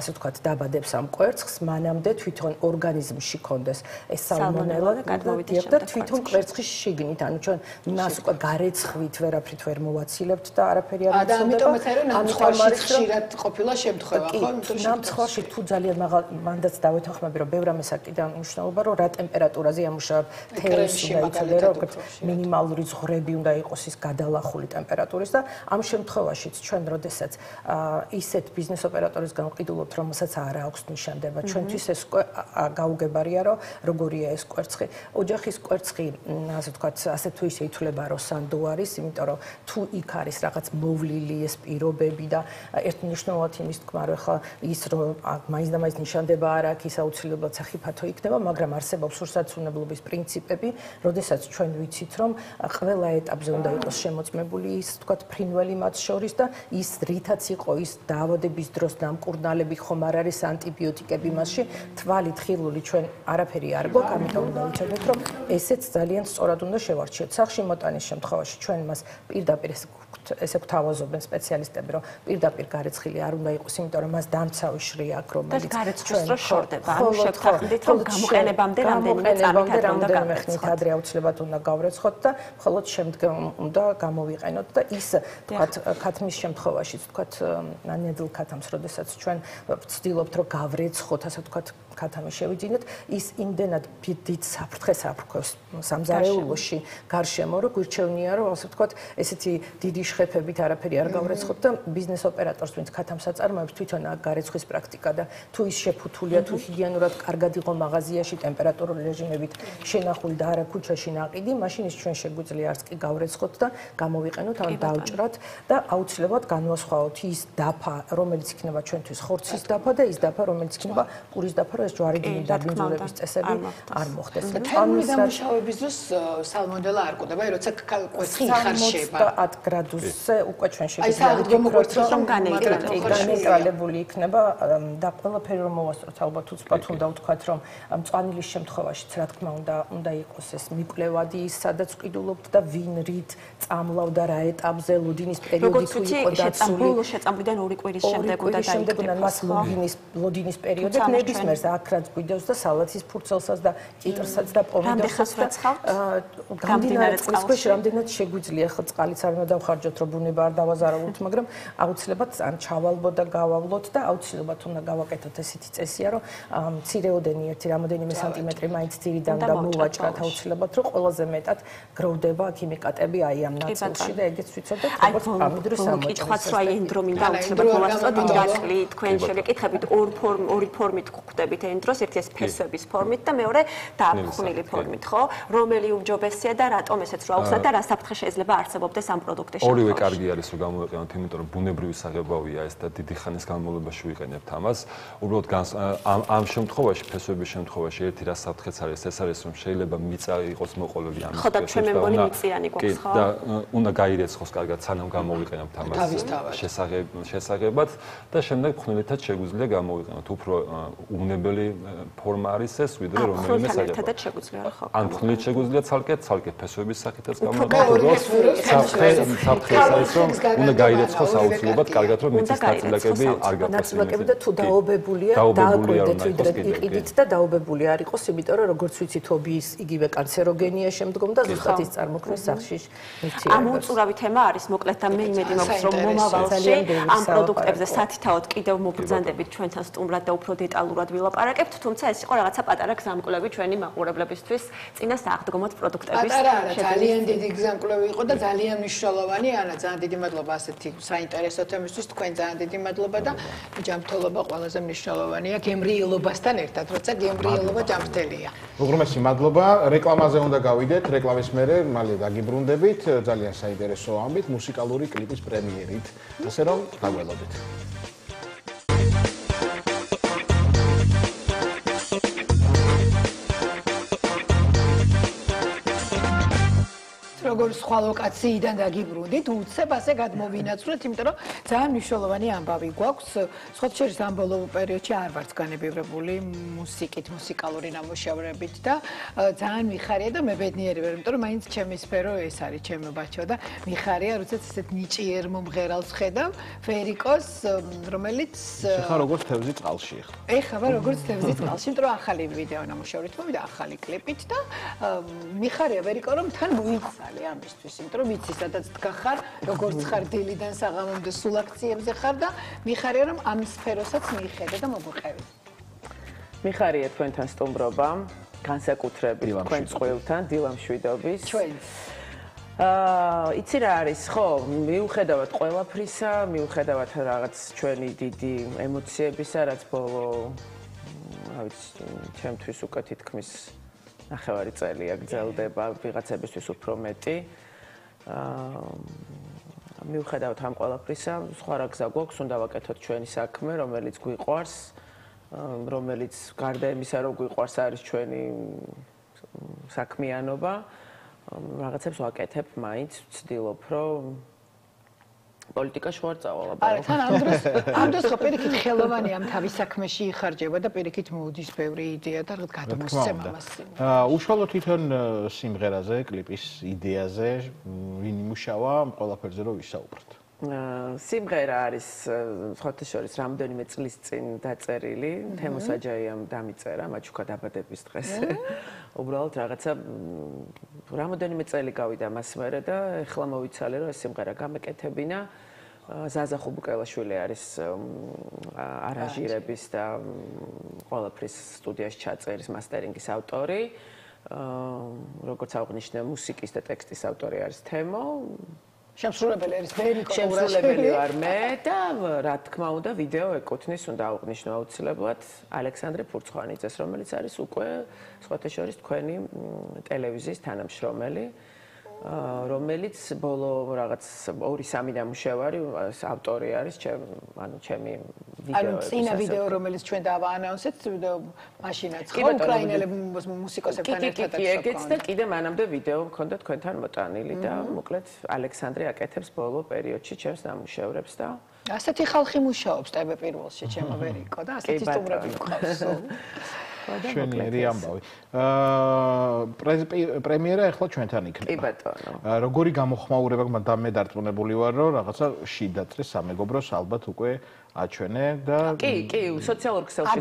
ასე ვთქვათ, დაბადებს ამ კვერცხს, მანამდე ბოლომდე თვითონ ორგანიზმში კონდეს ეს სალმონელა და თვითონ კვერცხის შიგნით, ანუ ჩვენ მას უკვე გარეცხვით ვერაფრით ვერ მოვაცილებთ და არაფერი არ ამიტომ ნამცხვარში ხშირად ყოფილა შემთხვევა, ხო? ნამცხვარში თუ ძალიან მაღალ მანდაც დავეთანხმები, რომ ბევრ ამას აკიდა მნიშვნელობა, რომ რა ტემპერატურაზე ამუშავებ თევზს და იცოდე, რომ მინიმალური ზღვრები უნდა იყოს ის გადალახული ტემპერატურის და ამ შემთხვევაშიც ჩვენ როდესაც ისეთ ბიზნეს ოპერატორისგან ვყიდულობთ, რომელსაც არ აქვს ნიშანდება, ჩვენთვის ეს გაუგებარია, რომ როგორია ეს კვერცხი. ოჯახის კვერცხი, ასე ვთქვათ, ასე თუ ისე ითვლება, რომ სანდო არის, იმიტომ რომ თუ იქ არის რაღაც მოვლილი ეს პირობები და ერთმნიშვნელოვნად იმის თქმა, რომ ხა ის რომ მაინც და მაინც ნიშანდება არ აქვს, ის აუცილებლად საფათო იქნება, მაგრამ არსებობს ურსაცუნებლობის პრინციპები, როდესაც ჩვენ ვიცით, რომ ყველა ეტაპზე უნდა იყოს შემოწმებული ის, ვთქვათ, ფრინველი მათ შორის და ის რითაც იყო ის დაავადების დროს დამკურნალები ხომ არ არის ანტიბიოტიკები მასში, თვალით ხილული ჩვენ არაფერი არ გვაქვს, ამიტომ უნდა ვიცოდეთ, რომ ესეც ძალიან სწორად უნდა შევარჩიოთ. სახში მოტანის შემთხვევაში ჩვენ მას პირდაპირ ესე გვთავაზობენ სპეციალისტები, რომ პირდაპირ გარეცხილი არ უნდა იყოს, იმიტომ რომ მას დამცავი შრია აქვს, რომელიც გარეცხვის დროს შორდება, ანუ შევთანხმდით, რომ გამოყენებამდე რამდენიმე ხნით ადრე აუცილებლად უნდა გავრეცხოთ და მხოლოდ შემდგომ უნდა გამოვიყენოთ და ის, თქვათ, ქათმის შემთხვევაშიც, თქვათ, ნედლ ქათამს, როდესაც ჩვენ ვცდილობთ, რომ გავრეცხოთ, ასე ვთქვათ, ქათამი შევიძინოთ, ის იმდენად დიდ საფრთხეს აფრქვევს სამზარეულოში გარშემო, რომ გვირჩევნია, რომ ასე ვთქვათ, ესეთი დიდი შხეფებით არაფერი არ გავრეცხოთ და ბიზნეს ოპერატორს, ვინც ქათამს აწარმოებს, თვითონ გარეცხვის პრაქტიკა და თუ ის შეფუთულია, თუ ჰიგიენურად კარგად იყო მაღაზიაში ტემპერატურული რეჟიმებით შენახული და არა ქუჩაში ნაყიდი, მაშინ ის ჩვენ შეგვიძლია არც კი გავრეცხოთ და გამოვიყენოთ, ან დავჭრათ და აუცილებლად განვასხვაოთ ის დაფა, რომელიც იქნება ჩვენთვის ხორცის დაფა და ის დაფა, რომელიც იქნება პურის დაფა, ეს ჯვარიდინი დაბინძურების წესები არ მოხდეს. თერმული დამუშავების დროს სალმონელა არ კვდება, როცა კვერცხი იხარშება. 10 გრადუსზე უკვე ჩვენ შეგვიძლია განეიტრალებული იქნება და ყველაფერი რომ მოვასწროთ, ალბათ უცბად უნდა ვთქვათ, რომ მწვანილის შემთხვევაშიც რა თქმა უნდა იყოს ეს მიკვლევადი, სადაც ვყიდულობთ და ვინ რით წამლავდა რა ეტაპზე ლოდინის პერიოდი თუ იყო დაცული. შეწამვლიდან 2 კვირის შემდეგ უნდა დაიკრიბოს მას ლოდინის პერიოდი ნებისმიერს აქ რაც გვიდევს და სალათის ფურცელსაც და ციტრსაც და პომიდორსაც და გამდინარე წყალში რამდენად შეგვიძლია ხო წყალიც არ უნდა დავხარჯოთ რომ ბუნება არ დავაზარავოთ, მაგრამ აუცილებლად ან ჩავალბოთ და გავავლოთ და აუცილებლად უნდა გავაკეთოთ ესეთი წესია, რომ მცირეოდენი ერთი რამოდენიმე სანტიმეტრი მაინც ძირიდან და მოვაჭრათ აუცილებლად, რომ ყველაზე მეტად გროვდება ქიმიკატები აი ამ ნაწილში და ეგეც ვიცოდეთ, როგორც პამიდრის ამოჭრა. კითხვაც რა ენდრო მინდა აუცილებლად მოვასწროთ, ირაკლი თქვენ შეგეკითხებით ორი ფორმით გვხვდებით ერთ დროს, ერთი ეს ფესვების ფორმით და მეორე დააფხვნილი ფორმით, ხო? რომელი უმჯობესია და რატომ ესეც რო აუხსნათ და რა საფრთხე შეიძლება არსებობდეს ამ პროდუქტის შემთხვევაში? ორივე კარგი არის რომ გამოვიყენოთ, იმიტომ რომ ბუნებრივი საღებავია ეს და დიდი ხანის განმავლობაში ვიყენებთ ამას. უბრალოდ ამ შემთხვევაში, ფესვების შემთხვევაში ერთი რა საფრთხეც არის, ეს არის რომ შეიძლება მიწა იყოს მოყოლილი ამის. ხო და ჩვენ მე მგონი მიწიანი გვაქვს, ხო? და უნდა გაირეცხოს კარგად, სანამ გამოვიყენებთ ამას შესაღებად და შემდეგ ფხვნილითაც შეგვიძლია გამოვიყენოთ. უფრო უნებელი ფორმა არის ეს, ვიდრე რომელიმე საღებავი. ან ფხვნილით შეგვიძლია ცალკე ფესვების სახითაც გამოვიყენოთ. საფრთხე არის რომ უნდა გაირეცხოს აუცილებლად კარგად, რომ მიწის ნაწილაკები არ გაფასებინოს. ნაწილაკები და თუ დაობებულია, დააკვირდეთ ვიდრე იყიდით და დაობებული არ იყოს, იმიტომ რომ როგორც ვიცით, ობიის იგივე კანცეროგენია შემდგომ და ზუსტად ის წარმოქმნის სახში ნივთიერებას. ამ უწურავი თემა არის მოკლედ და მე იმედი მაქვს, რომ მომავალში ამ პროდუქტებზე სათითაოდ კიდევ მოგბრძანდებით ჩვენთან სტუმრად და უფრო დეტალურად ვილაპარაკებთ, თუმცა ეს იყო რაღაცა პატარა გზამკვლევი ჩვენი მაყურებლებისთვის წინა სააღდგომოდ პროდუქტების პატარა ძალიან დიდი გზამკვლევი იყო და ძალიან მნიშვნელოვანი. ანა, ძალიან დიდი მადლობა ასეთი საინტერესო თემისთვის, თქვენ ძალიან დიდი მადლობა და ჯანმრთელობა ყველაზე მნიშვნელოვანია გემრიელობასთან ერთად, როცა გემრიელობა ჯანმრთელია. უღრმესი მადლობა. რეკლამაზე უნდა გავიდეთ, რეკლამის მერე მალე დაგიბრუნდებით ძალიან საინტერესო ამბით, მუსიკალური კლიპის პრემიერით. ასე რომ დაგველოდეთ. როგორ სხვა ლოკაციიდან დაგიბრუნდით, უცებ ასე გადმოვინაცვლეთ, იმიტომ რომ ძალიან მნიშვნელოვანი ამბავი გვაქვს. სხვა შორის ამ ბოლო პერიოდში არ ვართ განებივრებული მუსიკით, მუსიკალური ნამუშევრებით და ძალიან მიხარია და მე ბედნიერი ვარ, იმიტომ რომ მაინც ჩემი სფერო ეს არის, ჩემო ბაჩო და მიხარია, როდესაც ესეთ ნიჭიერ მომღერალს ხედავ, ფერიკოს, რომელიც ხა როგორც თევზი წყალში ხა. ეხა ვარ როგორც თევზი წყალში, იმიტომ რომ ახალი ვიდეო ნამუშევრით მოვიდა, ახალი კლიპით და მიხარია ვერიკო რომ თან მოიცალე ამისთვის, იმიტომ რომ ვიცი სადაც დგახარ, როგორც ხარ დილიდან საღამომდე სულ აქციებზე ხარ და მიხარია რომ ამ სფეროსაც მიხედე და მოგვიყევი. მიხარია თქვენთან სტუმრობა, განსაკუთრებით თქვენ წყვილთან, დილამშვიდობის. ჩვენს იცი რა არის, ხო, მიუხედავად ყველაფრისა, მიუხედავად რაღაც ჩვენი დიდი ემოციებისა, რაც ბოლო, რა ვიცი, ჩემთვის უკვე თითქმის 9 წელია გრძელდება, ვიღაცებისთვის უფრო მეტი. მიუხედავად ამ ყველაფრისა, სხვა რა გზა გვაქვს, უნდა ვაკეთოთ ჩვენი საქმე, რომელიც გვიყვარს, რომელიც გარდა იმისა, რომ გვიყვარს, არის ჩვენი საქმიანობა. რაღაცებს ვაკეთებ, მაინც ვცდილობ, რომ პოლიტიკაში ვარ წავალ. არა, თან ამ დროს ხო პირიქით ხელოვანი ამ თავის საქმეში იხარჯება და პირიქით მოუდის ბევრი იდეა და გადმოსცემ ამას. უშუალოდ თვითონ სიმღერაზე, კლიპის იდეაზე, ვინ იმუშავა, ყველაფერზე რო ვისაუბროთ. სიმღერა არის სხვათა შორის რამდენიმე წლის წინ დაწერილი, თემოს აჯაიამ დამიწერა მაჩუკა დაბადების დღეს. უბრალოდ რაღაცა რამდენიმე წელი გავიდა მას მერე და ეხლა მოვიცალე რომ ეს სიმღერა გამეკეთებინა. ზაზა ხუბუკელაშვილი არის არანჟირების და ყველაფრის სტუდიაში ჩაწერის მასტერინგის ავტორი. როგორც აღნიშნე, მუსიკის და ტექსტის ავტორი არის თემო. შემსრულებელი არის ვერიკო შემსრულებელი ვარ მე და რა თქმა უნდა ვიდეო ეკუთვნის უნდა აღვნიშნო აუცილებლად ალექსანდრე ფურცხვანიძეს, რომელიც არის უკვე სხვათა შორის თქვენი ტელევიზიის თანამშრომელი, რომელიც ბოლო რაღაც 2-3 ნამუშევარი ავტორი არის ჩემი ვიდეოების. ანუ წინა ვიდეო რომელიც ჩვენ დავაანაუნსეთ, მაშინაც ხო უკრაინელები მუსიკოსებთან ერთად ეგეც და კიდე მანამდე ვიდეო მქონდა თქვენთან მოტანილი და მოკლედ ალექსანდრე აკეთებს ბოლო პერიოდში ჩემს ნამუშევრებს და ასეთი ხალხი მუშაობს ტებ პირველში ჩემო ვერიკო და ასეთი სტუმრები მყავს. შვენიერი ამბავი. პრემიერა ახლა ჩვენთან იქნება. კი ბატონო. როგორი გამოხმაურება გმდა მე დარწმუნებული ვარ, რომ რაღაცა შიდაწრის სამეგობროს ალბათ უკვე აჩვენე და კი, სოციალურ ქსელში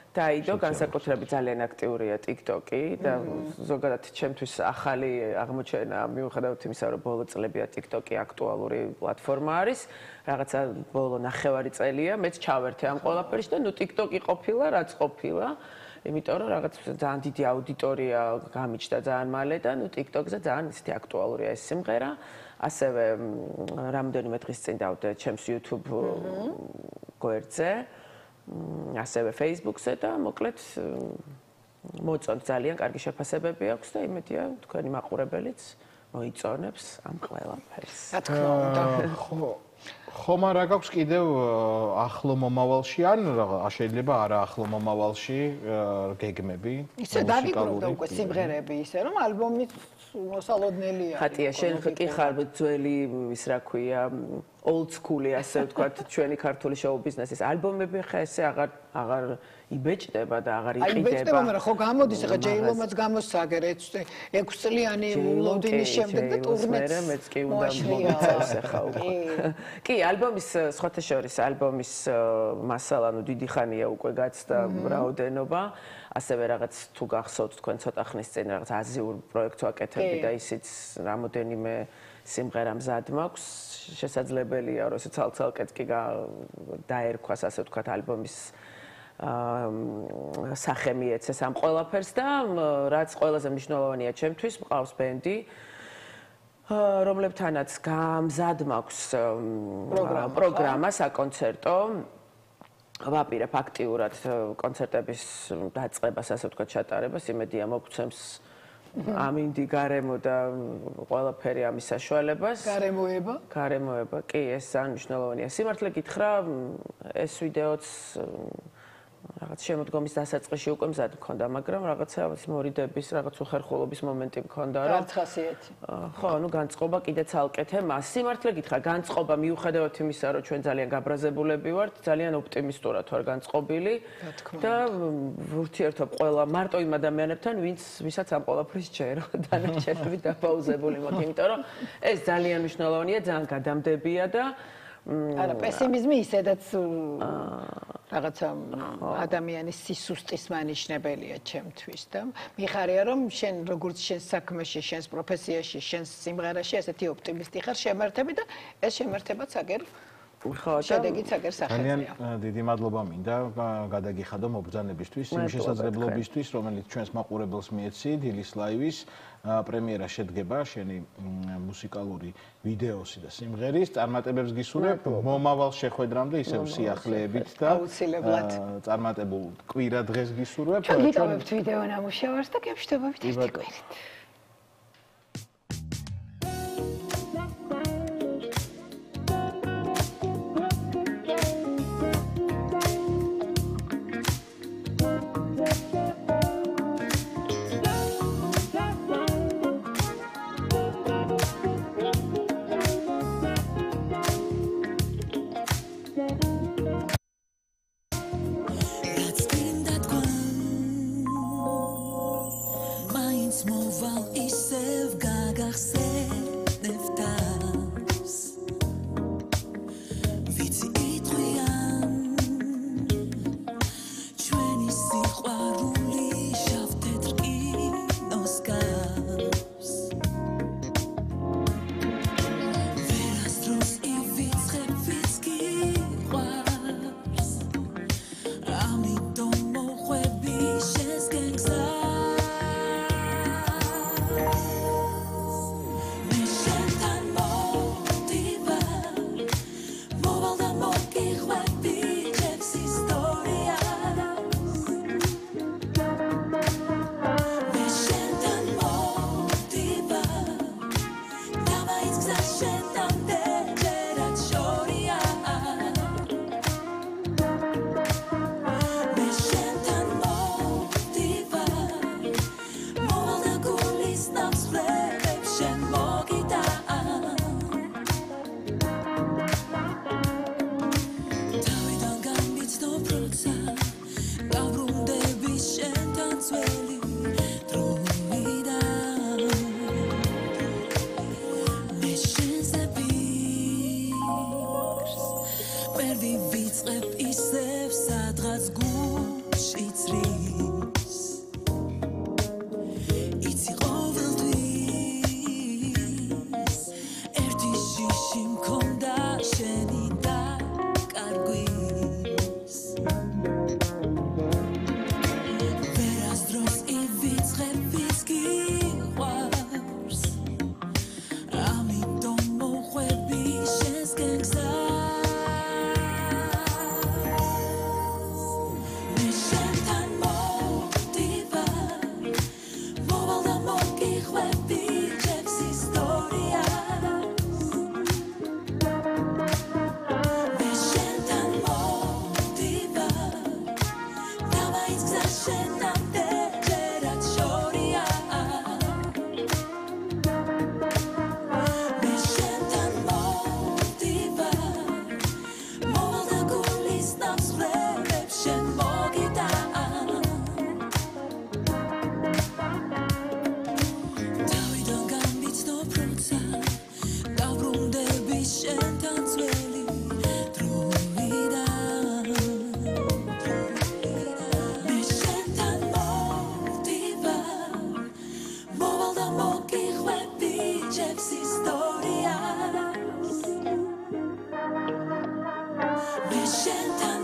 დაიდო, განსაკუთრებით ძალიან აქტიურია TikTok-ი და ზოგადად ჩემთვის ახალი აღმოჩენა მიუხედავად იმისა, რომ ბოლო წლებია TikTok-ი აქტუალური პლატფორმა არის. რაღაცა ბოლო 9 წელია მეც ჩავერთე ამ ყველაფერში და ნუ TikTok-ი ყოფილა, რაც ყოფილა. იმიტომ რომ რაღაც ძალიან დიდი აუდიტორია გამიჩნდა ძალიან მალე და ნუ TikTok-ზე ძალიან ისეთი აქტუალურია ეს სიმღერა. ასევე რამდენიმე დღის წინ დავდე ჩემს YouTube გვერდზე. ასევე Facebook-ზე და მოკლედ მოწონთ ძალიან კარგი შეფასებები აქვს და იმედია თქვენი მაყურებელიც მოიწონებს ამ ყველაფერს. რა თქმა უნდა. ხომ არა გაქვს კიდევ ახლო მომავალში ან შეიძლება არა ახლო მომავალში გეგმები? ისე დავიკრობდა უკვე სიმღერები ისე რომ ალბომი მოსალოდნელია. ხატია შენ კი ხარ ძველი ის რა ქვია old school-ი ასე ვთქვათ ჩვენი ქართული შოუ ბიზნესის ალბომები ხა ესე აღარ იბეჭდება და აღარ იყიდება. აი იბეჭდება, მაგრამ ხო გამოდის ახლა ჯეილომაც გამოსაგერე 6 წლიანი ლონდონის შემდეგ და ტურნეც მეც კი უნდა მომწევს ახლა უკვე. კი, ალბომის სხვათა შორის ალბომის მასალა ნუ დიდი ხანია უკვე გაცდა რაოდენობა. ასევე რაღაც თუ გახსოვთ თქვენ ცოტა ხნის წინ რაღაც აზიურ პროექტს ვაკეთებდი და ისიც რამოდენიმე სიმღერა მზად მაქვს. შესაძლებელია რომ ესე ცალ-ცალკეც კი დაერქვას ასე ვთქვათ ალბომის სახე მიეცეს ამ ყველაფერს და რაც ყველაზე მნიშვნელოვანია ჩემთვის მყავს ბენდი რომლებთანაც გამზად მაქვს პროგრამა საკონცერტო ვაპირებ აქტიურად კონცერტების დაწყებას ასე ვთქვათ ჩატარებას იმედია მოგცემს ამინდი გარემო და ყველაფერი ამის საშუალებას. გარემოება, კი, ეს ძალიან მნიშვნელოვანია. სიმართლე გითხრა, ეს ვიდეოც რაღაც შემოდგომის დასაწყისში უკვე მზად მქონდა, მაგრამ რაღაცა მორიდების, რაღაც უხერხულობის მომენტი მქონდა, რომ ხასიათი. ხო, ანუ განწყობა კიდე ცალკე თემაა. სიმართლე გითხრა, განწყობა მიუხედავად იმისა, რომ ჩვენ ძალიან გაბრაზებულები ვართ, ძალიან ოპტიმისტურად ვარ განწყობილი და ვურთიერთობ ყველა მარტო იმ ადამიანებთან, ვისაც ამ ყველაფრის ჯერო, დანარჩენები დაპაუზებული მაქვს, იმიტომ რომ ეს ძალიან მნიშვნელოვანია, ძალიან გადამდებია და არა, პესიმიზმი ისედაც რაღაცა ადამიანის სისუსტის მანიშნებელია ჩემთვის და მიხარია რომ შენ როგორც შენ საქმეში, შენს პროფესიაში, შენს სიმღერაში ესეთი ოპტიმისტი ხარ, შემართები და ეს შემართებაც აგერ შედეგიც აგერ სახელია. ძალიან დიდი მადლობა მინდა გადაგიხადო მობრძანებისთვის, იმ შესაძლებლობისთვის, რომელიც ჩვენს მაყურებელს მიეცით ილის ლაივის პრემიერა შედგება შენი მუსიკალური ვიდეოსი და სიმღერის წარმატებებს გისურვებ მომავალ შეხვედრამდე ისევ სიახლეებით და აუცილებლად წარმატებულ კვირა დღეს გისურვებ. ჩვენ გიტოვებთ ვიდეო ნამუშევარს და გემშვიდობებით ერთი კვირით. Senta